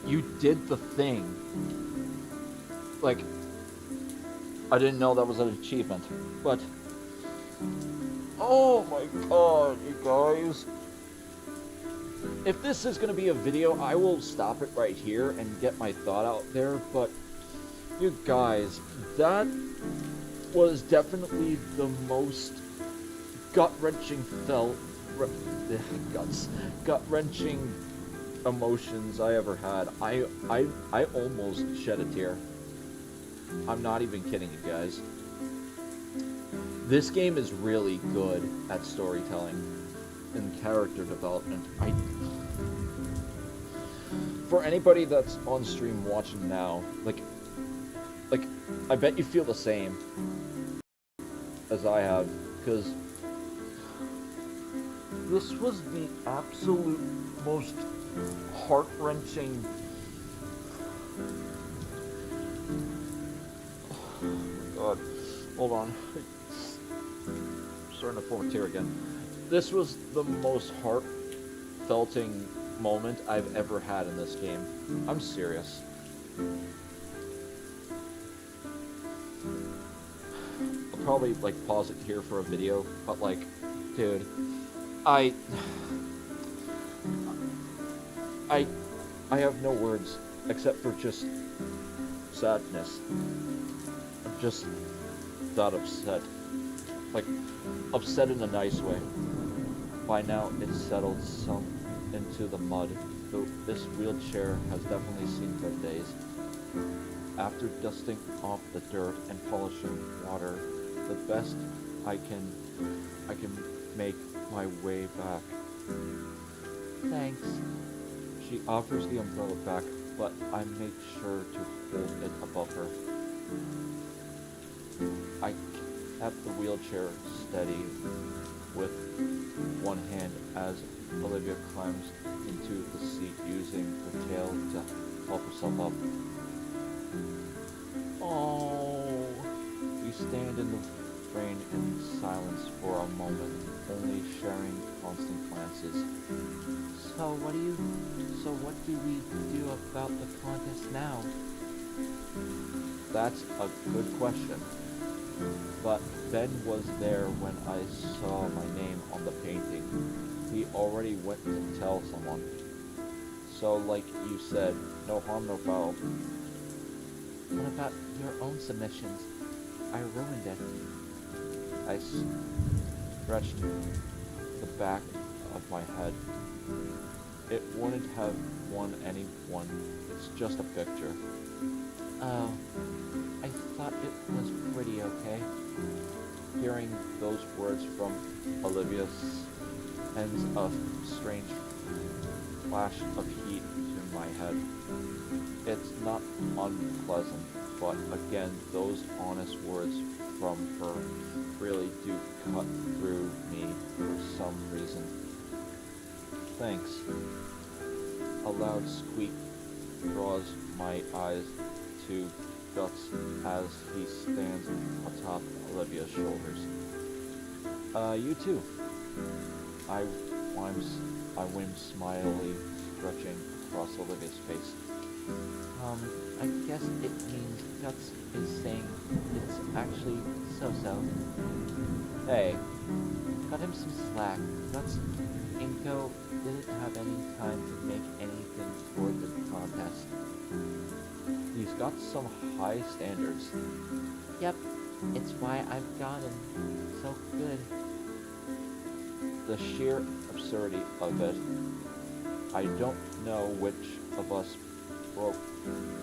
You did the thing. Like, I didn't know that was an achievement, but... Oh my god, you guys. If this is going to be a video, I will stop it right here and get my thought out there, but you guys, that was definitely the most gut-wrenching gut-wrenching emotions I ever had. I almost shed a tear. I'm not even kidding you guys. This game is really good at storytelling and character development. For anybody that's on stream watching now, like I bet you feel the same as I have, because this was the absolute most heart-wrenching. Oh my god. Hold on. I'm starting to form a tear again. This was the most heart-felting moment I've ever had in this game. I'm serious. I'll probably like pause it here for a video, but like, dude, I have no words except for just sadness. I'm just that upset. Like, upset in a nice way. By now, it's settled some into the mud, though this wheelchair has definitely seen better days. After dusting off the dirt and polishing water, the best I can make my way back. Thanks. She offers the umbrella back, but I make sure to hold it above her. I kept the wheelchair steady with one hand as Olivia climbs into the seat using her tail to help herself up. Oh, we stand in the rain in silence for a moment, only sharing constant glances. So what do we do about the contest now? That's a good question. But Ben was there when I saw my name on the painting. He already went to tell someone. So, like you said, no harm, no foul. What about your own submissions? I ruined it. I stretched the back of my head. It wouldn't have won anyone. It's just a picture. Oh, I thought it was pretty okay. Hearing those words from Olivia sends a strange flash of heat to my head. It's not unpleasant, but again, those honest words from her really do cut through me for some reason. Thanks. A loud squeak draws my eyes to Guts as he stands atop Olivia's shoulders. You too. I whim smiley, stretching across Olivia's face. I guess it means Guts is saying it's actually so-so. Hey. Cut him some slack. Guts Inko didn't have any time to make anything for the contest. He's got some high standards. Yep, it's why I've gotten so good. The sheer absurdity of it. I don't know which of us broke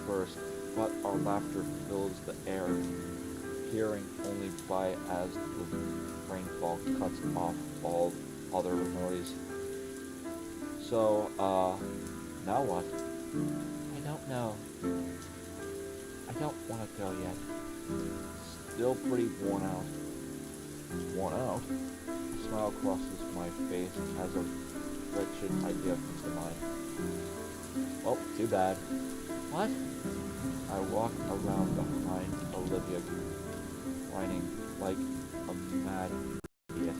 first, but our laughter fills the air, hearing only by as the rainfall cuts off all other noise. So, now what? I don't know. I don't want to go yet. Still pretty worn out. Worn out? A smile crosses my face as a wretched idea comes to mind. Well, too bad. What? I walk around behind Olivia, whining like a mad idiot.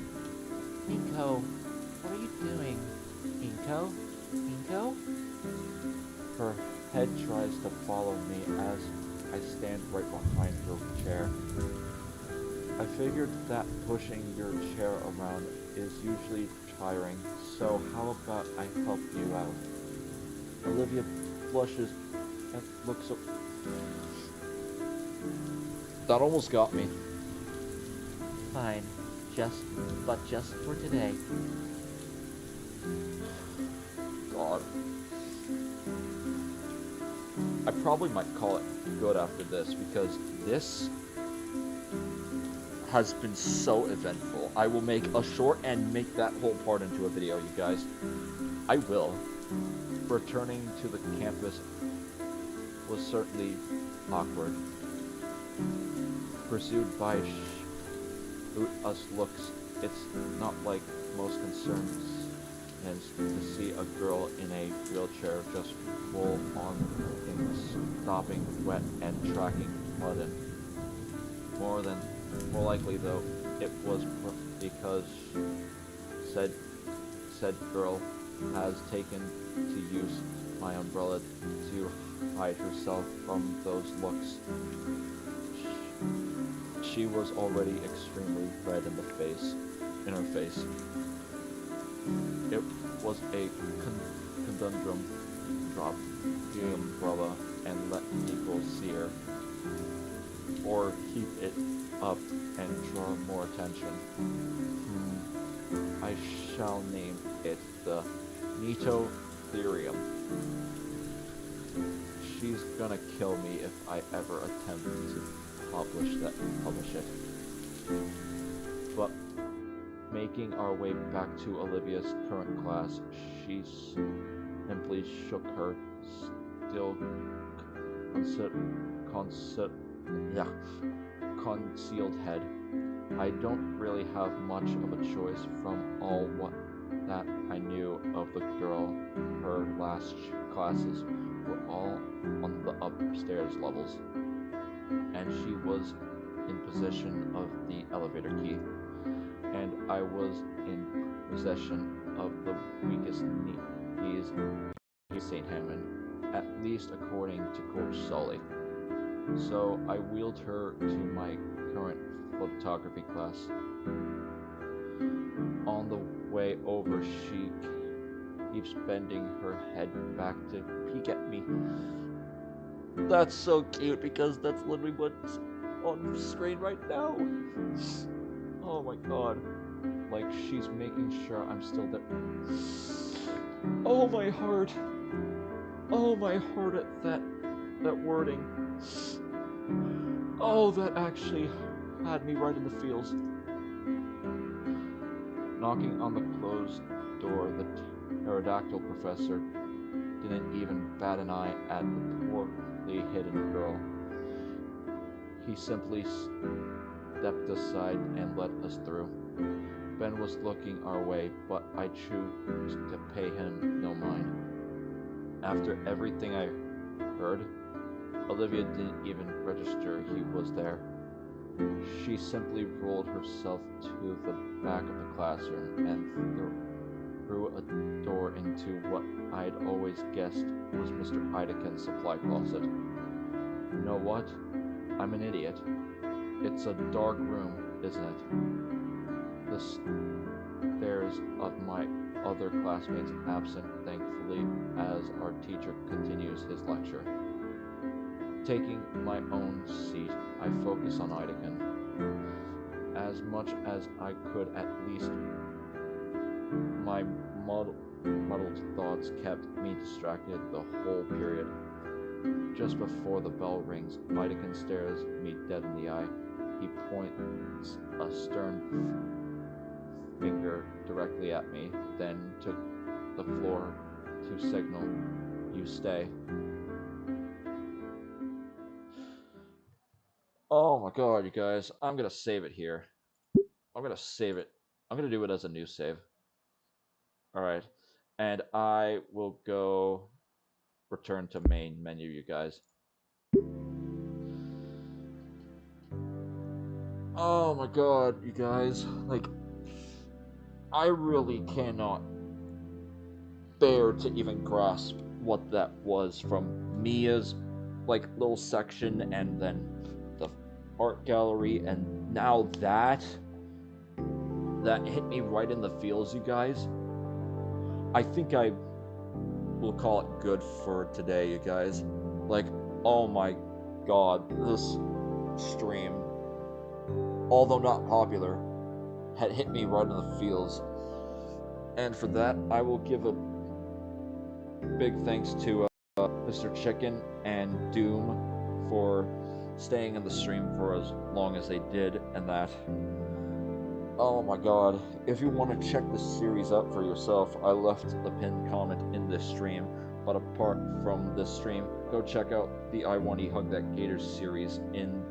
Inko, what are you doing? Inko? Inko? Her head tries to follow me as I stand right behind her chair. I figured that pushing your chair around is usually tiring, so how about I help you out? Olivia blushes and looks up. That almost got me. Fine. But just for today. God. I probably might call it good after this because this has been so eventful. I will make a short and make that whole part into a video, you guys. I will. Returning to the campus was certainly awkward. Pursued by us looks, it's not like most concerns is to see a girl in a wheelchair just roll on in stopping wet and tracking mud in. More likely though, it was because said girl has taken to use my umbrella to hide herself from those looks. She was already extremely red in her face. It was a conundrum. Drop the umbrella and let people see her, or keep it up and draw more attention. I shall name it the Nito-therium. She's gonna kill me if I ever attempt to publish it. But making our way back to Olivia's current class, she simply shook her still concealed head. I don't really have much of a choice from all what that I knew of the girl. Her last classes were all on the upstairs levels, and she was in possession of the elevator key, and I was in possession of the weakest keys in St. Hammond, at least according to Coach Sully. So I wheeled her to my current photography class. On the way over, she keeps bending her head back to peek at me. That's so cute because that's literally what's on screen right now. Oh my god. Like she's making sure I'm still there. Oh my heart. Oh my heart at that wording. Oh, that actually had me right in the feels. Knocking on the closed door, the pterodactyl professor didn't even bat an eye at the poorly hidden girl. He simply stepped aside and let us through. Ben was looking our way, but I chose to pay him no mind. After everything I heard, Olivia didn't even register he was there. She simply rolled herself to the back of the classroom and through a door into what I'd always guessed was Mr. Heideken's supply closet. You know what? I'm an idiot. It's a dark room, isn't it? The stares of my other classmates absent, thankfully, as our teacher continues his lecture. Taking my own seat, I focus on Ideken. As much as I could, at least my muddled thoughts kept me distracted the whole period. Just before the bell rings, Ideken stares me dead in the eye. He points a stern finger directly at me, then to the floor to signal, "You stay." Oh my god, you guys. I'm gonna save it here. I'm gonna save it. I'm gonna do it as a new save. Alright. And I will go return to main menu, you guys. Oh my god, you guys. Like, I really cannot bear to even grasp what that was from Mia's like little section and then the art gallery and now that hit me right in the feels, you guys. I think I will call it good for today, you guys. Like, oh my god, this stream, although not popular, had hit me right in the feels. And for that, I will give a big thanks to Mr. Chicken and Doom for staying in the stream for as long as they did, and that. Oh my god. If you want to check this series out for yourself, I left the pinned comment in this stream. But apart from this stream, go check out the I Wani Hug That Gator series in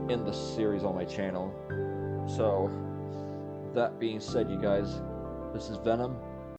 the series on my channel. So, that being said, you guys, this is Venom,